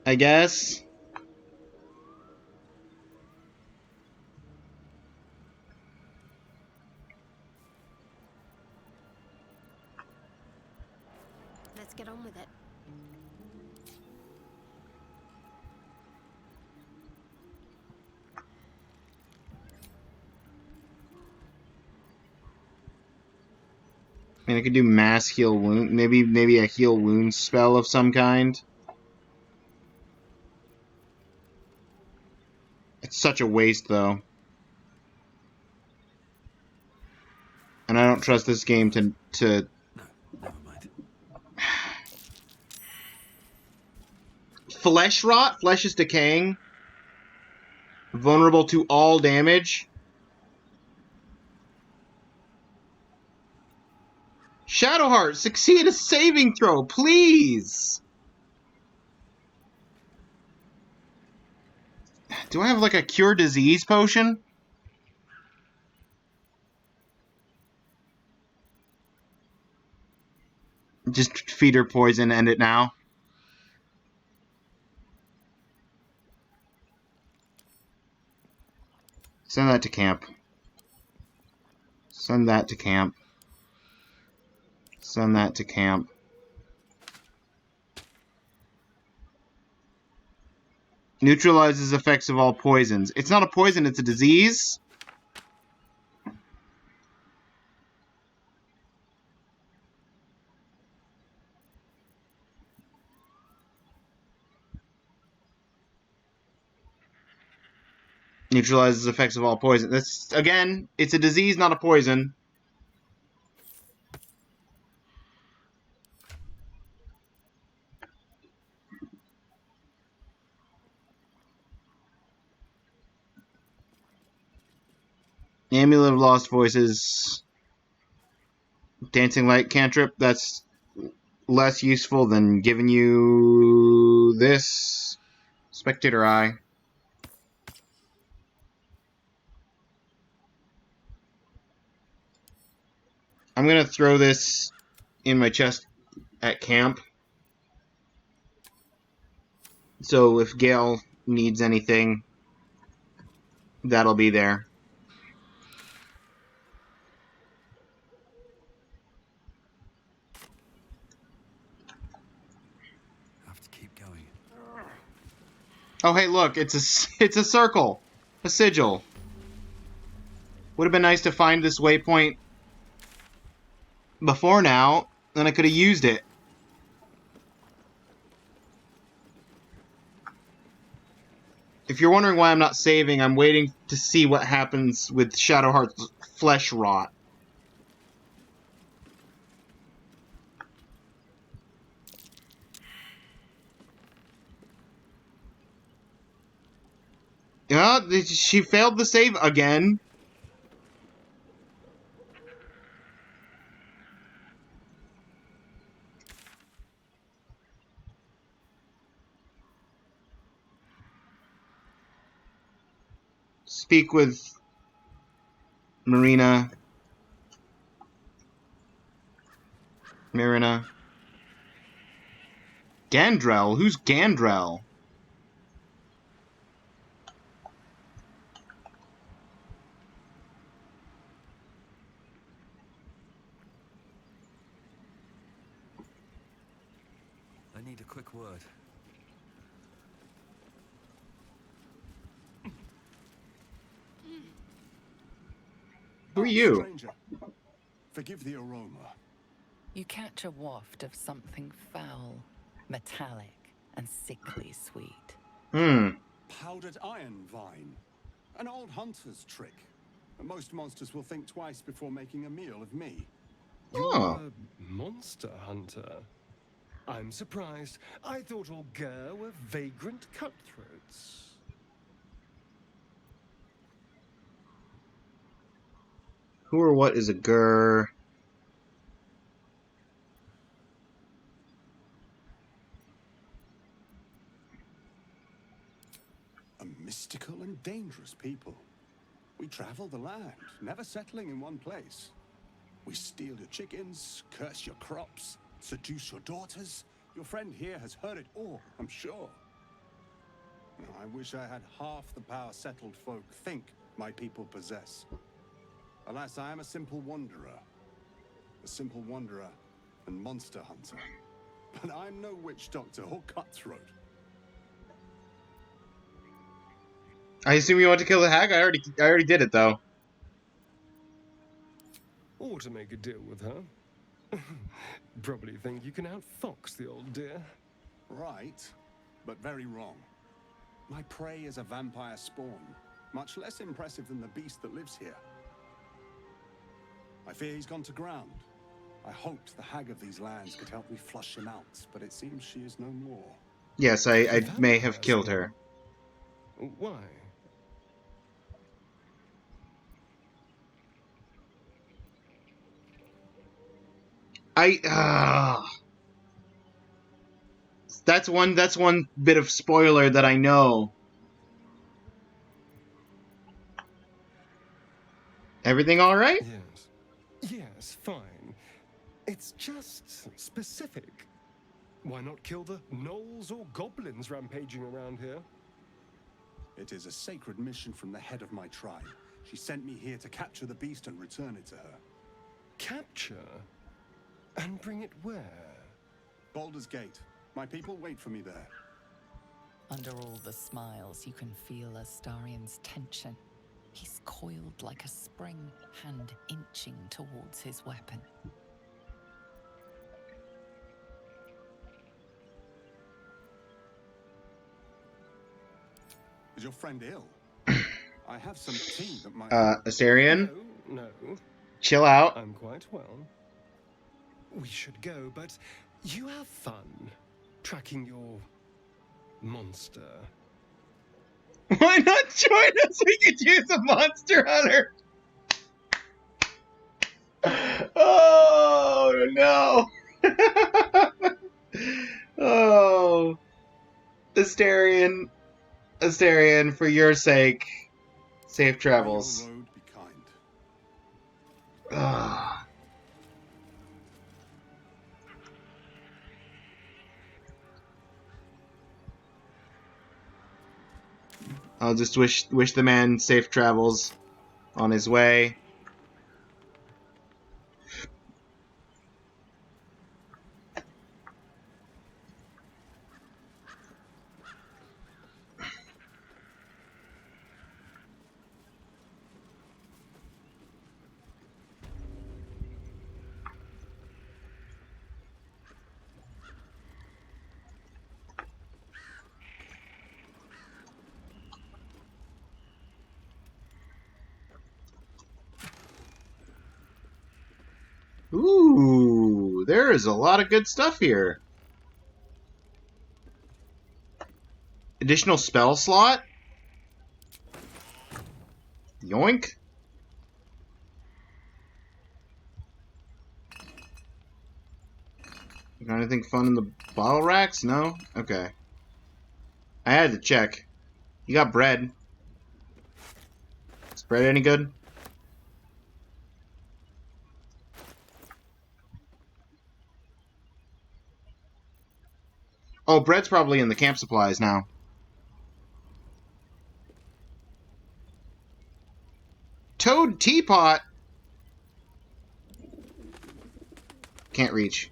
I guess. Let's get on with it. I mean, I could do mass heal wound. Maybe a heal wound spell of some kind. It's such a waste, though. And I don't trust this game to... No, never mind. Flesh rot? Flesh is decaying. Vulnerable to all damage. Shadowheart, succeed a saving throw, please! Do I have, like, a cure disease potion? Just feed her poison, end it now. Send that to camp. Send that to camp. Send that to camp. Neutralizes effects of all poisons. It's not a poison, it's a disease. Neutralizes effects of all poison. That's, again, it's a disease, not a poison. Amulet of Lost Voices. Dancing Light cantrip. That's less useful than giving you this. Spectator Eye. I'm going to throw this in my chest at camp. So if Gale needs anything, that'll be there. Have to keep going. Oh, hey, look, it's a circle. A sigil. Would have been nice to find this waypoint before now, then I could have used it. If you're wondering why I'm not saving, I'm waiting to see what happens with Shadowheart's flesh rot. Yeah, she failed the save again. Speak with Marina. Gandrel? Who's Gandrel? I need a quick word. Who are you? Stranger, forgive the aroma. You catch a waft of something foul, metallic, and sickly sweet. Powdered iron vine. An old hunter's trick. Most monsters will think twice before making a meal of me. Oh. You're a monster hunter. I'm surprised. I thought all Ger were vagrant cutthroats. Who or what is a Gur? A mystical and dangerous people. We travel the land, never settling in one place. We steal your chickens, curse your crops, seduce your daughters. Your friend here has heard it all, I'm sure. I wish I had half the power settled folk think my people possess. Alas, I am a simple wanderer. A simple wanderer and monster hunter. But I'm no witch doctor or cutthroat. I assume you want to kill the hag? I already did it though. Or to make a deal with her. Probably think you can outfox the old dear. Right, but very wrong. My prey is a vampire spawn, much less impressive than the beast that lives here. I fear he's gone to ground. I hoped the hag of these lands could help me flush him out, but it seems she is no more. Yes, I may have killed her. Why? That's one bit of spoiler that I know. Everything all right? Yes. Yes, fine. It's just specific. Why not kill the gnolls or goblins rampaging around here? It is a sacred mission from the head of my tribe. She sent me here to capture the beast and return it to her. Capture? And bring it where? Baldur's Gate. My people wait for me there. Under all the smiles, you can feel Astarion's tension. He's coiled like a spring, hand inching towards his weapon. Is your friend ill? I have some tea that might... Astarion? No. Chill out. I'm quite well. We should go, but you have fun tracking your monster. Why not join us? We could use a monster hunter. Oh no. Oh, Astarion, for your sake, safe travels. May your road be kind. I'll just wish the man safe travels on his way. Ooh, there is a lot of good stuff here. Additional spell slot? Yoink. Got anything fun in the bottle racks? No? Okay. I had to check. You got bread. Is bread any good? Oh, bread's probably in the camp supplies now. Toad teapot? Can't reach.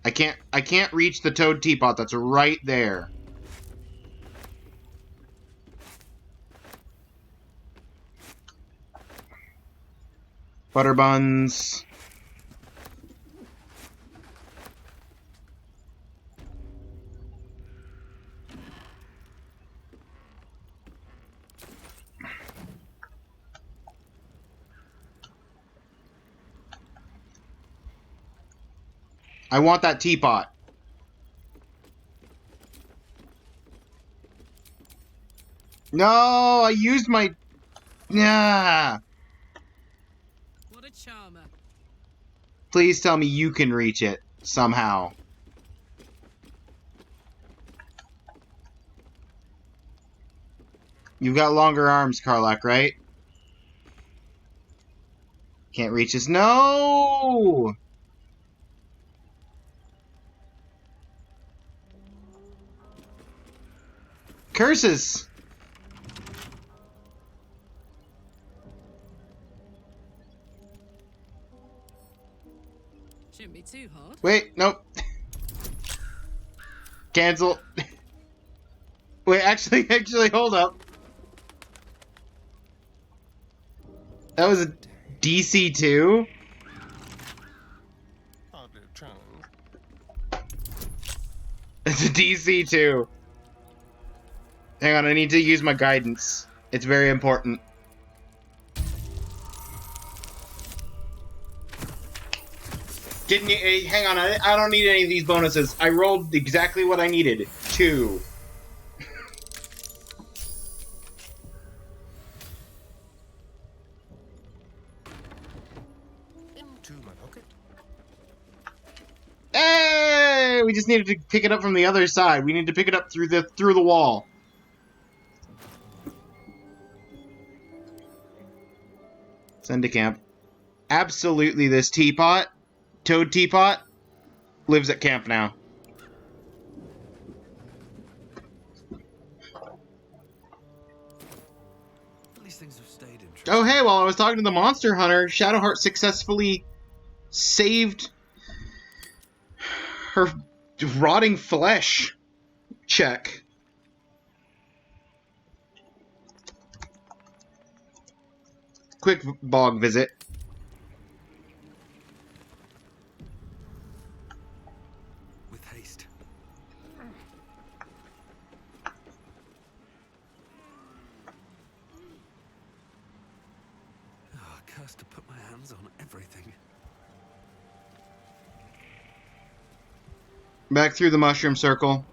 I can't reach the toad teapot that's right there. Butter buns. I want that teapot. No, I used my... Yeah. What charmer. Please tell me you can reach it somehow. You've got longer arms, Karlak, right? Can't reach us. No! Curses! Shouldn't be too hard. Wait, nope. Cancel. Wait, actually, hold up. That was a DC2? Hardly a challenge. It's a DC2. Hang on, I need to use my guidance. It's very important. Didn't you, hang on, I don't need any of these bonuses. I rolled exactly what I needed. 2. Into my pocket. Hey! We just needed to pick it up from the other side. We need to pick it up through the wall. Send to camp. Absolutely, this teapot, Toad Teapot, lives at camp now. These things have stayed interesting. Oh, hey, while I was talking to the monster hunter, Shadowheart successfully saved her rotting flesh. Check. Quick bog visit. With haste. Oh, cursed to put my hands on everything. Back through the mushroom circle.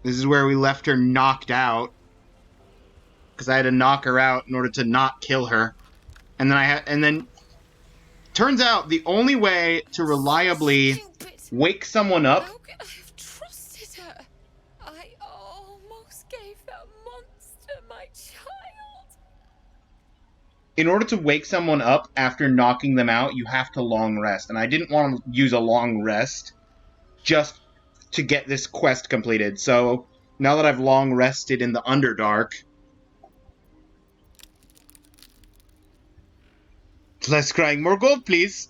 This is where we left her knocked out. Because I had to knock her out in order to not kill her. And then turns out the only way to reliably wake someone up. How could I have trusted her? I almost gave that monster my child. In order to wake someone up after knocking them out, you have to long rest. And I didn't want to use a long rest just to get this quest completed. So now that I've long rested in the Underdark, less crying, more gold, please.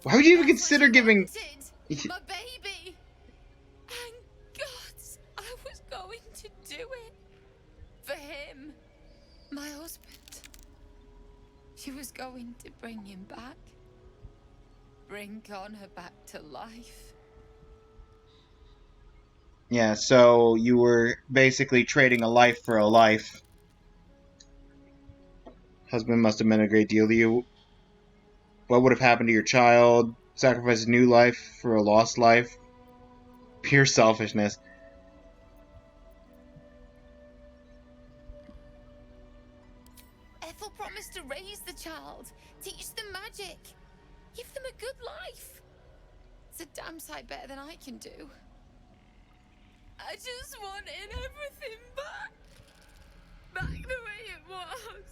Why would you even consider giving? My baby. Thank God I was going to do it. For him. My husband. She was going to bring him back. Bring Connor back to life. Yeah, so you were basically trading a life for a life. Husband must have meant a great deal to you. What would have happened to your child? Sacrifice a new life for a lost life? Pure selfishness. Ethel promised to raise the child, teach them magic, give them a good life. It's a damn sight better than I can do. I just wanted everything back. Back the way it was.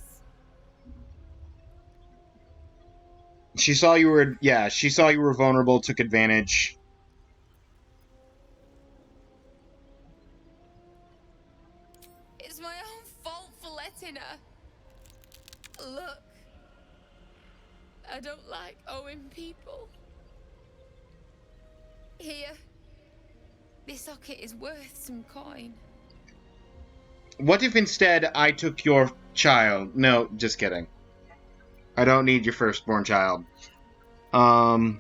She saw you were vulnerable, took advantage. It's my own fault for letting her. Look, I don't like owing people. Here, this socket is worth some coin. What if instead I took your child? No, just kidding. I don't need your firstborn child. Not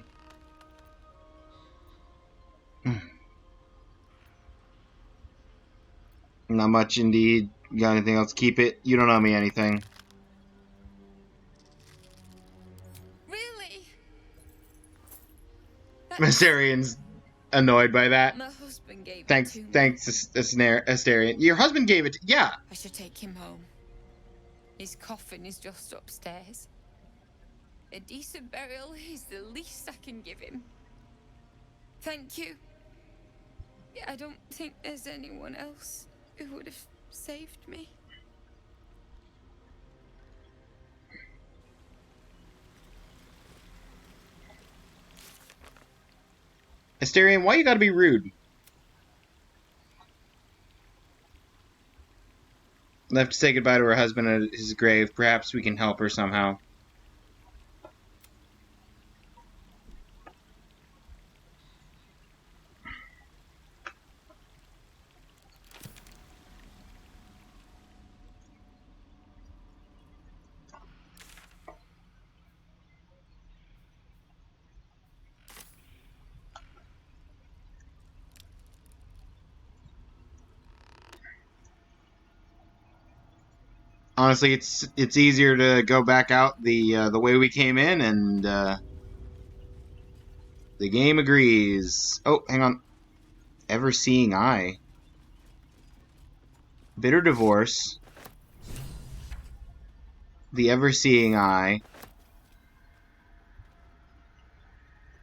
much indeed. You got anything else? Keep it. You don't owe me anything. Mysterian's annoyed by that. My husband gave it Thanks, to me. thanks, Asterion. Your husband gave it. Yeah. I should take him home. His coffin is just upstairs. A decent burial is the least I can give him. Thank you. I don't think there's anyone else who would have saved me. Asterion, why you gotta be rude? Left to say goodbye to her husband at his grave. Perhaps we can help her somehow. Honestly, it's easier to go back out the way we came in, and the game agrees. Oh, hang on. Ever-seeing eye. Bitter divorce. The ever-seeing eye.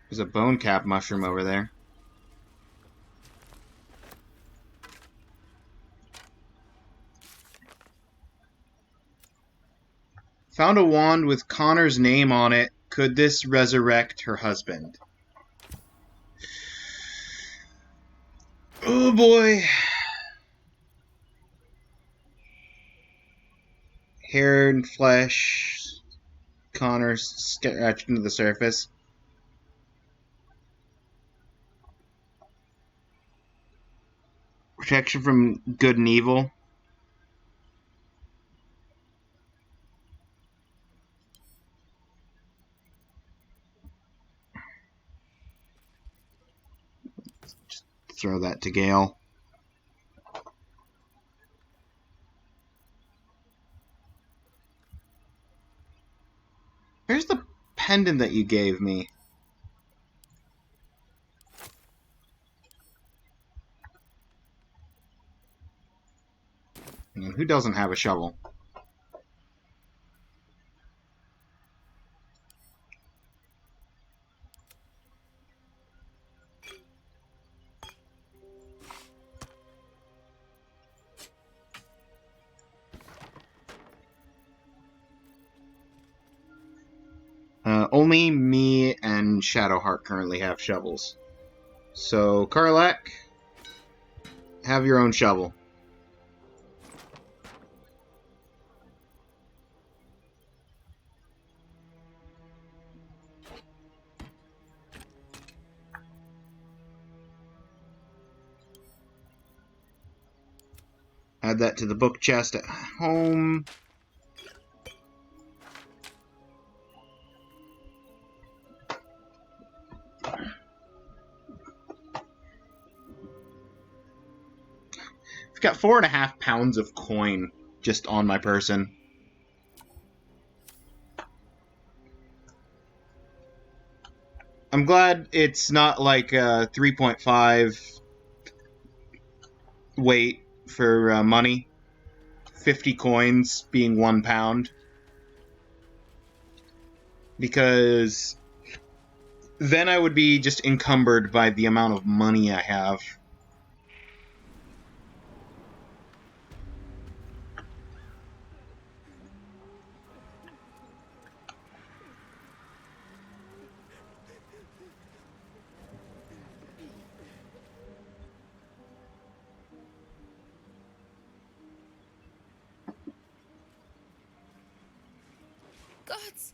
There's a bone cap mushroom over there. Found a wand with Connor's name on it. Could this resurrect her husband? Oh boy. Hair and flesh. Connor scratched into the surface. Protection from good and evil. Just throw that to Gale. Where's the pendant that you gave me? And who doesn't have a shovel? Only me and Shadowheart currently have shovels. So, Karlak, have your own shovel. Add that to the book chest at home. I've got 4.5 pounds of coin just on my person. I'm glad it's not like 3.5 weight for money. 50 coins being 1 pound. Because then I would be just encumbered by the amount of money I have. Gods,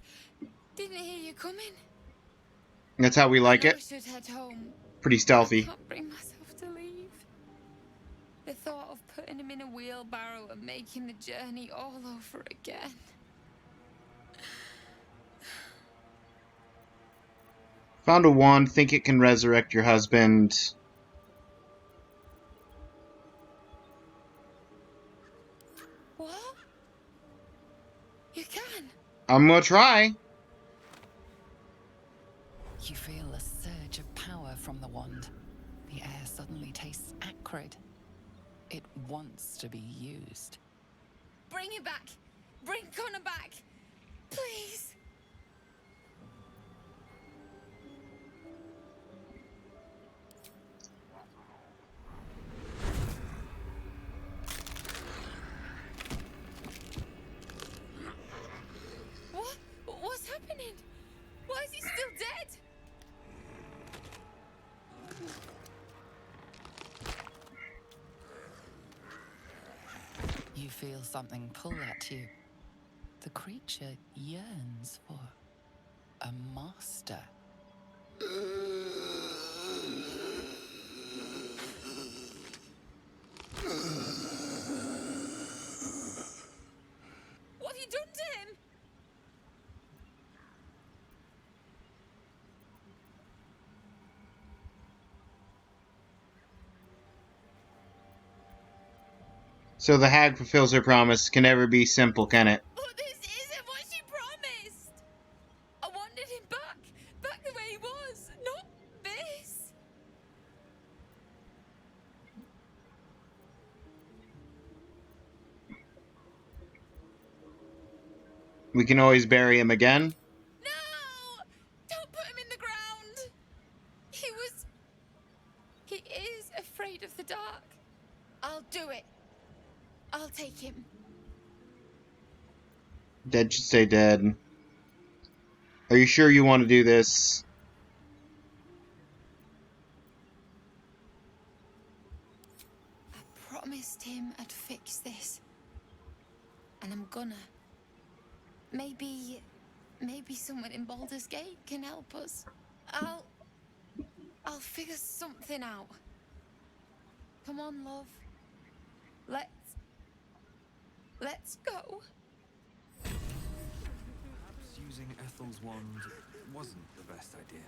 didn't hear you coming. That's how we like I it. should head home. Pretty I stealthy. can't bring myself to leave. The thought of putting him in a wheelbarrow and making the journey all over again. Found a wand, think it can resurrect your husband. What? You can? I'm gonna try. You feel a surge of power sacred. It wants to be used. Bring it back! Bring Connor back! Please! What? What's happening? Why is he still dead? You feel something pull at you. The creature yearns for a master. What have you done to him? So the hag fulfills her promise. Can never be simple, can it? But this isn't what she promised! I wanted him back! Back the way he was! Not this! We can always bury him again. No! Don't put him in the ground! He is afraid of the dark. I'll do it. I'll take him. Dead should stay dead. Are you sure you want to do this? I promised him I'd fix this. And I'm gonna. Maybe someone in Baldur's Gate can help us. I'll figure something out. Come on, love. Let's go. Perhaps using Ethel's wand wasn't the best idea.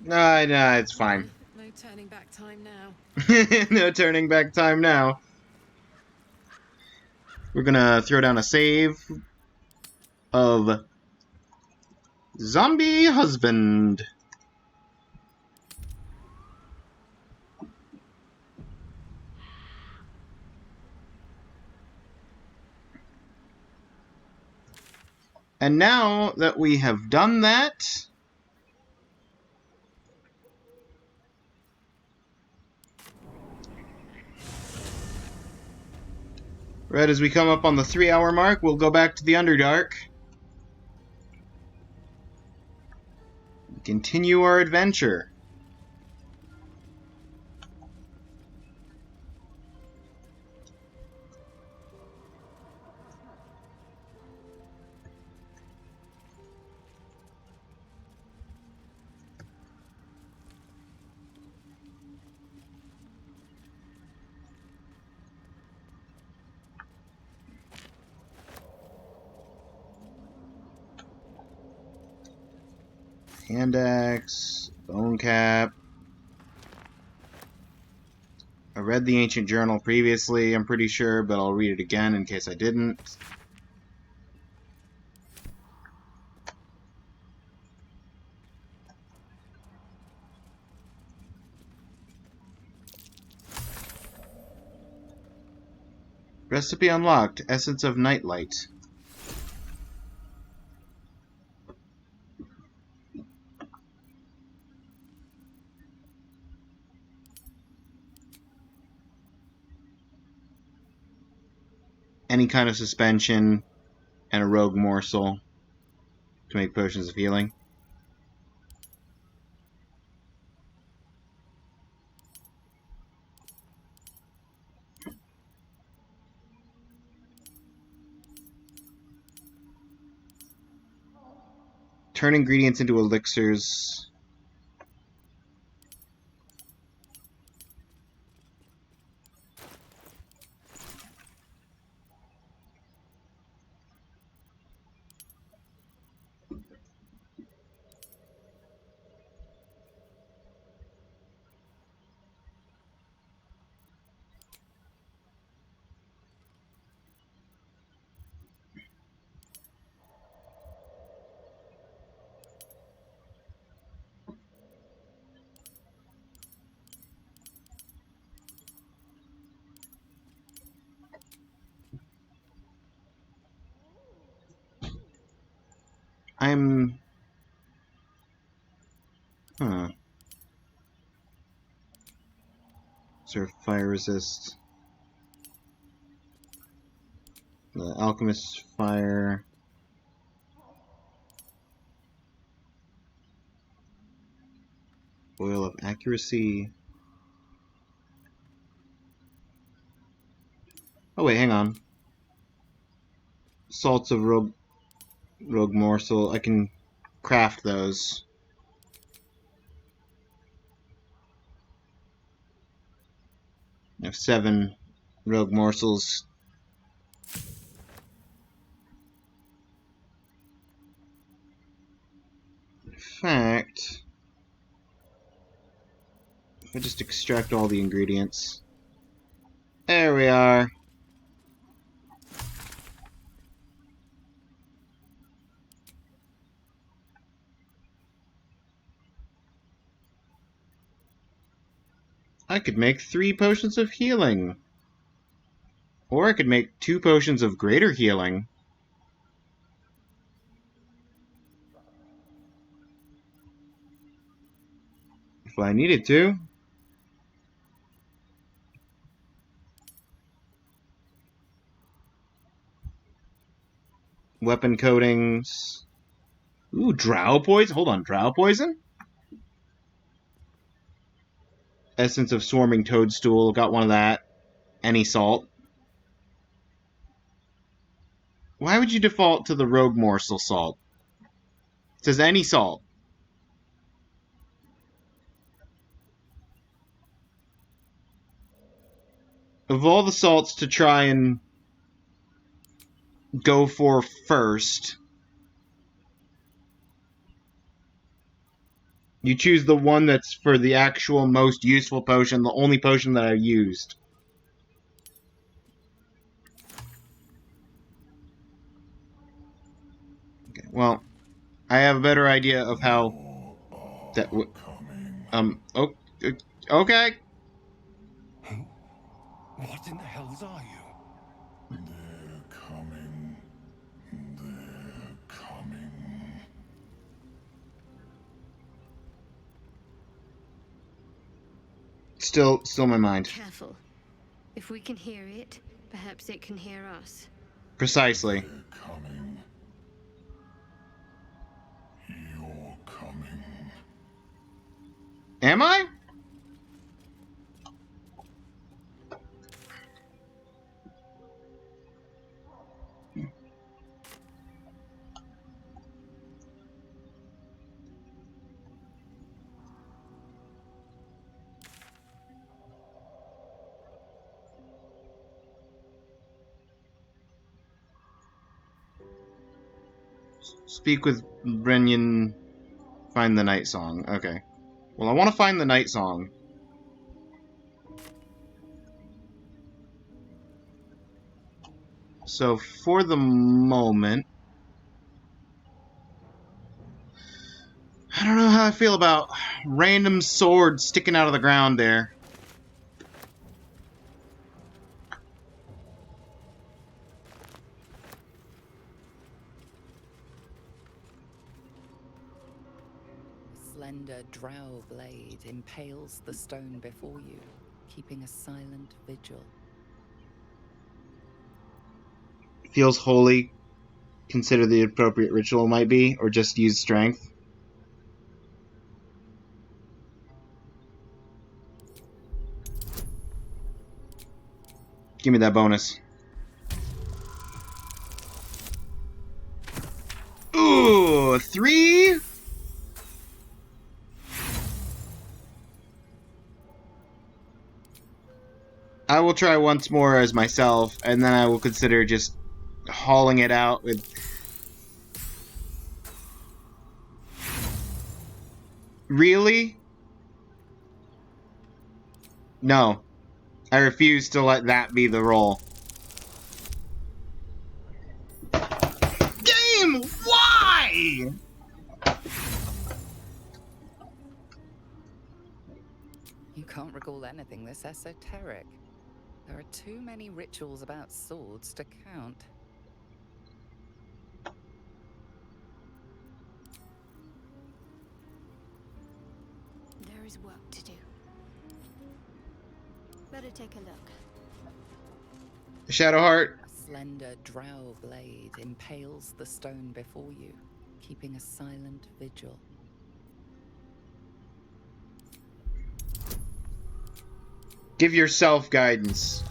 No, it's fine. No turning back time now. No turning back time now. We're gonna throw down a save of Zombie Husband. And now that we have done that, right as we come up on the 3-hour mark, we'll go back to the Underdark. Continue our adventure. Hand axe, bone cap. I read the ancient journal previously, I'm pretty sure, but I'll read it again in case I didn't. Recipe unlocked. Essence of Nightlight. Any kind of suspension, and a rogue morsel to make potions of healing. Turn ingredients into elixirs. I'm... Huh. Sort of fire resist. The alchemist's fire. Oil of accuracy. Oh wait, hang on. Salts of rogue morsel. I can craft those. I have 7 rogue morsels. In fact, if I just extract all the ingredients. There we are. I could make 3 potions of healing. Or I could make 2 potions of greater healing. If I needed to. Weapon coatings. Ooh, drow poison? Hold on, drow poison? Essence of swarming toadstool. Got one of that. Any salt. Why would you default to the rogue morsel salt? It says any salt. Of all the salts to try and go for first, you choose the one that's for the actual most useful potion, the only potion that I used. Okay, well, I have a better idea of how that oh, okay. What in the hells are you? They're coming. They're coming. Still in my mind. Careful. If we can hear it, perhaps it can hear us. Precisely. They're coming. You're coming. Am I? Speak with Brenyan. Find the night song. Okay. Well, I want to find the night song. So, for the moment, I don't know how I feel about random swords sticking out of the ground there. A slender drow blade impales the stone before you, keeping a silent vigil. Feels holy. Consider the appropriate ritual might be, or just use strength. Give me that bonus. Ooh, 3? I will try once more as myself, and then I will consider just hauling it out with... Really? No. I refuse to let that be the roll. Game! Why? You can't recall anything this esoteric. There are too many rituals about swords to count. take a look. Shadowheart. A slender drow blade impales the stone before you, keeping a silent vigil. Give yourself guidance.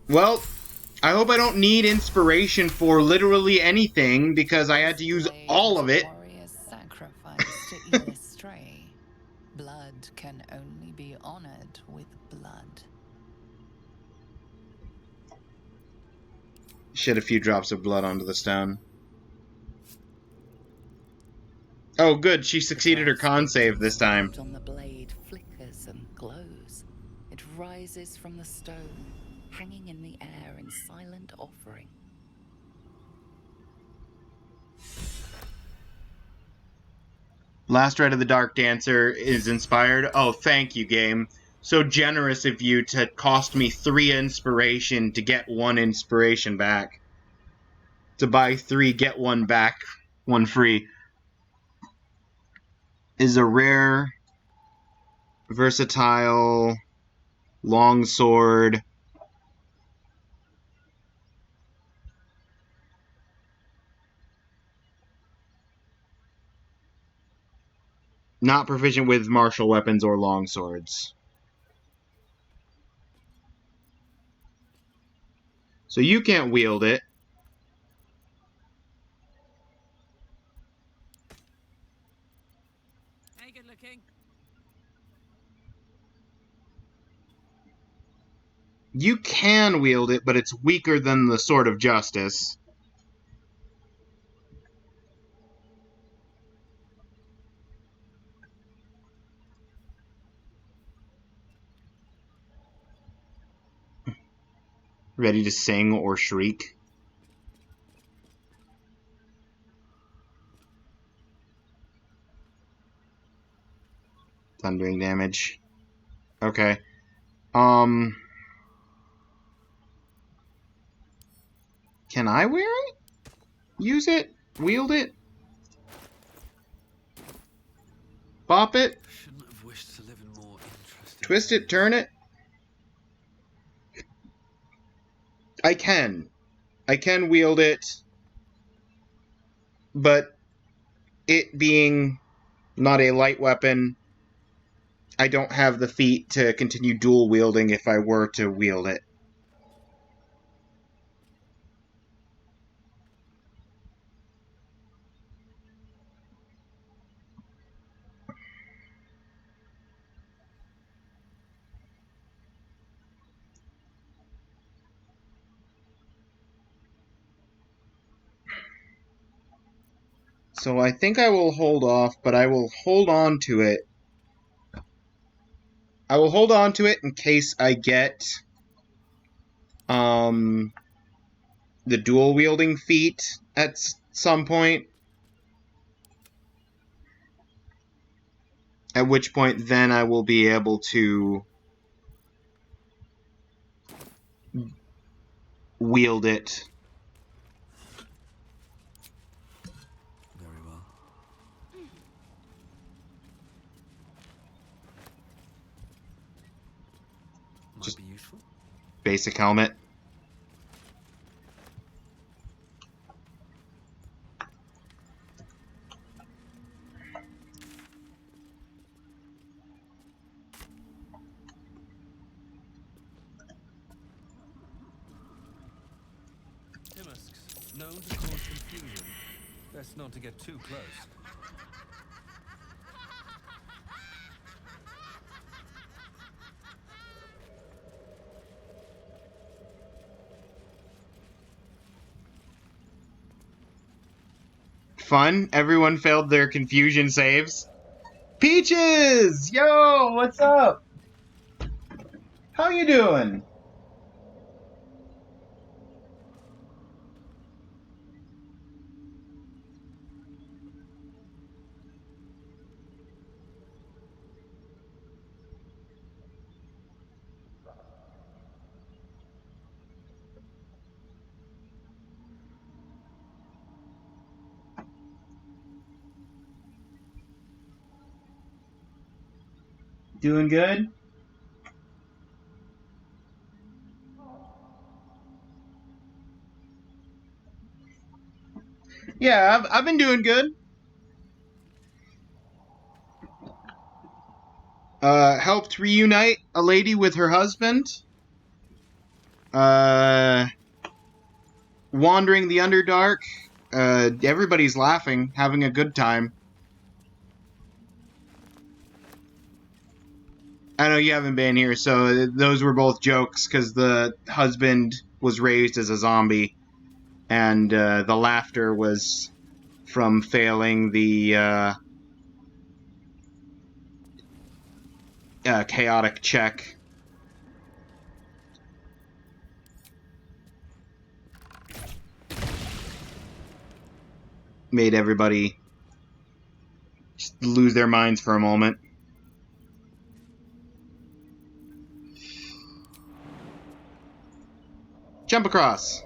Well, I hope I don't need inspiration for literally anything because I had to use all of it. Warrior's sacrifice to Illustray. Blood can only be honored with blood. Shed a few drops of blood onto the stone. Oh, good. She succeeded her con save this time. On the blade flickers and glows. It rises from the stone, hanging in the air in silent offering. Last Rite of the Dark Dancer is inspired. Oh, thank you, game. So generous of you to cost me 3 inspiration to get 1 inspiration back. To buy 3, get 1 back, 1 free. Is a rare, versatile, longsword. Not proficient with martial weapons or longswords. So you can't wield it. Hey, good looking. You can wield it, but it's weaker than the Sword of Justice. Ready to sing or shriek? Thundering damage. Okay. Can I wear it? Use it? Wield it? Bop it? Shouldn't have wished to live in more interesting. Twist it? Turn it? I can. I can wield it. But it being not a light weapon, I don't have the feat to continue dual wielding if I were to wield it. So I think I will hold off, but I will hold on to it. I will hold on to it in case I get the dual wielding feat at some point. At which point then I will be able to wield it. Very well. Might Just be useful. basic helmet. Timusks, known to cause confusion. Best not to get too close. Fun. Everyone failed their confusion saves. Peaches! Yo, what's up? How you doing? Doing good? Yeah, I've been doing good. Helped reunite a lady with her husband. Wandering the Underdark. Everybody's laughing, having a good time. I know you haven't been here, so those were both jokes, because the husband was raised as a zombie, and the laughter was from failing the chaotic check. Made everybody just lose their minds for a moment. Jump across.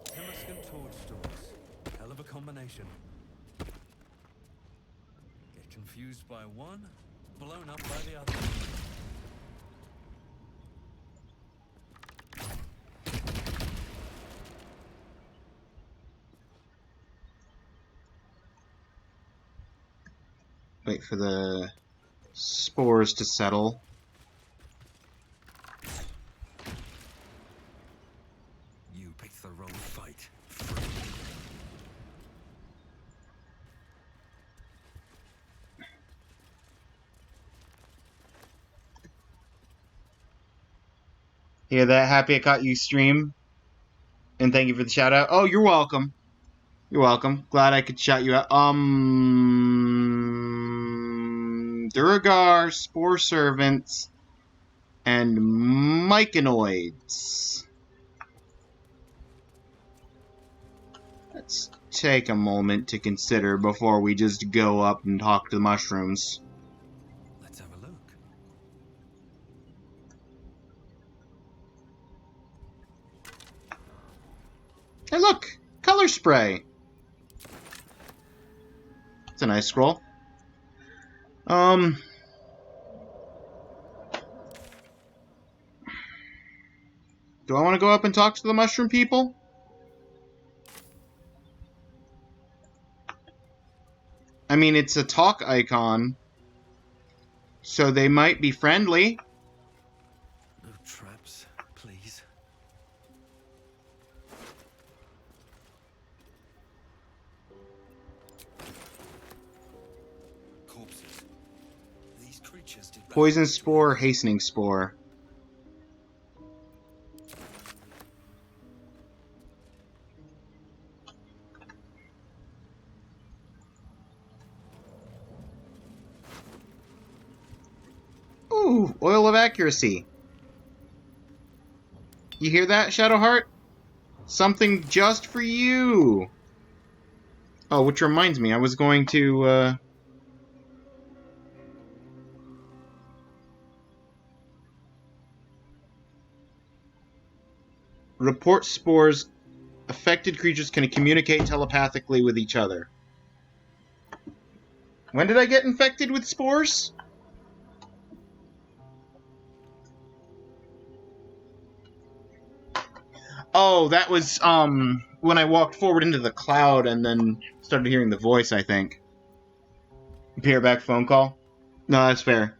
Temescan torch stores. Hell of a combination. Get confused by one, blown up by the other. Wait for the spores to settle. You picked the wrong fight. Hear that? Happy I caught you stream. And thank you for the shout out. Oh, you're welcome. You're welcome. Glad I could shout you out. Duragar, Spore Servants, and Myconoids. Let's take a moment to consider before we just go up and talk to the mushrooms. Let's have a look. Hey, look! Color spray! It's a nice scroll. Do I want to go up and talk to the mushroom people? I mean, it's a talk icon, so they might be friendly. No traps, please. Corpses. These creatures did Poison Spore, Hastening Spore. Ooh, Oil of Accuracy. You hear that, Shadowheart? Something just for you! Oh, which reminds me, I was going to, report spores. Affected creatures can communicate telepathically with each other. When did I get infected with spores? Oh, that was, when I walked forward into the cloud and then started hearing the voice, I think. Peer back phone call? No, that's fair.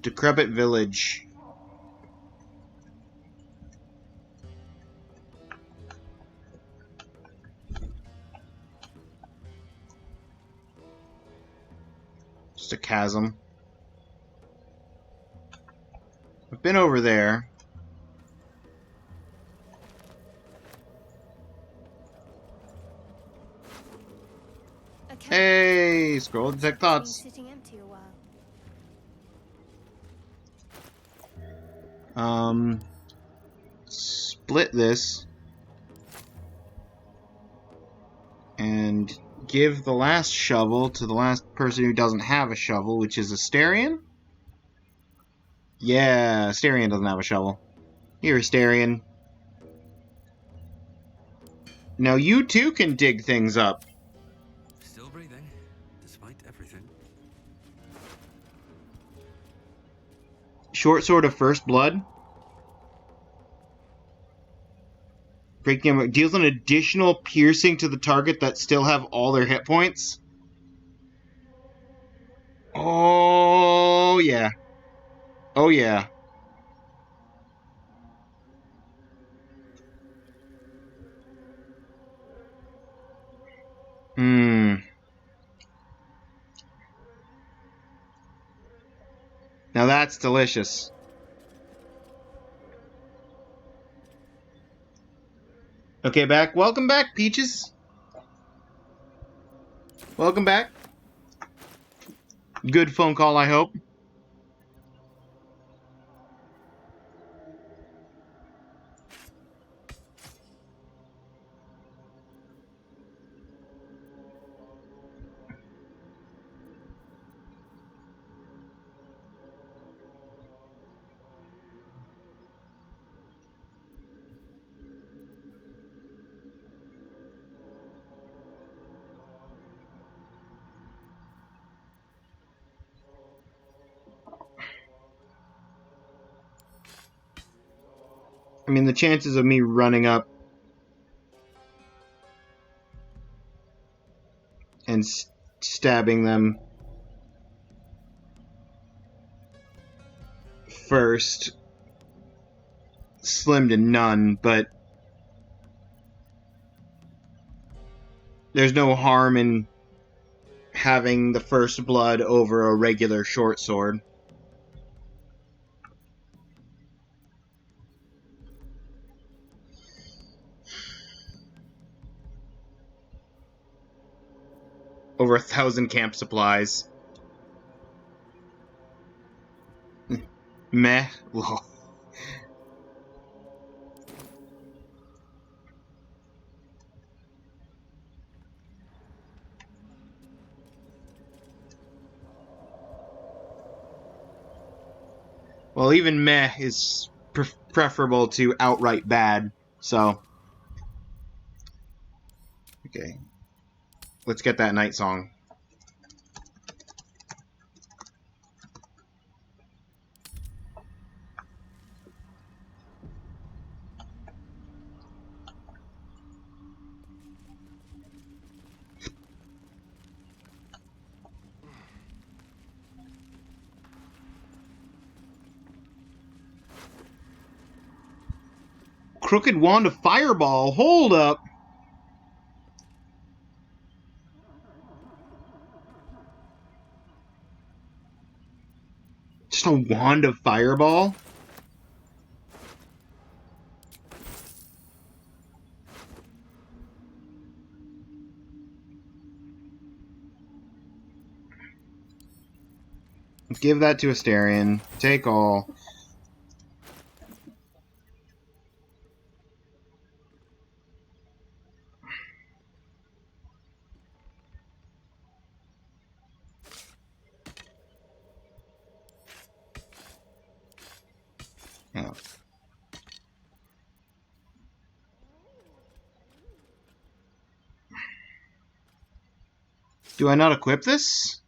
Decrepit Village. Just a chasm. I've been over there. Hey, scroll detect It's been thoughts. sitting empty a while. Split this and give the last shovel to the last person who doesn't have a shovel, which is Asterion? Yeah, Asterion doesn't have a shovel. Here, Asterion. Now you too can dig things up. Still breathing, despite everything. Short sword of first blood. Breaking them deals an additional piercing to the target that still have all their hit points. Oh yeah. Oh yeah. Hmm. Now that's delicious. Okay, back. Welcome back, Peaches. Welcome back. Good phone call, I hope. I mean, the chances of me running up and stabbing them first, slim to none, but there's no harm in having the first blood over a regular short sword. Over 1,000 camp supplies. Meh. Well, even meh is preferable to outright bad, so. Okay. Let's get that night song. Crooked Wand of Fireball. Hold up. Just a Wand of Fireball? Give that to Asterion. Take all. Yeah. Do I not equip this?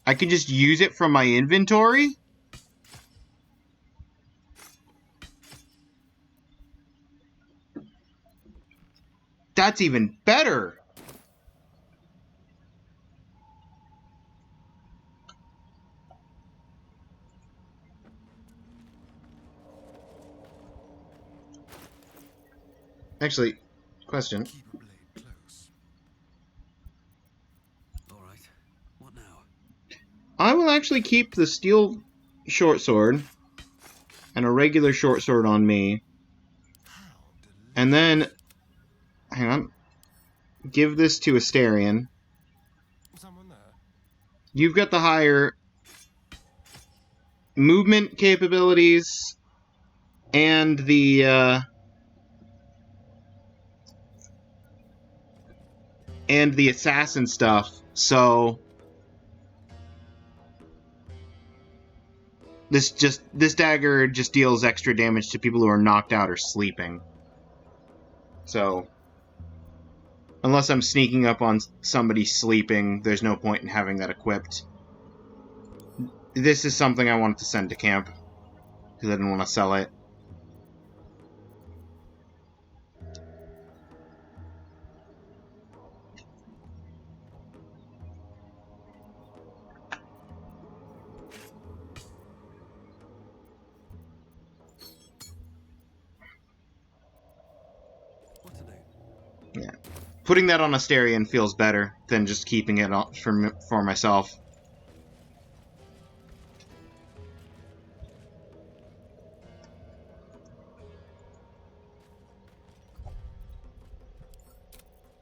I can just use it from my inventory? That's even better! Actually, question. Keep a blade close. All right. What now? I will actually keep the steel short sword and a regular short sword on me. And then, hang on, give this to Asterion. You've got the higher movement capabilities and the assassin stuff. So this dagger just deals extra damage to people who are knocked out or sleeping. So unless I'm sneaking up on somebody sleeping, there's no point in having that equipped. This is something I wanted to send to camp because I didn't want to sell it. Yeah. Putting that on Asterion feels better than just keeping it for myself.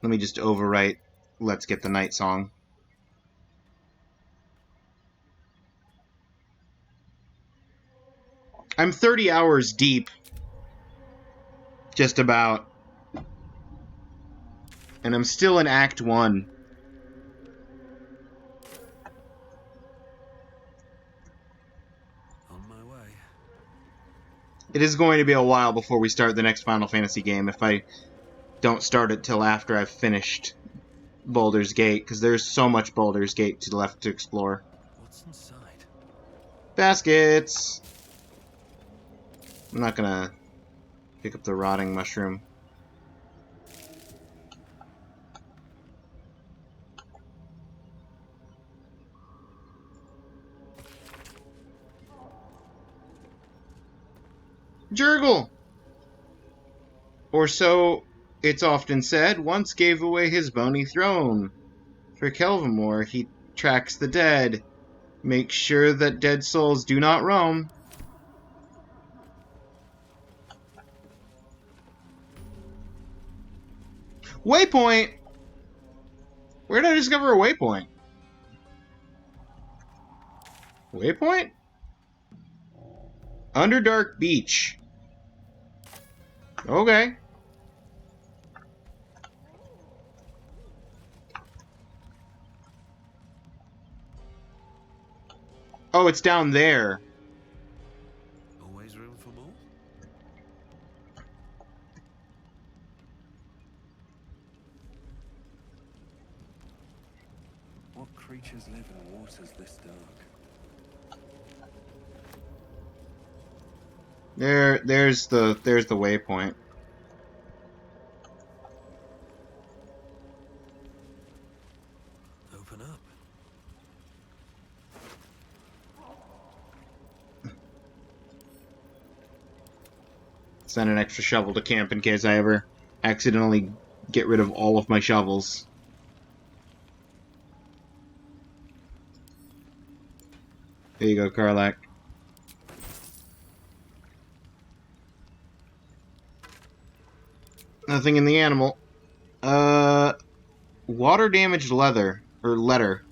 Let me just overwrite Let's Get the Night Song. I'm 30 hours deep. Just about. And I'm still in Act 1. On my way. It is going to be a while before we start the next Final Fantasy game if I don't start it till after I've finished Baldur's Gate, because there's so much Baldur's Gate left to explore. What's inside? Baskets! I'm not gonna pick up the rotting mushroom. Jurgle! Or so it's often said, once gave away his bony throne. For Kelvamore, he tracks the dead, makes sure that dead souls do not roam. Waypoint! Where did I discover a waypoint? Waypoint? Underdark Beach. Okay. Oh, it's down there. Always room for more? What creatures live in waters this dark? There's the waypoint. Open up. Send an extra shovel to camp in case I ever accidentally get rid of all of my shovels. There you go, Karlak. Nothing in the animal. Water damaged leather. Or letter.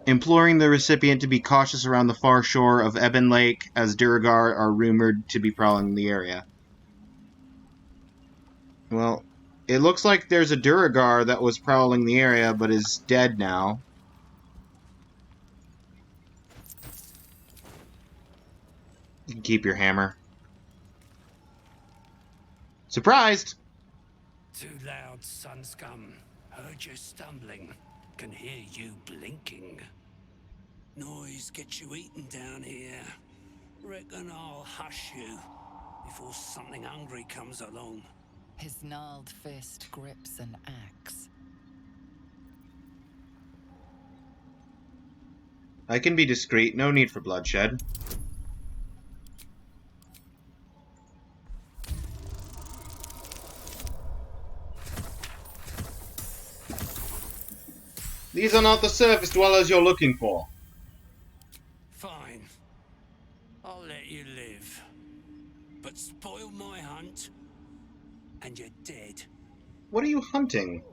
Imploring the recipient to be cautious around the far shore of Eben Lake, as Duragar are rumored to be prowling the area. Well, it looks like there's a Duragar that was prowling the area, but is dead now. You can keep your hammer. Surprised! Too loud, sun scum. Heard you stumbling. Can hear you blinking. Noise gets you eaten down here. Reckon I'll hush you before something hungry comes along. His gnarled fist grips an axe. I can be discreet, no need for bloodshed. These are not the surface dwellers you're looking for. Fine. I'll let you live. But spoil my hunt, and you're dead. What are you hunting?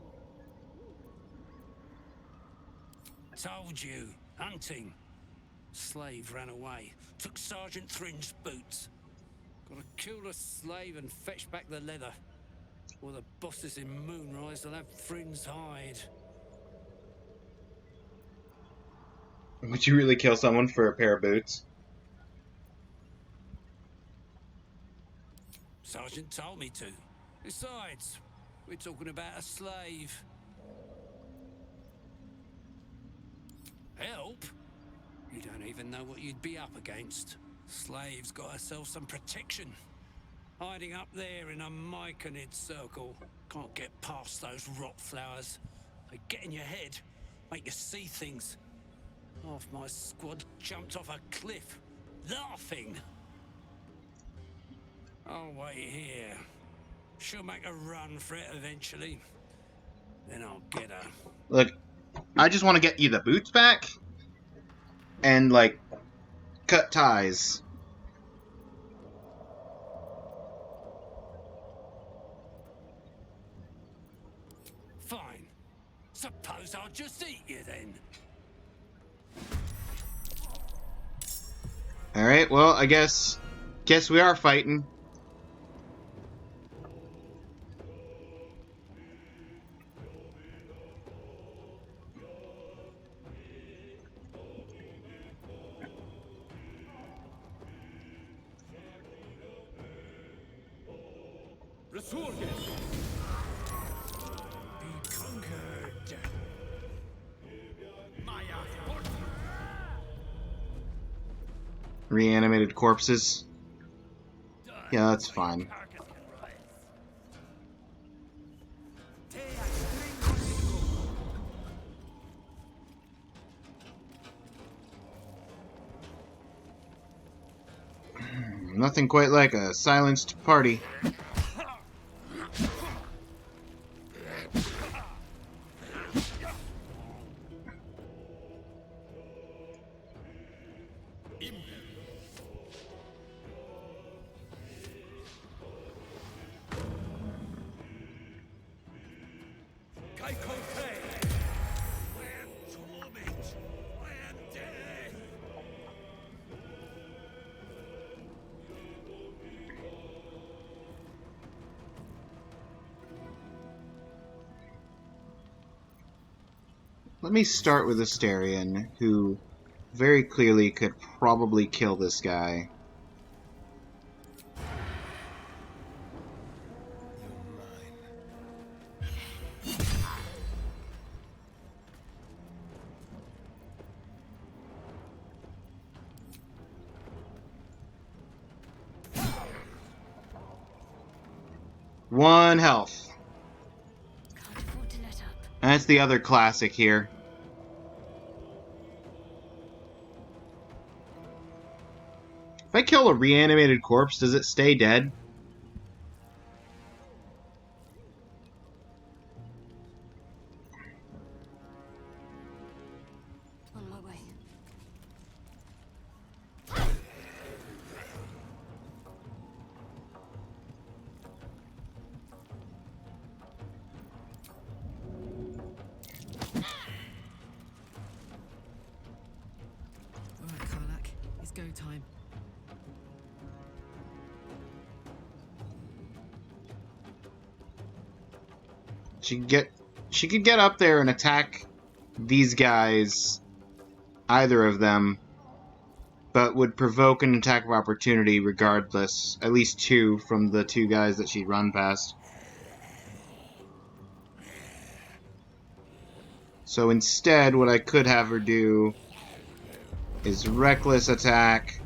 Told you. Hunting. Slave ran away. Took Sergeant Thrin's boots. Gotta kill the slave and fetch back the leather. Or the bosses in Moonrise will have Thrin's hide. Would you really kill someone for a pair of boots? Sergeant told me to. Besides, we're talking about a slave. Help? You don't even know what you'd be up against. Slave's got herself some protection. Hiding up there in a myconid circle. Can't get past those rot flowers. They get in your head, make you see things. Half my squad jumped off a cliff, laughing. I'll wait here. She'll make a run for it eventually. Then I'll get her. Look, I just want to get you the boots back and, like, cut ties. Fine. Suppose I'll just eat you then. Alright, well, I guess we are fighting. Be conquered. Reanimated corpses. Yeah, that's fine. Nothing quite like a silenced party. Let me start with Asterion, who very clearly could probably kill this guy. One health. Can't afford to let up. That's the other classic here. If I kill a reanimated corpse, does it stay dead? On my way. Alright, Karlak. It's go time. She could get up there and attack these guys, either of them, but would provoke an attack of opportunity regardless. At least two from the two guys that she'd run past. So instead, what I could have her do is reckless attack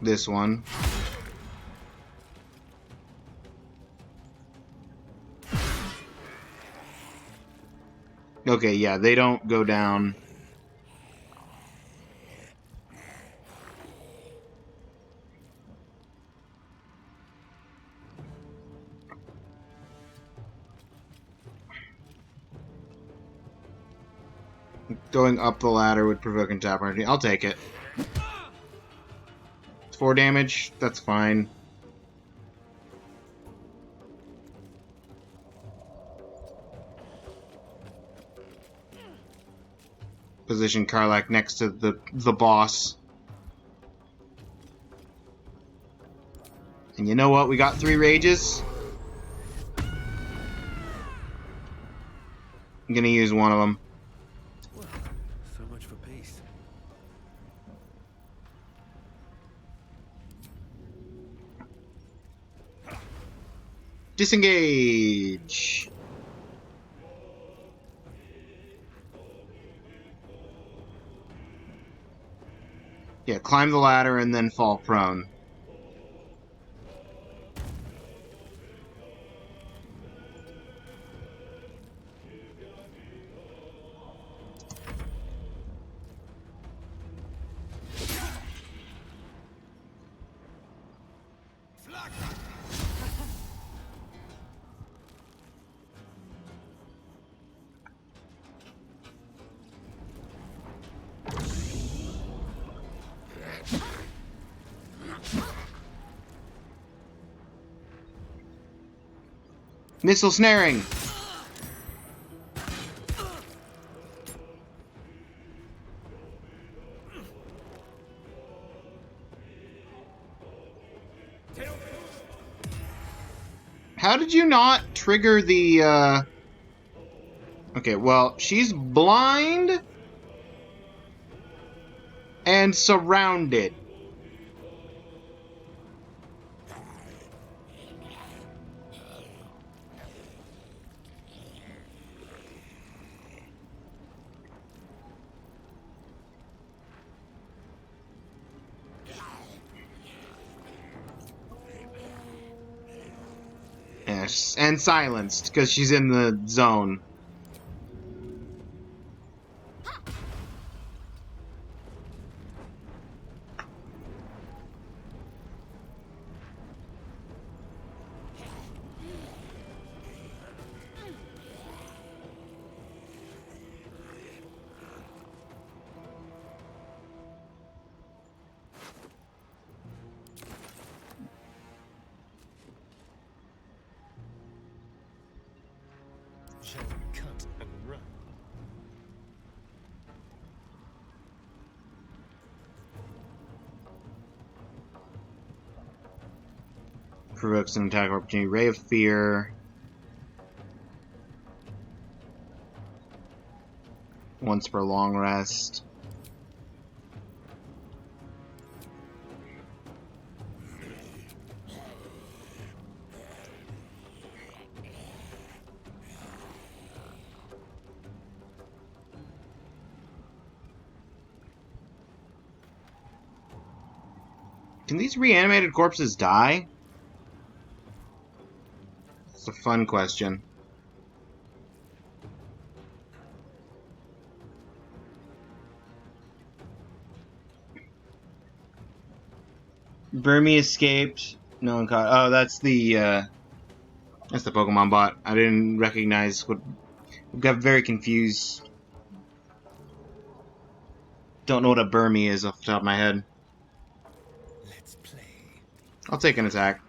this one. Okay, yeah, they don't go down. Going up the ladder would provoke an attack opportunity. I'll take it. 4 damage, that's fine. Position Karlak next to the boss. And you know what? We got 3 rages. I'm gonna use one of them. Well, so much for peace. Disengage! Yeah, climb the ladder and then fall prone. Missile snaring! How did you not trigger the, Okay, well, she's blind and surrounded. Yes, and silenced, because she's in the zone. Shall we cut and run? Provokes an attack opportunity. Ray of Fear. Once per long rest. Can these reanimated corpses die? It's a fun question. Burmy escaped. No one caught. Oh, that's the Pokemon bot. I didn't recognize what. Got very confused. Don't know what a Burmy is off the top of my head. Let's play. I'll take an attack.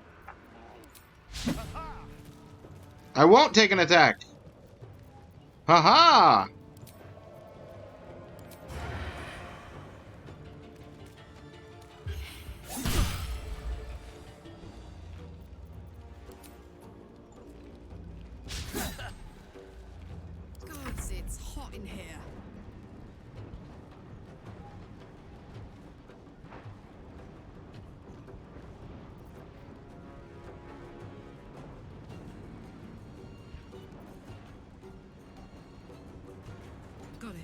I won't take an attack. Haha! Gods, it's hot in here. Got it.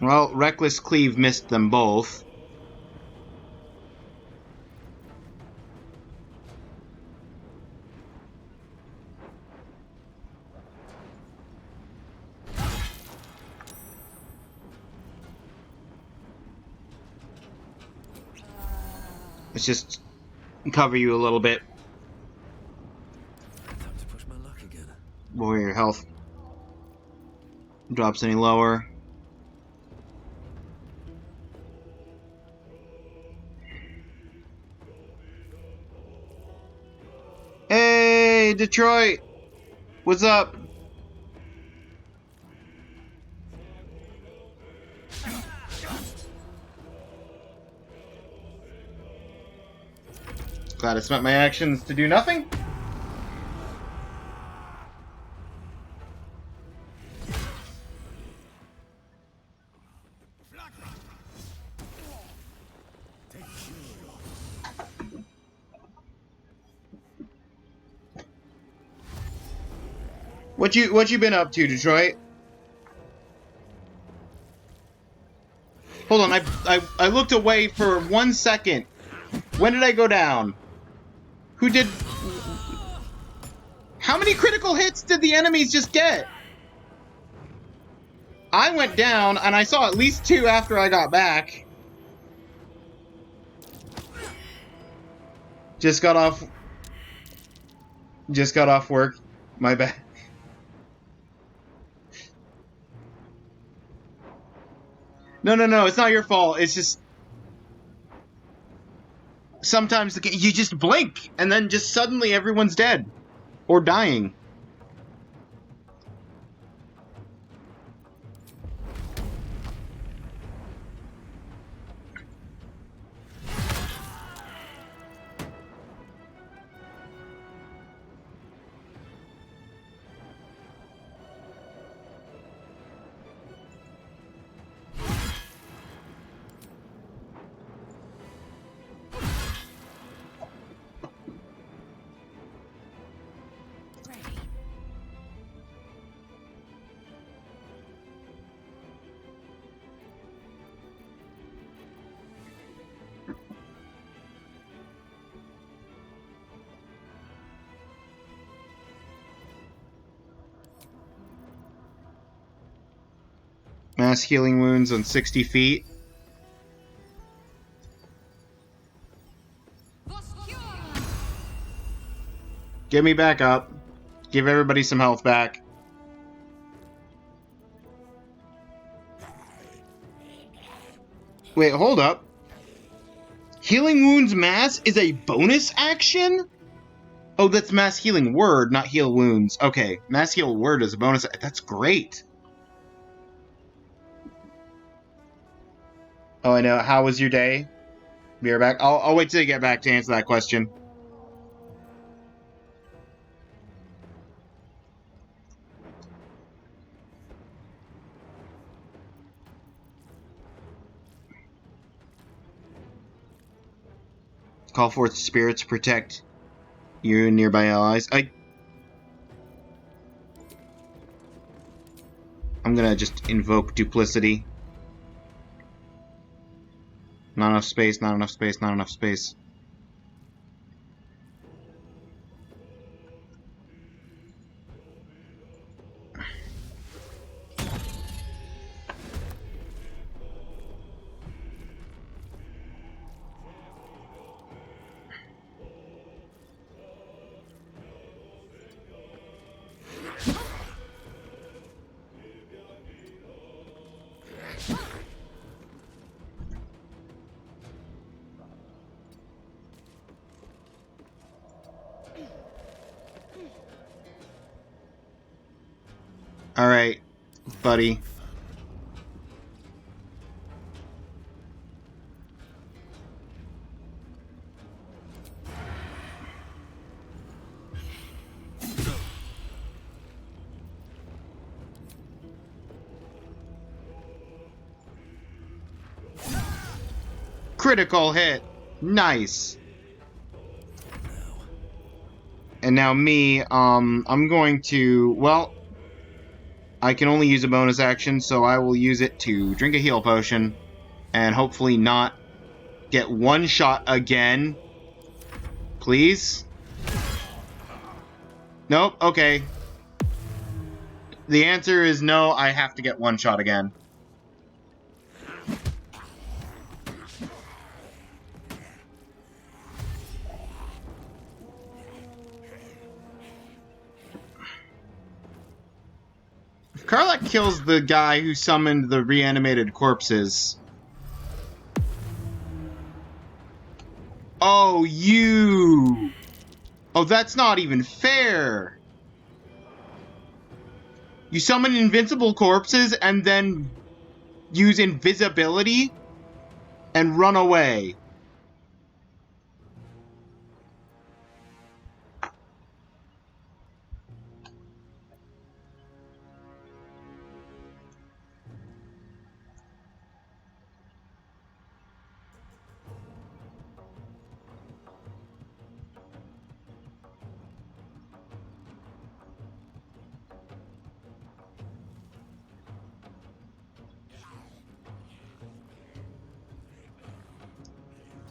Well, Reckless Cleave missed them both. Let's just cover you a little bit. Time to push my luck again. Before your health drops any lower. Hey, Detroit! What's up? Glad I spent my actions to do nothing. What you been up to, Detroit? Hold on, I looked away for 1 second. When did I go down? Who did... How many critical hits did the enemies just get? I went down, and I saw at least 2 after I got back. Just got off work. My bad. No, it's not your fault. It's just... Sometimes you just blink, and then just suddenly everyone's dead. Or dying. Mass healing wounds on 60 feet. Get me back up. Give everybody some health back. Wait, hold up. Healing wounds mass is a bonus action? Oh, that's mass healing word, not heal wounds. Okay, mass heal word is a bonus. That's great. Oh, I know. How was your day? Be right back. I'll wait till you get back to answer that question. Call forth spirits to protect you and nearby allies. I'm gonna just invoke duplicity. Not enough space, not enough space, not enough space. Alright, buddy. Critical hit. Nice. And now me, I'm going to, well, I can only use a bonus action, so I will use it to drink a heal potion and hopefully not get one shot again. Please? Nope, okay. The answer is no, I have to get one shot again. Karlach kills the guy who summoned the reanimated corpses. Oh, you! Oh, that's not even fair! You summon invincible corpses and then use invisibility and run away.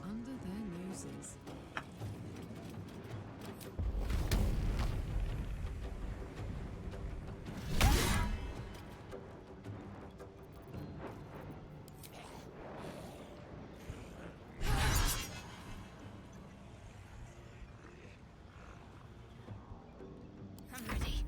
Under their noses. I'm ready.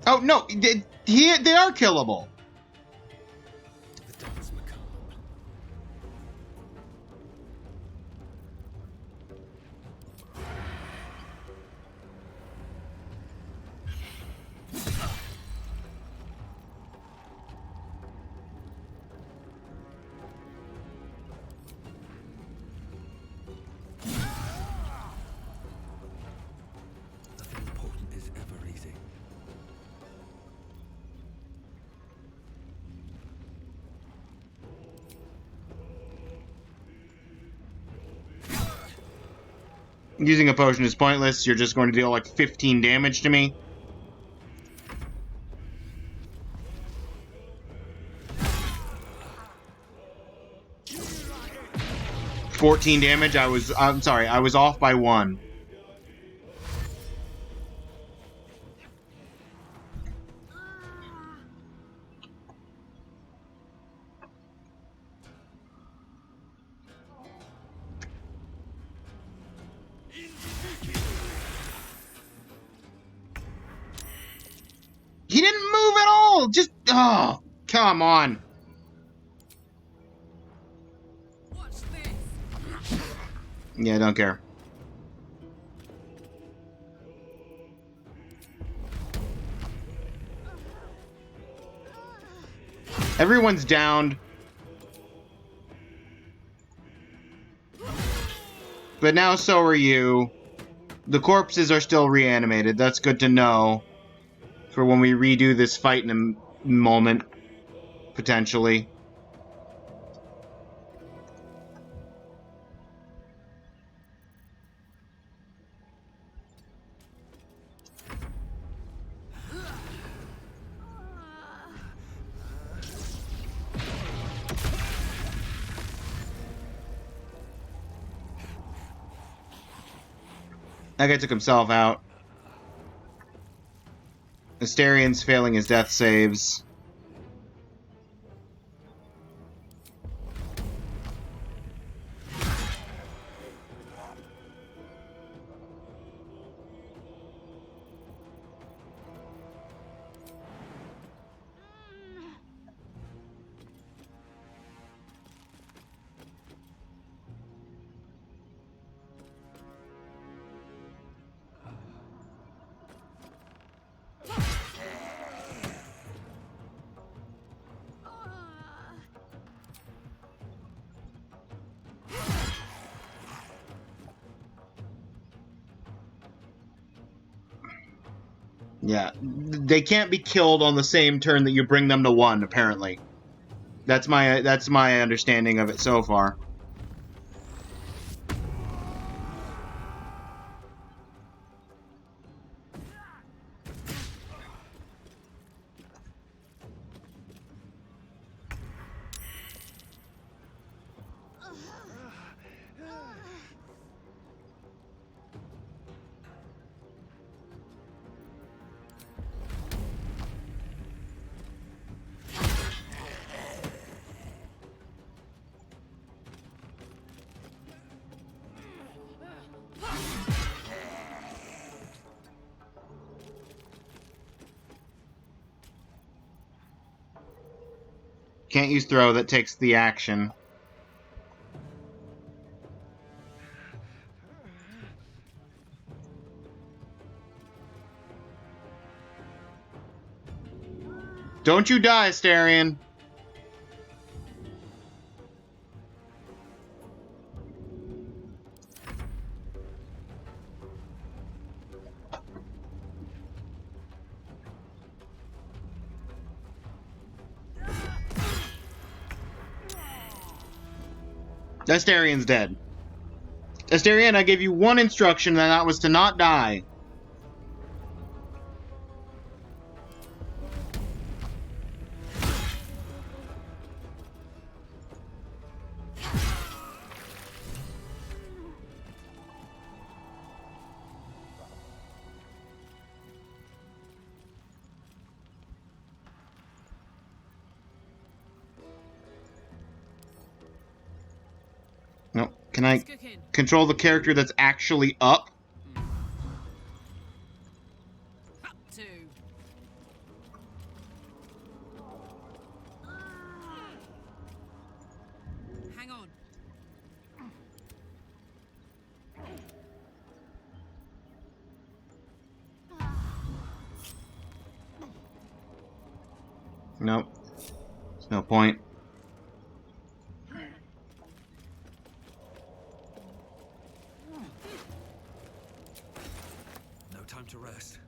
Oh, no, they are killable. The dance macabre. Nothing important is ever easy. Using a potion is pointless. You're just going to deal like 15 damage to me. $14 damage. I'm sorry, I was off by 1. He didn't move at all! Just, oh, come on. Watch this. Yeah, I don't care. Everyone's downed. But now so are you. The corpses are still reanimated. That's good to know. For when we redo this fight in a moment. Potentially. That guy took himself out. Asterian's failing his death saves. Yeah, they can't be killed on the same turn that you bring them to 1, apparently. That's my understanding of it so far. Can't use throw, that takes the action. Don't you die, Astarion! Astarion's dead. Astarion, I gave you one instruction, and that was to not die. No. Can I control the character that's actually up? Up to. Hang on. Nope. There's no point. No time to rest.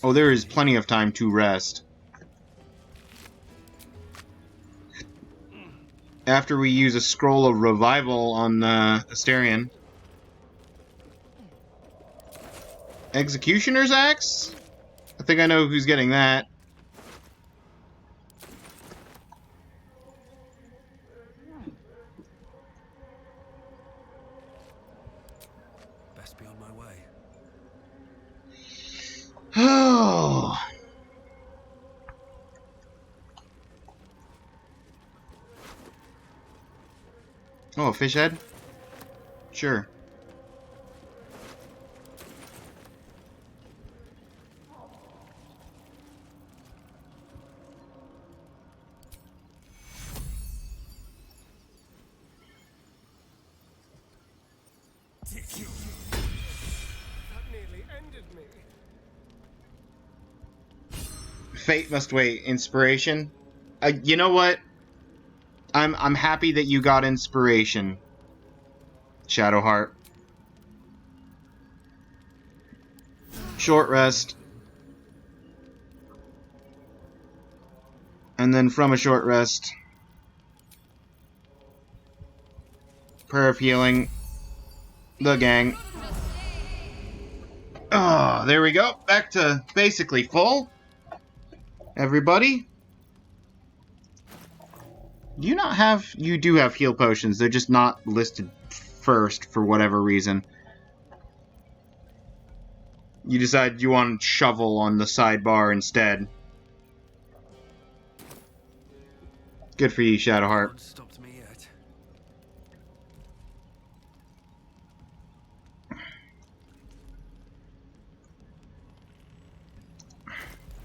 Oh, there is plenty of time to rest. After we use a scroll of revival on Astarion. Executioner's Axe? I think I know who's getting that. Best be on my way. Oh. Oh, a fish head? Sure. That nearly ended me. Fate must wait. Inspiration? You know what? I'm happy that you got inspiration, Shadowheart. Short rest. And then from a short rest, prayer of healing, the gang. Ah, there we go. Back to basically full. Everybody. Do you not have... You do have heal potions. They're just not listed first for whatever reason. You decide you want shovel on the sidebar instead. Good for you, Shadowheart. No one stopped me yet.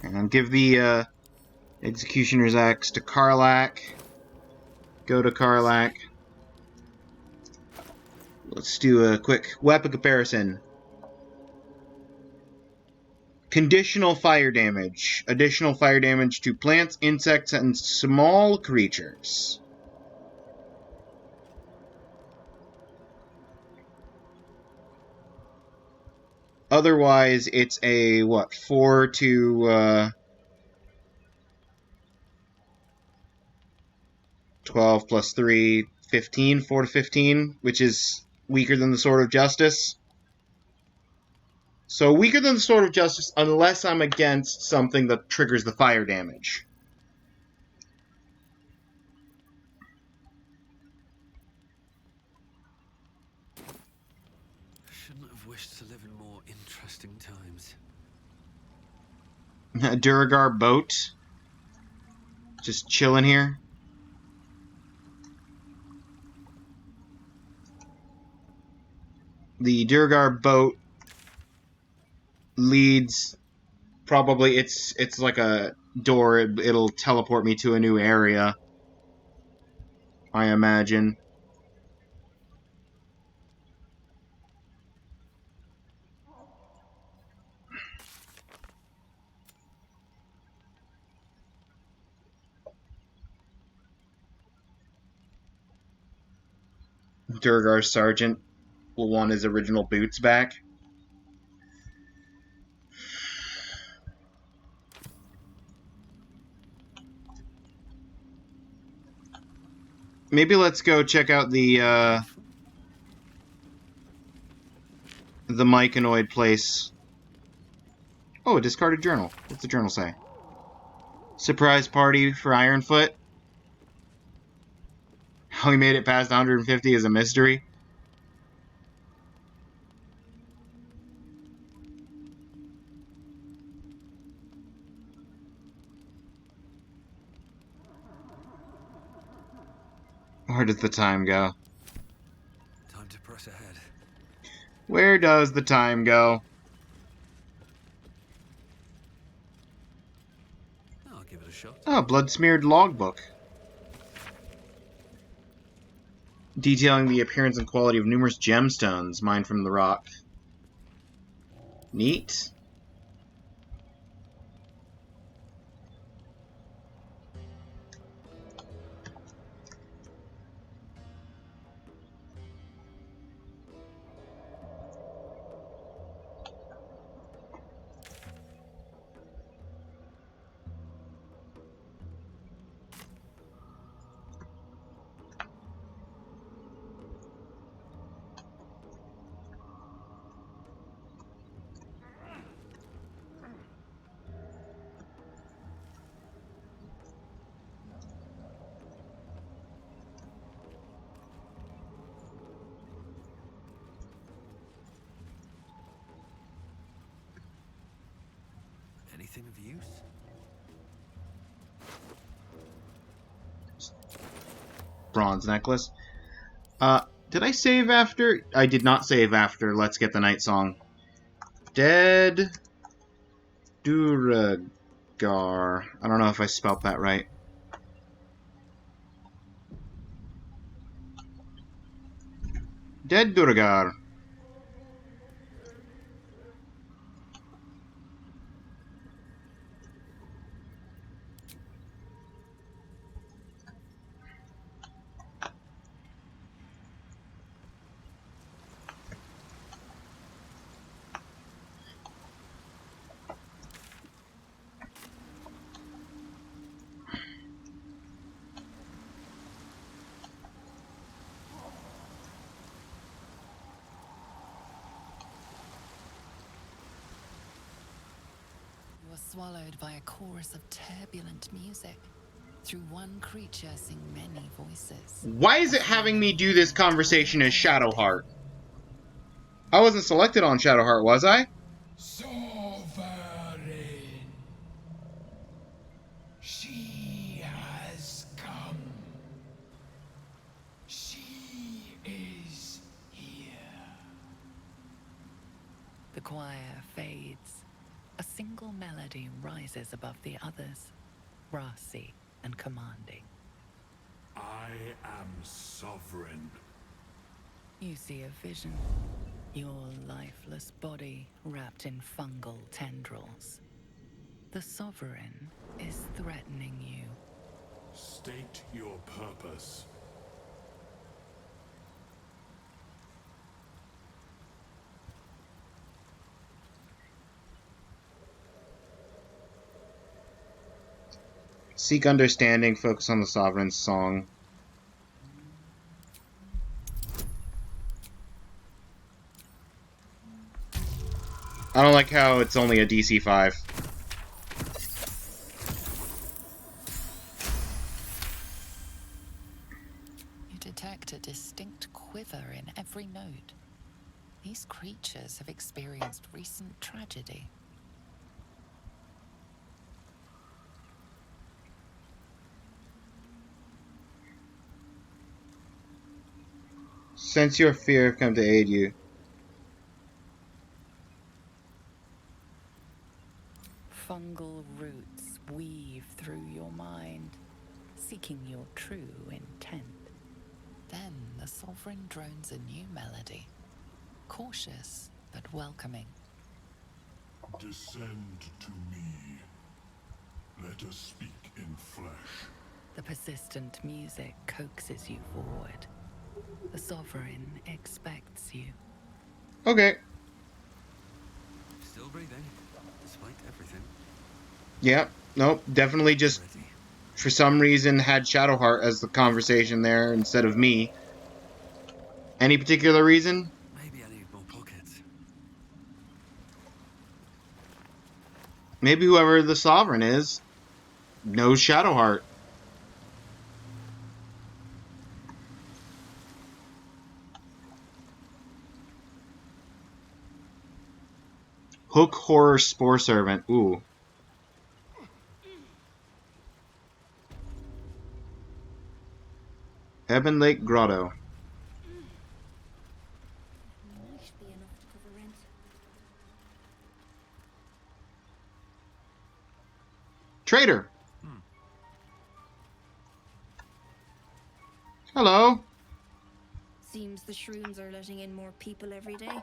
And give the Executioner's Axe to Karlach. Go to Karlach. Let's do a quick weapon comparison. Conditional fire damage. Additional fire damage to plants, insects, and small creatures. Otherwise, it's a, what, 4 to, 12 plus 3, 15, 4 to 15, which is weaker than the Sword of Justice. So weaker than the Sword of Justice unless I'm against something that triggers the fire damage. Shouldn't have wished to live in more interesting times. Duragar boat. Just chilling here. The Duragar boat leads probably it's like a door, it'll teleport me to a new area, I imagine. Durgar's sergeant will want his original boots back. Maybe let's go check out the Myconoid place. Oh, a discarded journal. What's the journal say? Surprise party for Ironfoot. How he made it past 150 is a mystery. Where does the time go? Time to press ahead. Where does the time go? I'll give it a shot. Oh, blood-smeared logbook. Detailing the appearance and quality of numerous gemstones mined from the rock. Neat. Anything of use? Bronze necklace. Did I save after? I did not save after Let's Get the Night Song. Dead Duragar. I don't know if I spelt that right. Dead Duragar. You are swallowed by a chorus of turbulent music. Through one creature sing many voices. Why is it having me do this conversation as Shadowheart? I wasn't selected on Shadowheart, was I? Sovereign. She has come. She is here. The choir fades. A single melody rises above the others, brassy and commanding. I am sovereign. You see a vision. Your lifeless body wrapped in fungal tendrils. The sovereign is threatening you. State your purpose. Seek understanding, focus on the Sovereign's song. I don't like how it's only a DC 5. You detect a distinct quiver in every note. These creatures have experienced recent tragedy. Sense your fear have come to aid you. Fungal roots weave through your mind, seeking your true intent. Then the Sovereign drones a new melody, cautious but welcoming. Descend to me. Let us speak in flesh. The persistent music coaxes you forward. The Sovereign expects you. Okay. Still breathing, despite everything. Yep. Nope. Definitely just, for some reason, had Shadowheart as the conversation there instead of me. Any particular reason? Maybe I need more pockets. Maybe whoever the Sovereign is knows Shadowheart. Hook Horror Spore Servant. Ooh. Ebon Lake Grotto. Might be enough to cover rent. Trader. Hello. Seems the shrooms are letting in more people every day.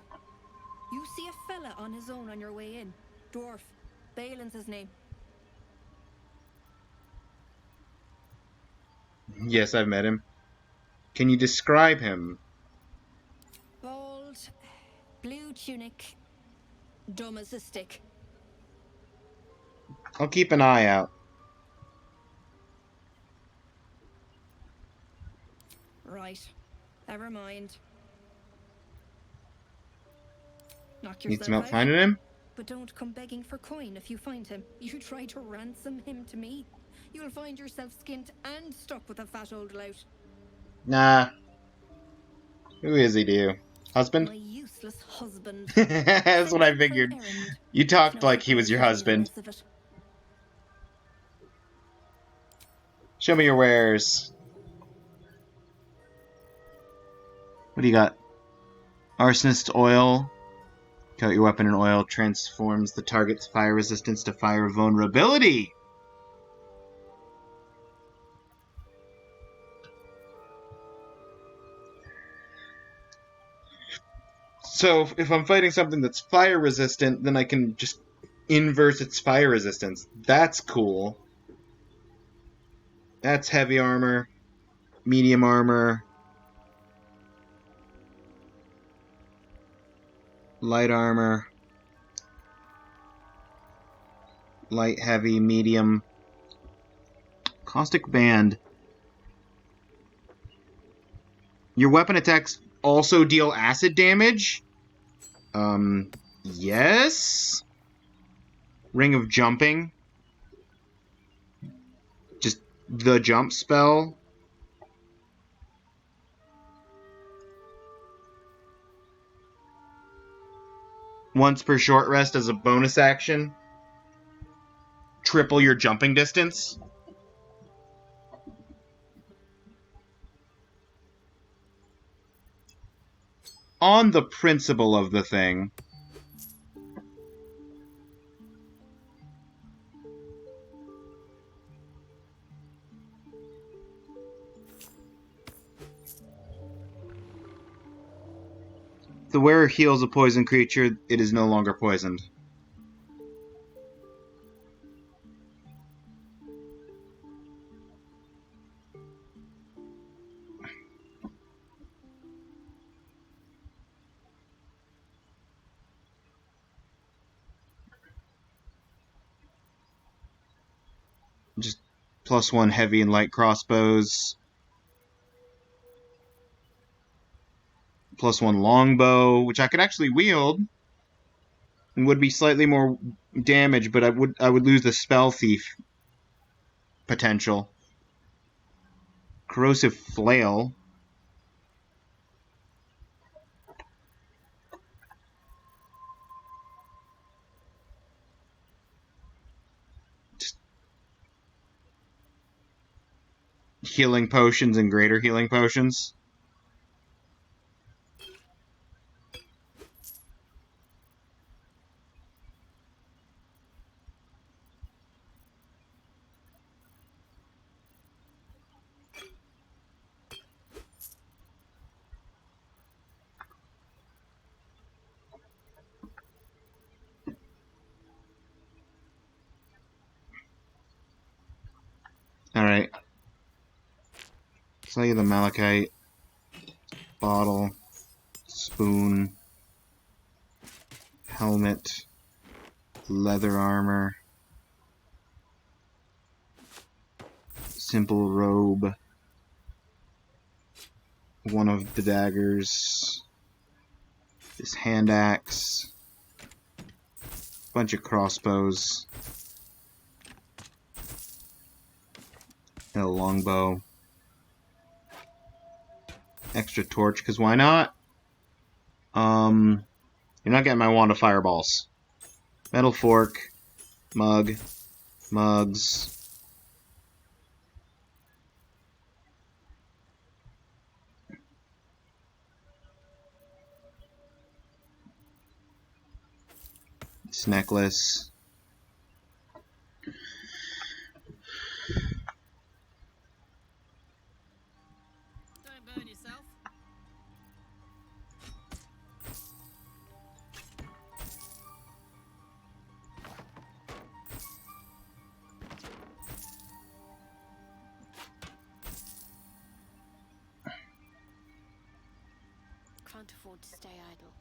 You see a fella on his own on your way in. Dwarf. Balin's his name. Yes, I've met him. Can you describe him? Bald, blue tunic, dumb as a stick. I'll keep an eye out. Right. Never mind. Knock Need some yourself help out. finding him? But don't come begging for coin if you find him. You try to ransom him to me, you'll find yourself skint and stuck with a fat old lout. Nah. Who is he to you? Husband? My useless husband. That's what Sent I him for an figured. errand. You With talked no like he was your surprise for me, the husband. rest of it. Show me your wares. What do you got? Arsonist oil. Coat your weapon in oil. Transforms the target's fire resistance to fire vulnerability. So if I'm fighting something that's fire resistant, then I can just inverse its fire resistance. That's cool. That's heavy armor, medium armor, light armor, light, heavy, medium. Caustic Band. Your weapon attacks also deal acid damage? Yes? Ring of Jumping. Just the jump spell. Once per short rest as a bonus action. Triple your jumping distance. On the principle of the thing, the wearer heals a poisoned creature, it is no longer poisoned. Just +1 heavy and light crossbows. +1 longbow, which I could actually wield. And would be slightly more damage, but I would lose the spell thief potential. Corrosive flail. Just healing potions and greater healing potions. Sell you the malachite. Bottle. Spoon. Helmet. Leather armor. Simple robe. One of the daggers. This hand axe. Bunch of crossbows. And a longbow. Extra torch, because why not? You're not getting my wand of fireballs. Metal fork. Mug. Mugs. This necklace. Don't burn yourself. Can't afford to stay idle.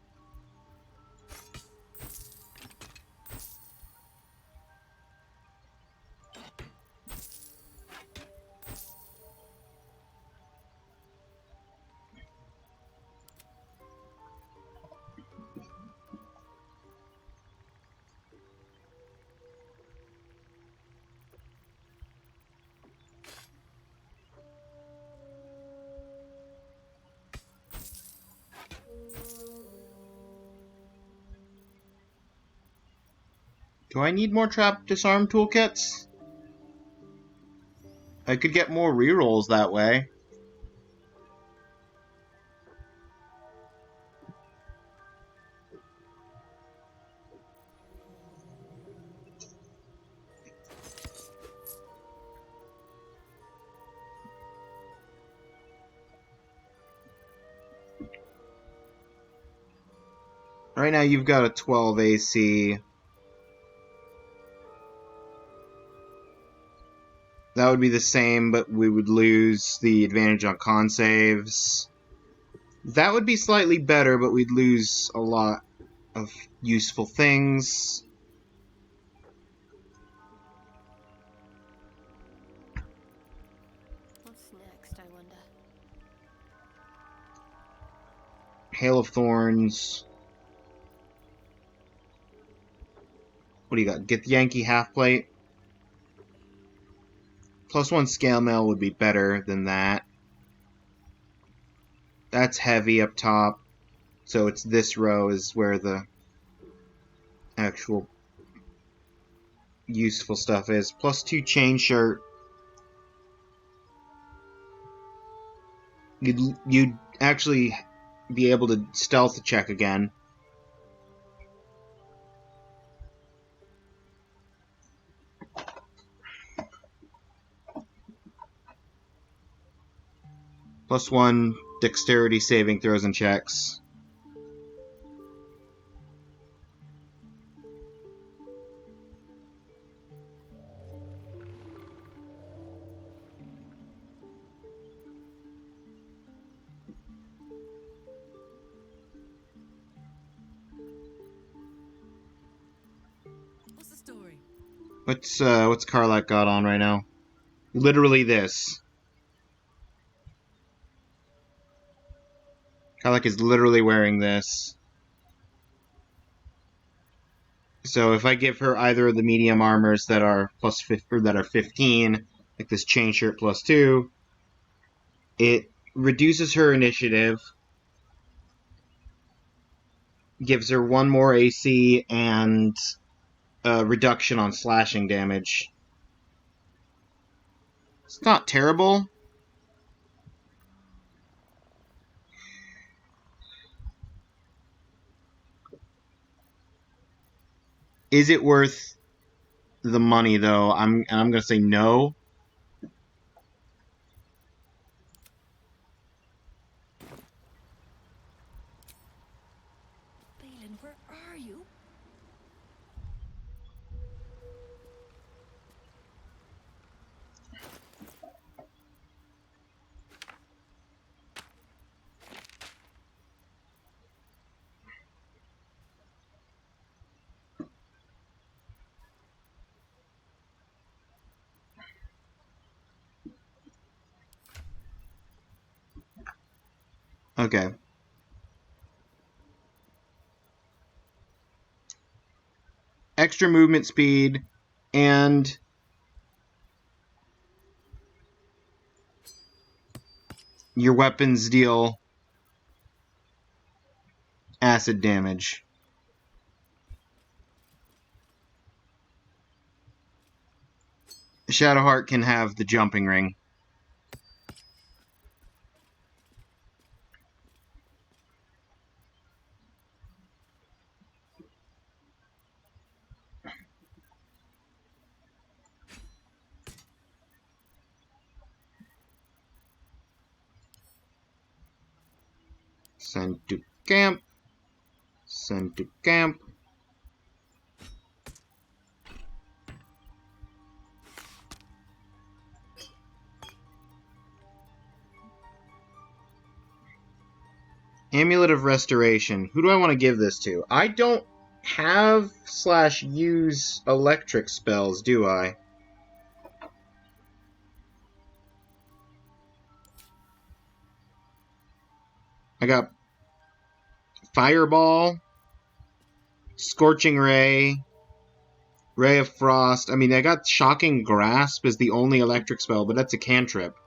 Do I need more trap disarm toolkits? I could get more rerolls that way. Right now you've got a 12 AC. That would be the same, but we would lose the advantage on con saves. That would be slightly better, but we'd lose a lot of useful things. What's next, I wonder? Hail of Thorns. What do you got? Get the Yankee half plate. +1 scale mail would be better than that. That's heavy up top. So it's this row is where the actual useful stuff is. +2 chain shirt. You'd actually be able to stealth check again. +1 dexterity saving throws and checks. What's the story? What's Karlak got on right now? Literally this. Karlak is literally wearing this. So if I give her either of the medium armors that are that are 15, like this chain shirt +2, it reduces her initiative, gives her 1 more AC, and a reduction on slashing damage. It's not terrible. Is it worth the money though? I'm gonna say no. Balin, where are you? Okay. Extra movement speed and your weapons deal acid damage. Shadowheart can have the jumping ring. Send to camp. Send to camp. Amulet of Restoration. Who do I want to give this to? I don't have / use electric spells, do I? I got Fireball, Scorching Ray, Ray of Frost. I mean, I got Shocking Grasp as the only electric spell, but that's a cantrip.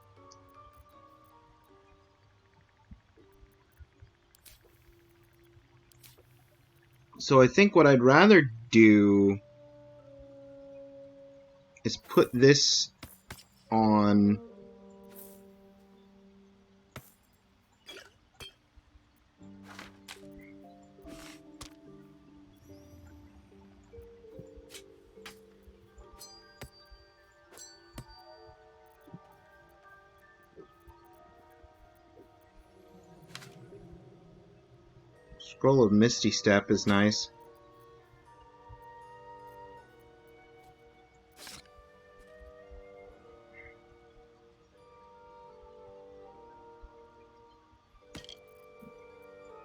So I think what I'd rather do is put this on... Scroll of Misty Step is nice.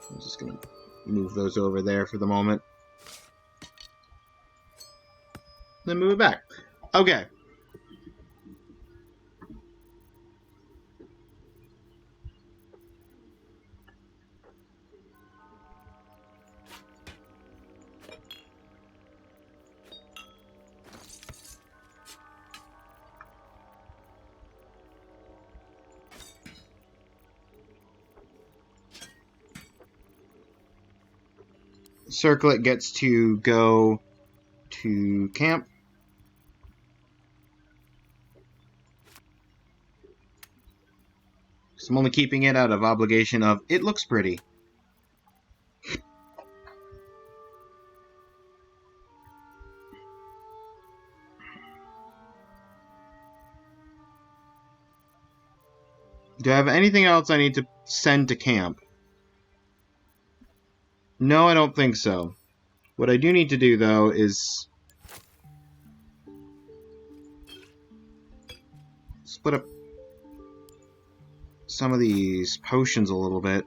I'm just going to move those over there for the moment. Then move it back. Okay. Circlet gets to go to camp. So I'm only keeping it out of obligation of it looks pretty. Do I have anything else I need to send to camp? No, I don't think so. What I do need to do, though, is split up some of these potions a little bit.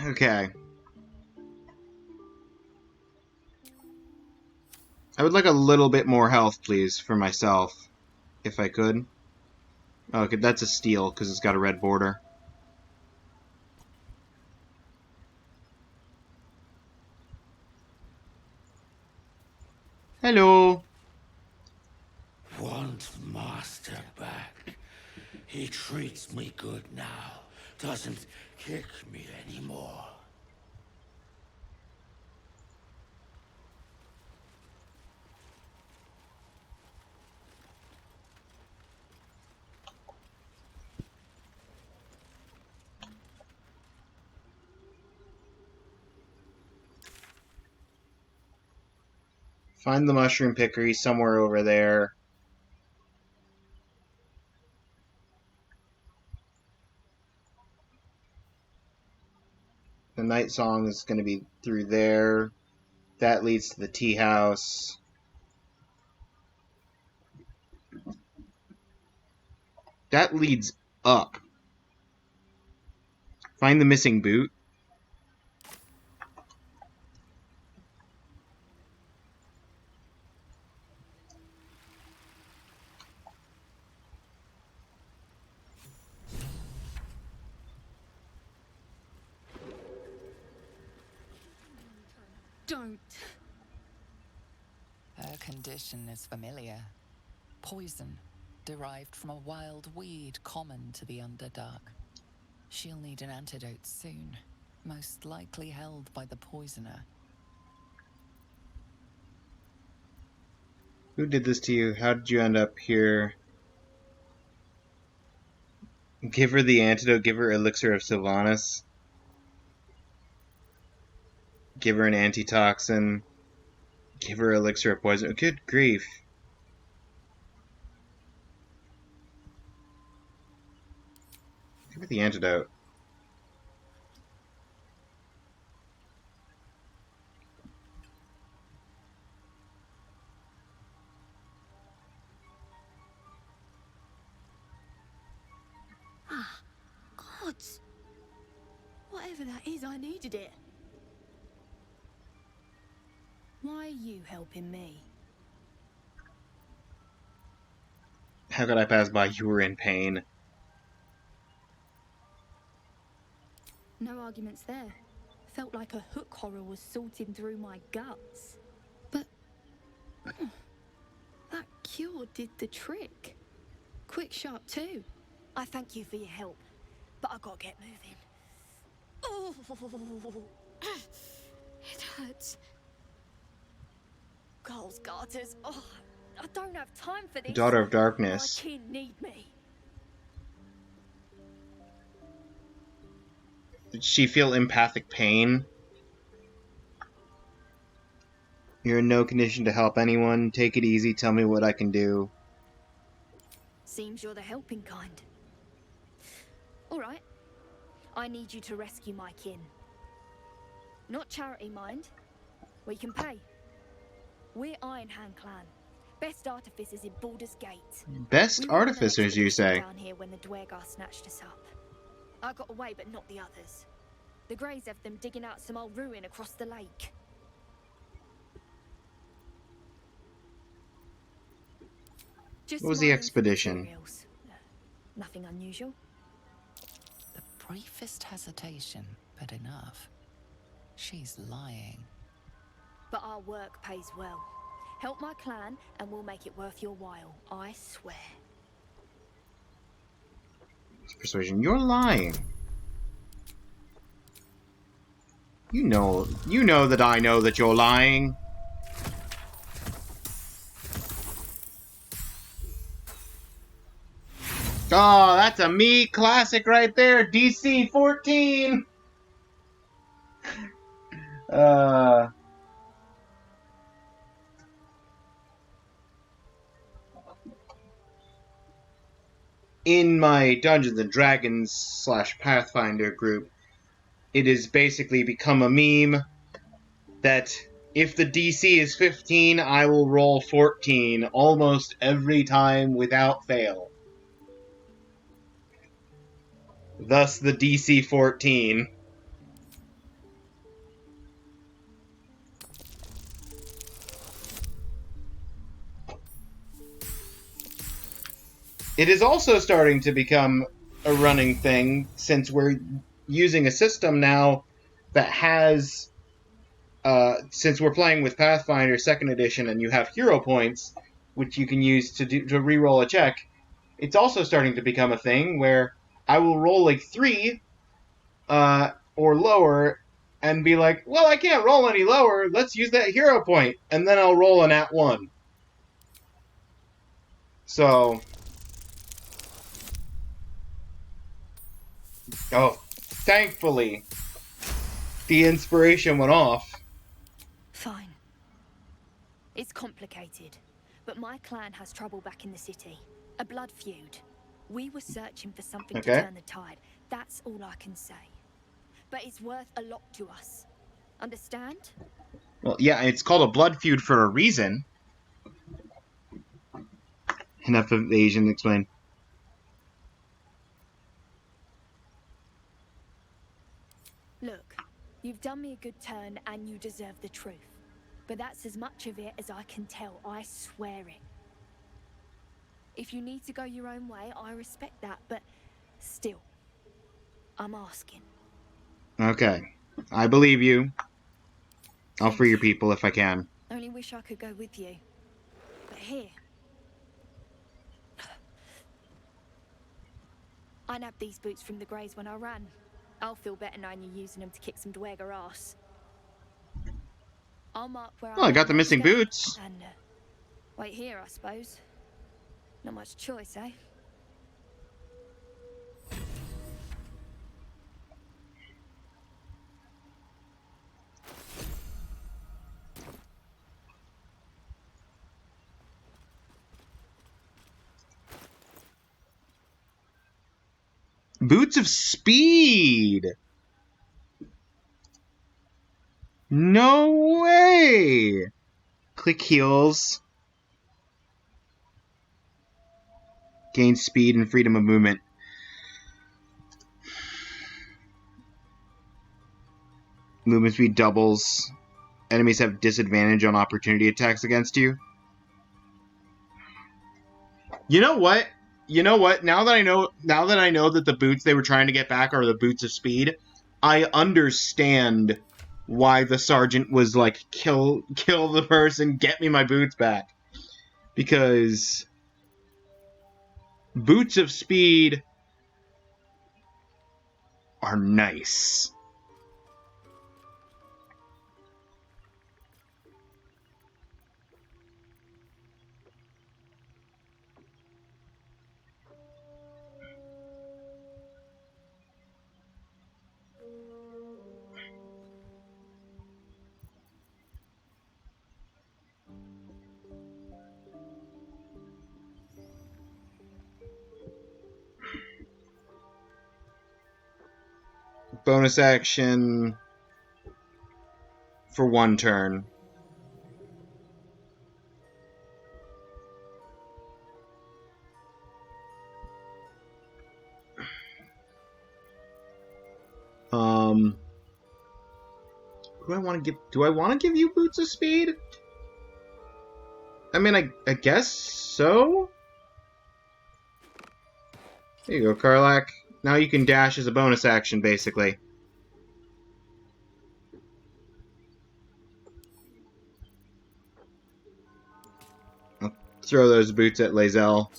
Okay. I would like a little bit more health, please, for myself, if I could. Okay, that's a steal, because it's got a red border. Hello. Want Master back. He treats me good now. Doesn't kick me anymore. Find the mushroom picker. He's somewhere over there. The night song is going to be through there. That leads to the tea house. That leads up. Find the missing boot. Don't. Her condition is familiar. Poison, derived from a wild weed common to the Underdark. She'll need an antidote soon, most likely held by the poisoner. Who did this to you? How did you end up here? Give her the antidote. Give her elixir of Sylvanas. Give her an antitoxin. Give her elixir of poison. Good grief. Give her the antidote. Ah, gods. Whatever that is, I needed it. Why are you helping me? How could I pass by? You were in pain. No arguments there. Felt like a hook horror was sorting through my guts. But that cure did the trick. Quick, sharp too. I thank you for your help, but I gotta get moving. Oh, it hurts. Girls, garters. Oh, I don't have time for this. Daughter of My Darkness. kin need me. Did she feel empathic pain? You're in no condition to help anyone. Take it easy. Tell me what I can do. Seems you're the helping kind. All right. I need you to rescue my kin. Not charity, mind. We can pay. We're Iron Hand Clan. Best artificers in Baldur's Gate. Best We were on an artificers, you expedition say? down here when the Dwergar snatched us up. I got away, but not the others. The Greys have them digging out some old ruin across the lake. Just What was the smiling for expedition? materials. Nothing unusual. The briefest hesitation, but enough. She's lying. But our work pays well. Help my clan, and we'll make it worth your while. I swear. Persuasion. You're lying. You know that I know that you're lying. Oh, that's a me classic right there. DC 14. In my Dungeons and Dragons / Pathfinder group, it has basically become a meme that if the DC is 15, I will roll 14 almost every time without fail. Thus the DC 14. It is also starting to become a running thing since we're using a system now that has, since we're playing with Pathfinder 2nd Edition and you have hero points, which you can use to reroll a check, it's also starting to become a thing where I will roll like 3 or lower and be like, well, I can't roll any lower, let's use that hero point, and then I'll roll an at 1. So, thankfully, the inspiration went off. Fine. It's complicated, but my clan has trouble back in the city. A blood feud. We were searching for something to turn the tide. That's all I can say. But it's worth a lot to us. Understand? Well, yeah, it's called a blood feud for a reason. Enough of Asian explain. Look, you've done me a good turn and you deserve the truth. But that's as much of it as I can tell, I swear it. If you need to go your own way, I respect that, but still, I'm asking. Okay, I believe you. I'll free your people if I can. Only wish I could go with you. But here. I nabbed these boots from the Greys when I ran. I'll feel better knowing you're using them to kick some Dweger ass. I'll mark where Well, I made got the my missing escape, boots. and wait here, I suppose. Not much choice, eh? Boots of Speed! No way! Click heels. Gain speed and freedom of movement. Movement speed doubles. Enemies have disadvantage on opportunity attacks against you. You know what? You know what? Now that I know that the boots they were trying to get back are the boots of speed, I understand why the sergeant was like, kill the person, get me my boots back. Because boots of speed are nice. Bonus action for 1 turn. Who do I want to give? Do I want to give you boots of speed? I mean, I guess so. There you go, Karlak. Now you can dash as a bonus action, basically. I'll throw those boots at Lae'zel,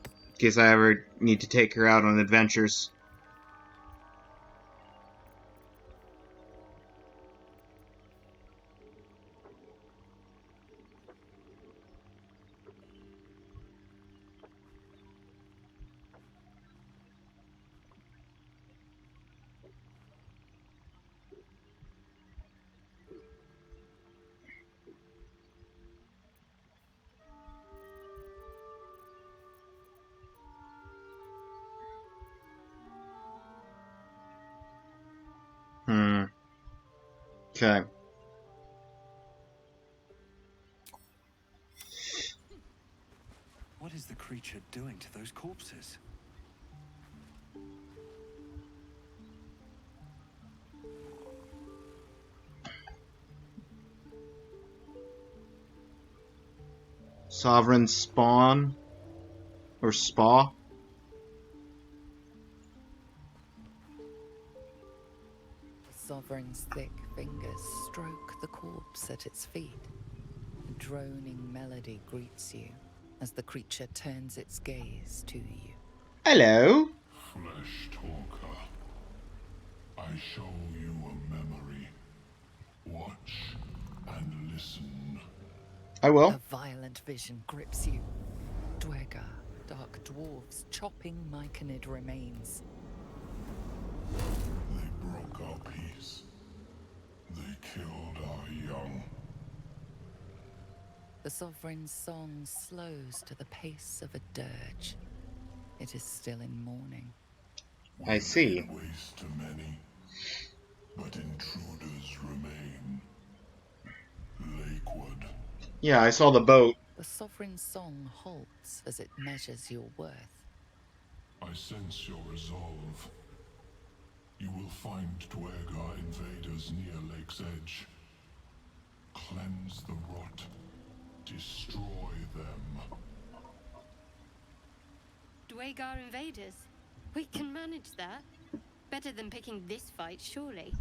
in case I ever need to take her out on adventures. Okay. What is the creature doing to those corpses? Sovereign Spawn? Or Spa? The Sovereign's thick fingers stroke the corpse at its feet. A droning melody greets you as the creature turns its gaze to you. Hello. Flesh talker, I show you a memory. Watch and listen. I will. A violent vision grips you. Dweger, dark dwarves chopping myconid remains. They broke our peace. They killed our young. The Sovereign's song slows to the pace of a dirge. It is still in mourning. I see. We laid waste to many, but intruders remain. Lakewood. Yeah, I saw the boat. The Sovereign's song halts as it measures your worth. I sense your resolve. You will find Dweger invaders near Lake's Edge. Cleanse the rot. Destroy them. Dwegar invaders? We can manage that. Better than picking this fight, surely.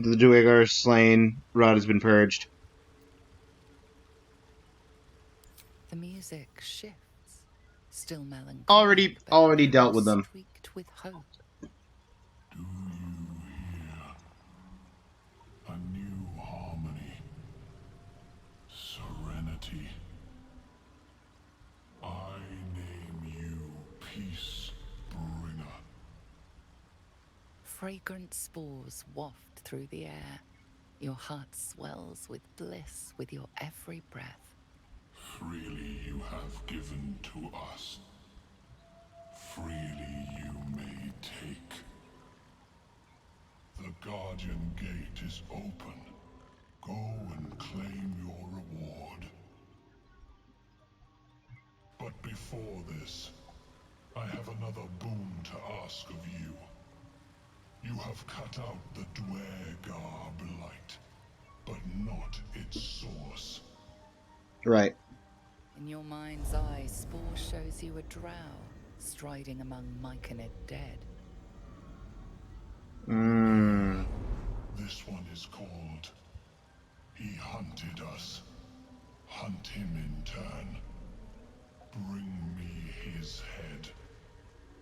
The Duergar is slain. Rod has been purged. The music shifts, still melancholic, Already but dealt now with them. streaked with hope. Do you hear? A new harmony. Serenity. I name you Peace Bringer. Fragrant spores waft through the air. Your heart swells with bliss with your every breath. Freely you have given to us. Freely you may take. The Guardian Gate is open. Go and claim your reward. But before this, I have another boon to ask of you. You have cut out the Duergar blight, but not its source. Right. In your mind's eye, Spore shows you a drow striding among Myconid dead. This one is called. He hunted us. Hunt him in turn. Bring me his head,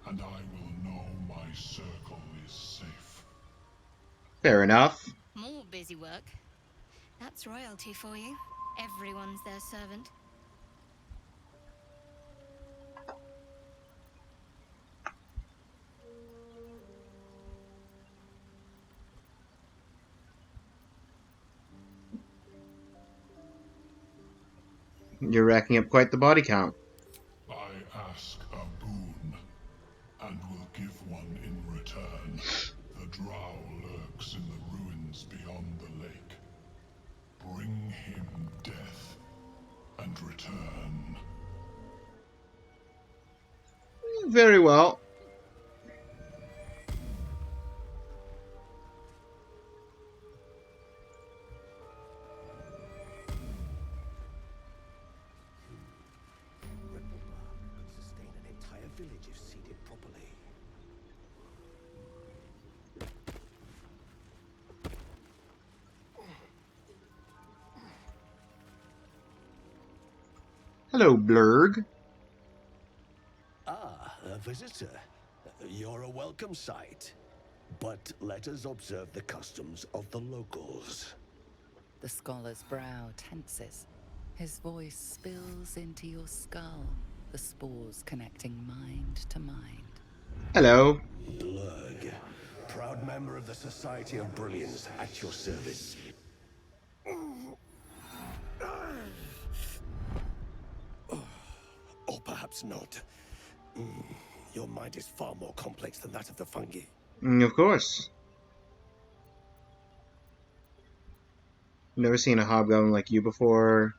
and I will know my circle is safe. Fair enough. More busy work. That's royalty for you. Everyone's their servant. You're racking up quite the body count. I ask a boon, and will give one in return. The drow lurks in the ruins beyond the lake. Bring him death, and return. Very well. Village if seeded properly. Hello, Blurg. Ah, a visitor. You're a welcome sight. But let us observe the customs of the locals. The scholar's brow tenses. His voice spills into your skull, the spores connecting mind to mind. Hello. Blurg, proud member of the Society of Brilliance, at your service. Or perhaps not. Your mind is far more complex than that of the fungi. Of course. Never seen a hobgoblin like you before.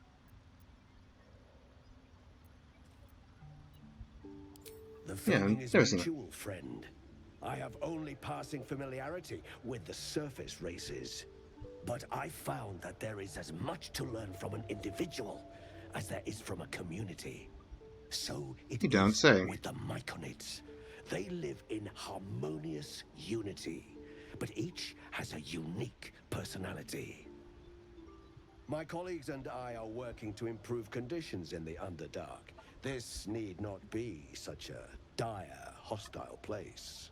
The feeling is never seen mutual, friend. I have only passing familiarity with the surface races. But I found that there is as much to learn from an individual as there is from a community. So it You don't is say. with the Myconids. They live in harmonious unity, but each has a unique personality. My colleagues and I are working to improve conditions in the Underdark. This need not be such a dire, hostile place.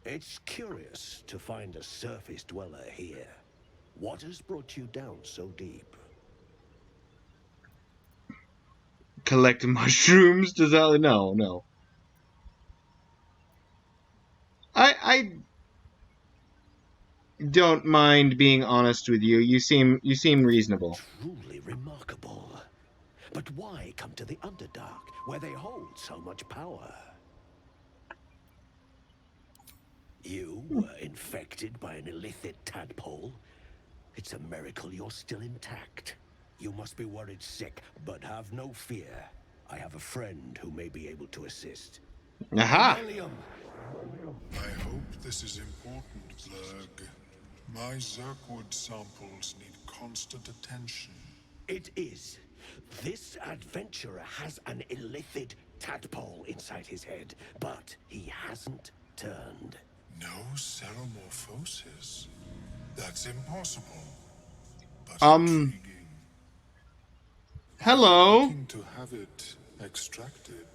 It's curious to find a surface dweller here. What has brought you down so deep? Collect mushrooms? Does that... No. I don't mind being honest with you. You seem reasonable. Truly remarkable. But why come to the Underdark, where they hold so much power? You were infected by an illicit tadpole? It's a miracle you're still intact. You must be worried sick, but have no fear. I have a friend who may be able to assist. Aha! I hope this is important, Blurg. My Zerkwood samples need constant attention. It is. This adventurer has an illithid tadpole inside his head, but he hasn't turned. No ceromorphosis. That's impossible. But Hello? intriguing. Are you looking to have it extracted?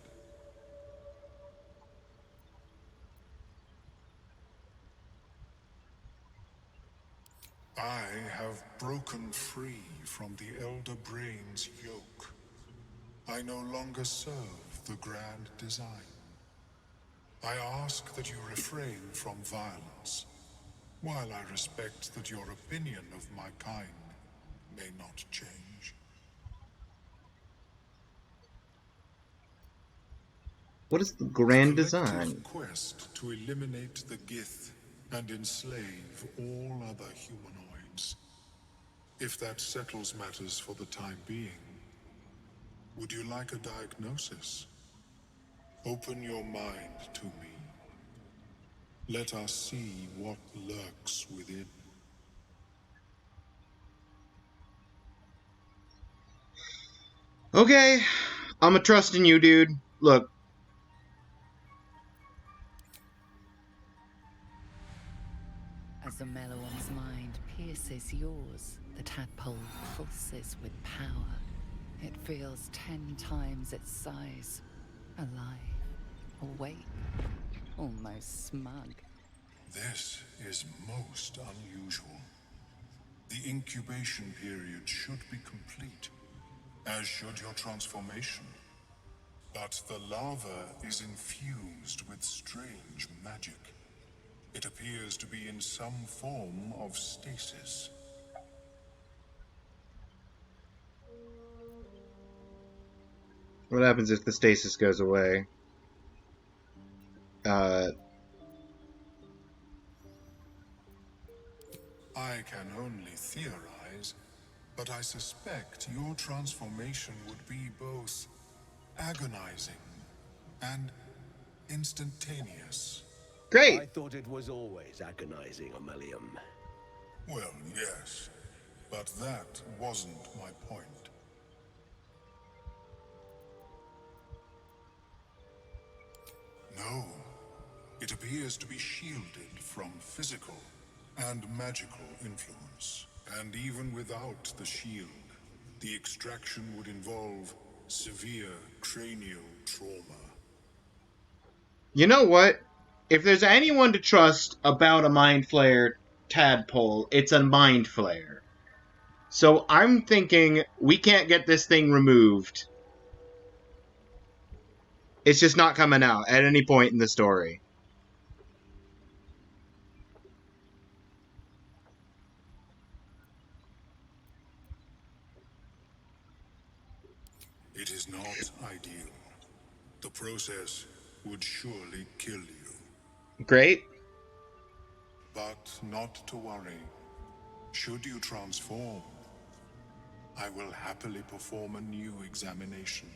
I have broken free from the Elder Brain's yoke. I no longer serve the grand design. I ask that you refrain from violence, while I respect that your opinion of my kind may not change. What is the A grand collective design? quest to eliminate the Gith and enslave all other humanoids. If that settles matters for the time being, would you like a diagnosis? Open your mind to me. Let us see what lurks within. Okay, I'm a trusting you, dude. Look. As the Meloam's mind pierces yours, the tadpole pulses with power. It feels 10 times its size. Alive, awake, almost smug. This is most unusual. The incubation period should be complete, as should your transformation. But the larva is infused with strange magic. It appears to be in some form of stasis. What happens if the stasis goes away? I can only theorize, but I suspect your transformation would be both agonizing and instantaneous. Great! I thought it was always agonizing, Ammelium. Well, yes, but that wasn't my point. No, it appears to be shielded from physical and magical influence. And even without the shield, the extraction would involve severe cranial trauma. You know what? If there's anyone to trust about a Mind Flayer tadpole, it's a Mind Flayer. So I'm thinking we can't get this thing removed. It's just not coming out at any point in the story. It is not ideal. The process would surely kill you. Great. But not to worry. Should you transform, I will happily perform a new examination.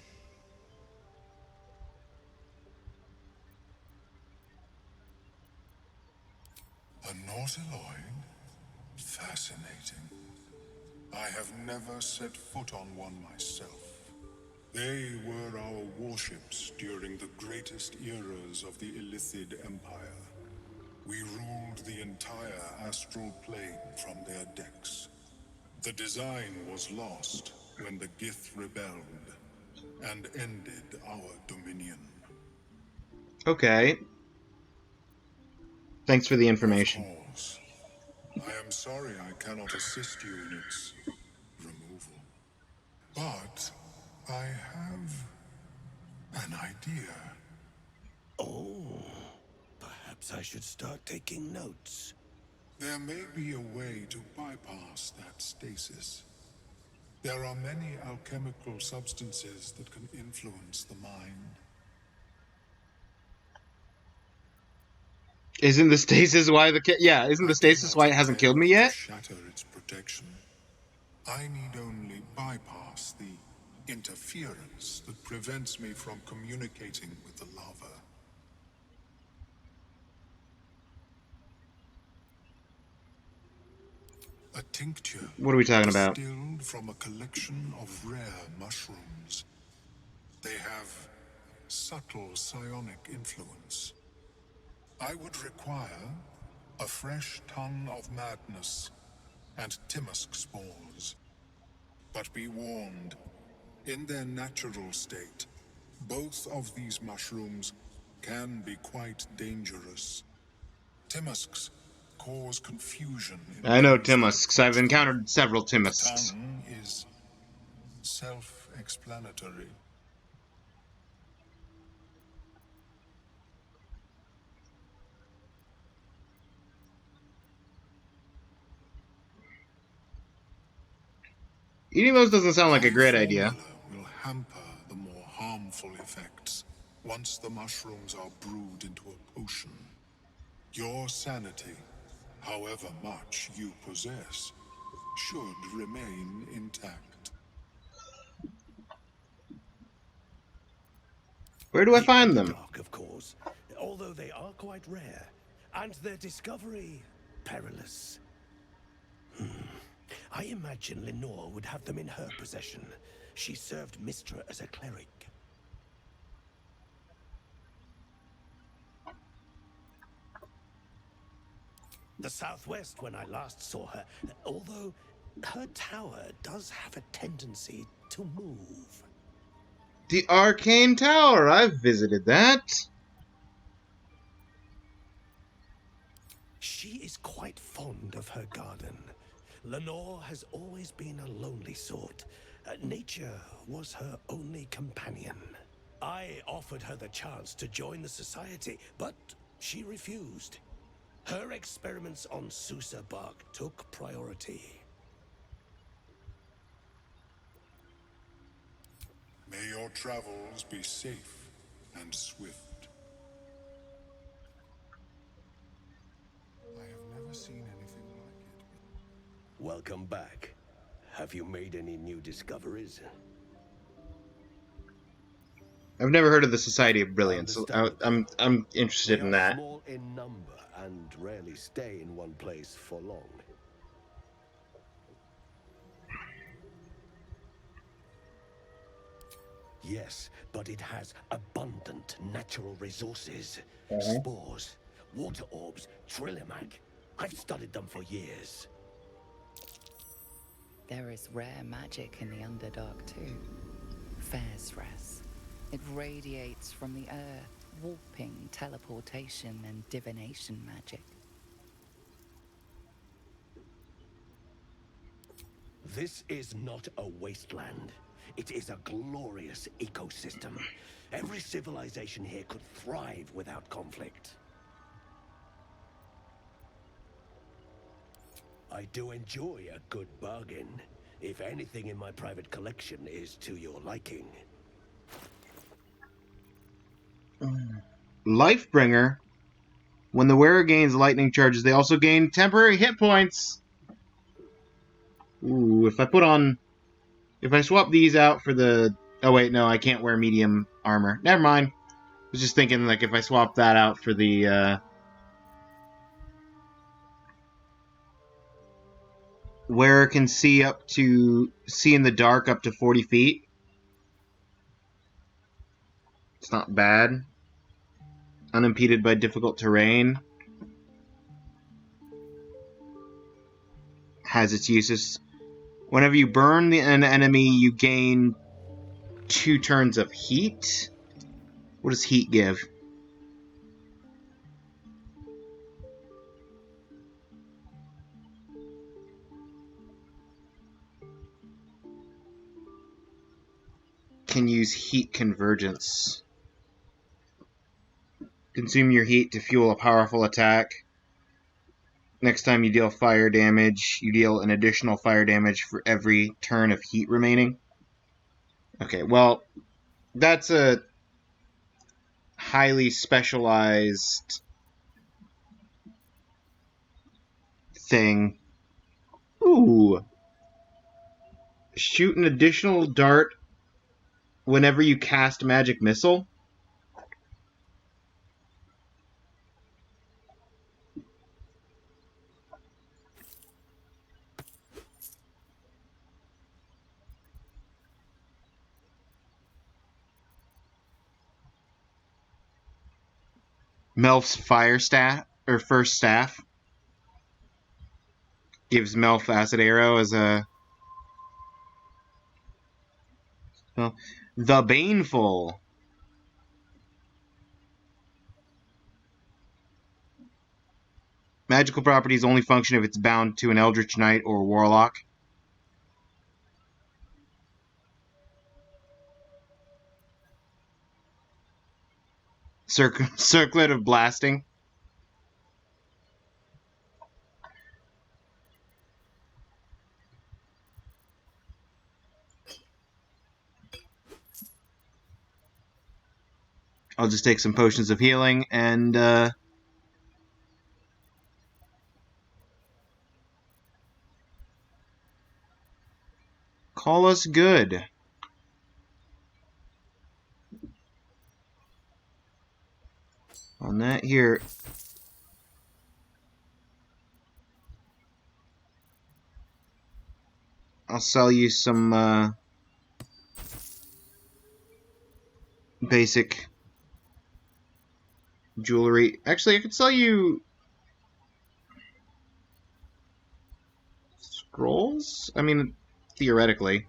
A Nautiloid? Fascinating. I have never set foot on one myself. They were our warships during the greatest eras of the Illithid Empire. We ruled the entire astral plane from their decks. The design was lost when the Gith rebelled and ended our dominion. Okay. Thanks for the Of information. course. I am sorry I cannot assist you in its removal. But I have an idea. Oh, perhaps I should start taking notes. There may be a way to bypass that stasis. There are many alchemical substances that can influence the mind. Isn't the stasis why isn't the stasis why it hasn't killed me To yet? shatter its protection. I need only bypass the interference that prevents me from communicating with the larva. A tincture What are we talking about? distilled from a collection of rare mushrooms. They have subtle psionic influence. I would require a fresh tongue of madness and Timosk spores. But be warned, in their natural state, both of these mushrooms can be quite dangerous. Timusks cause confusion in I know those they Timusks. I've approach them. encountered several The Timusks. tongue is self-explanatory. Eating those doesn't sound like a My great idea. formula will hamper the more harmful effects once the mushrooms are brewed into a potion. Your sanity, however much you possess, should remain intact. Where do I The find them? Underdark, of course, although they are quite rare, and their discovery perilous. I imagine Lenore would have them in her possession. She served Mistra as a cleric. The southwest when I last saw her, although her tower does have a tendency to move. The Arcane Tower. I've visited that. She is quite fond of her garden. Lenore has always been a lonely sort. Nature was her only companion. I offered her the chance to join the society, but she refused. Her experiments on Susa bark took priority. May your travels be safe and swift. I have never seen anything like it. Welcome back. Have you made any new discoveries? I've never heard of the Society of Brilliance, so Understandable. I'm interested We in are that. small in number and rarely stay in one place for long. Yes, but it has abundant natural resources. Spores, water orbs, trillimac. I've studied them for years. There is rare magic in the Underdark too. Fairsras. It radiates from the earth, warping, teleportation, and divination magic. This is not a wasteland. It is a glorious ecosystem. Every civilization here could thrive without conflict. I do enjoy a good bargain, if anything in my private collection is to your liking. Lifebringer. When the wearer gains lightning charges, they also gain temporary hit points. Ooh, if I swap these out for the... Oh wait, no, I can't wear medium armor. Never mind. I was just thinking, like, if I swap that out for the, wearer can see in the dark up to 40 feet. It's not bad. Unimpeded by difficult terrain. Has its uses. Whenever you burn an enemy, you gain 2 turns of heat. What does heat give? Can use heat convergence. Consume your heat to fuel a powerful attack. Next time you deal fire damage, you deal an additional fire damage for every turn of heat remaining. Okay, well, that's a highly specialized thing. Ooh. Shoot an additional dart whenever you cast magic missile. Melf's fire staff, or first staff. Gives Melf acid arrow as a... Well, the Baneful. Magical properties only function if it's bound to an Eldritch Knight or Warlock. Circlet of Blasting. I'll just take some potions of healing and call us good. On that here, I'll sell you some basic jewelry. Actually, I could sell you scrolls? I mean, theoretically.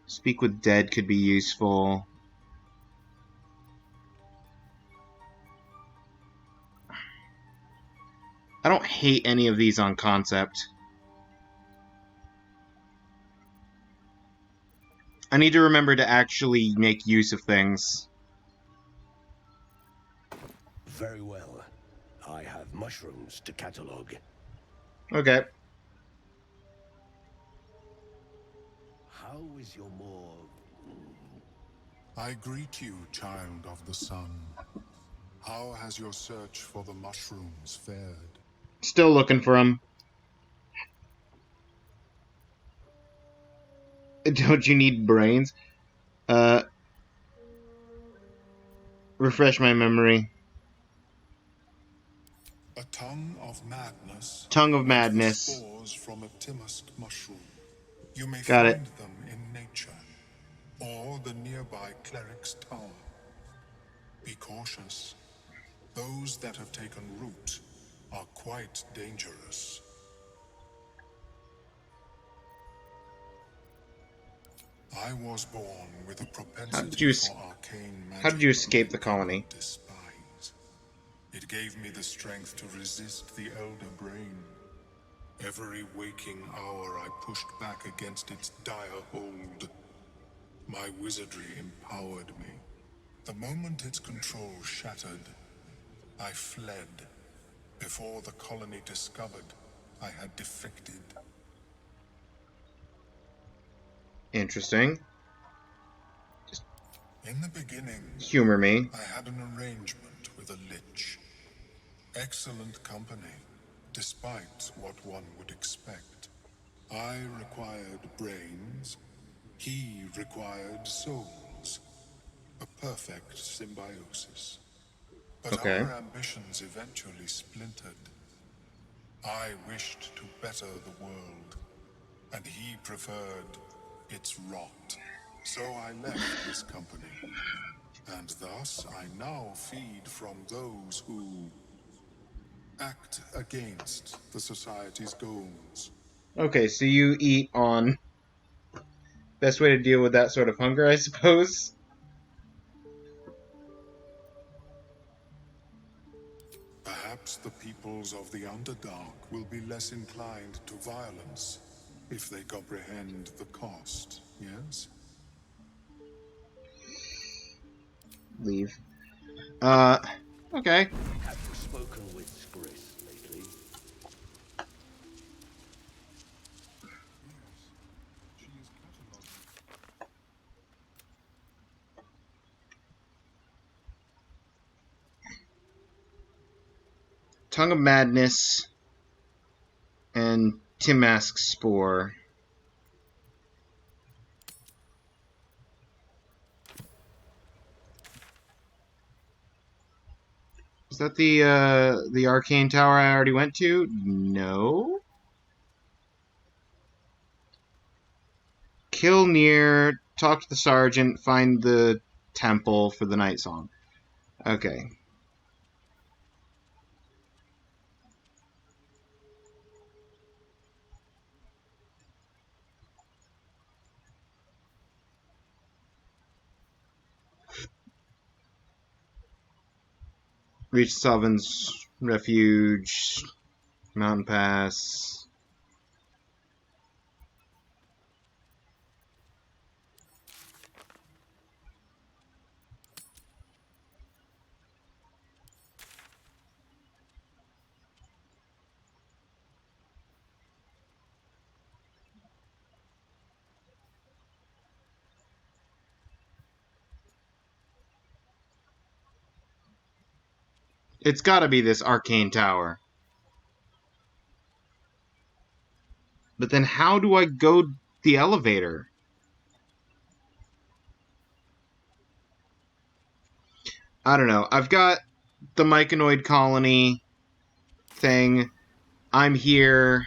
Speak with Dead could be useful. I don't hate any of these on concept. I need to remember to actually make use of things. Very well. I have mushrooms to catalog. Okay. How is your more... I greet you, child of the sun. How has your search for the mushrooms fared? Still looking for them. Don't you need brains? Refresh my memory. A tongue of madness. Tongue of And the Madness. spores from a timust mushroom. You may Got find it. them in nature, or the nearby cleric's tower. Be cautious. Those that have taken root are quite dangerous. I was born with a propensity for arcane magic. How did you escape the colony? Despise. It gave me the strength to resist the elder brain. Every waking hour I pushed back against its dire hold. My wizardry empowered me. The moment its control shattered, I fled. Before the colony discovered I had defected. Interesting. In the beginning, Humor me. I had an arrangement with a lich. Excellent company, despite what one would expect. I required brains, he required souls. A perfect symbiosis. But Okay. our ambitions eventually splintered. I wished to better the world, and he preferred its rot. So I left his company, and thus I now feed from those who act against the society's goals. Okay, so you eat on... Best way to deal with that sort of hunger, I suppose? Perhaps the peoples of the Underdark will be less inclined to violence if they comprehend the cost, yes? Leave. Okay. Have you spoken with Skris lately? Tongue of Madness and Timask Spore. Is that the arcane tower I already went to? No. Kill near, talk to the sergeant, find the temple for the night song. Okay. Reach Salvin's Refuge. Mountain Pass. It's gotta be this arcane tower. But then how do I go the elevator? I don't know. I've got the Myconoid colony thing. I'm here.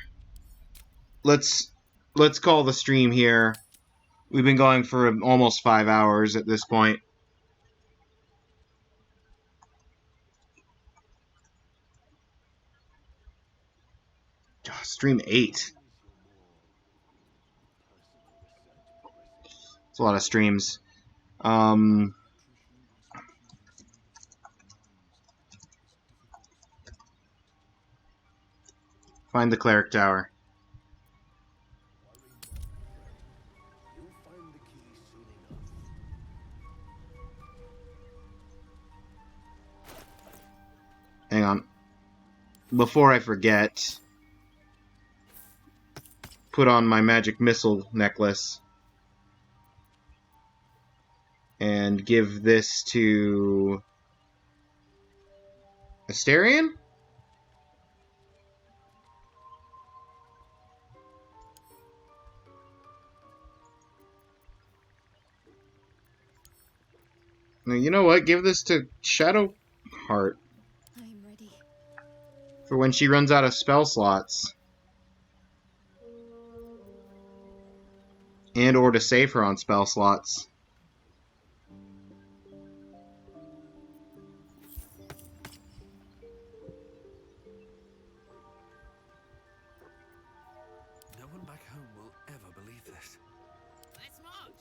Let's call the stream here. We've been going for almost 5 hours at this point. Stream 8. It's a lot of streams. Find the cleric tower. Hang on. Before I forget, put on my magic missile necklace and give this to Asterion? No, you know what? Give this to Shadowheart. I'm ready. For when she runs out of spell slots. And or to save her on spell slots. No one back home will ever believe this. Let's march.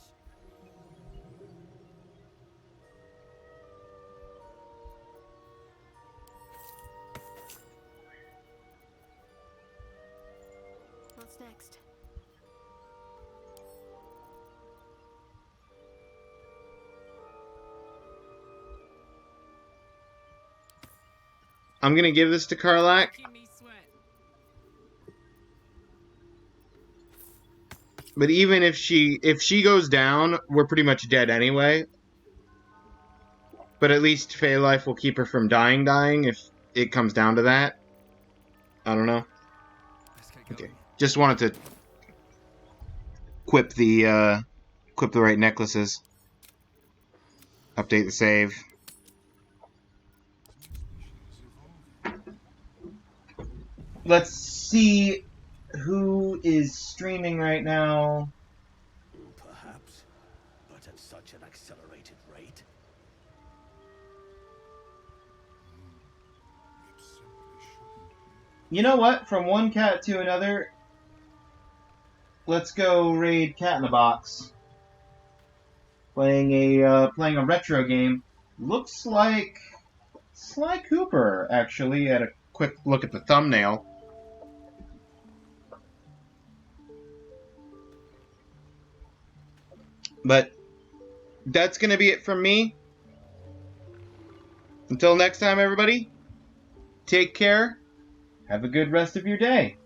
What's next? I'm gonna give this to Karlach. Making me sweat. But even if she goes down, we're pretty much dead anyway. But at least Feylife will keep her from dying if it comes down to that. I don't know. Okay. Just wanted to equip the right necklaces. Update the save. Let's see who is streaming right now. Perhaps, but at such an accelerated rate. You know what? From one cat to another, let's go raid Cat in the Box. Playing a retro game. Looks like Sly Cooper, actually, at a quick look at the thumbnail. But that's going to be it from me. Until next time, everybody, take care. Have a good rest of your day.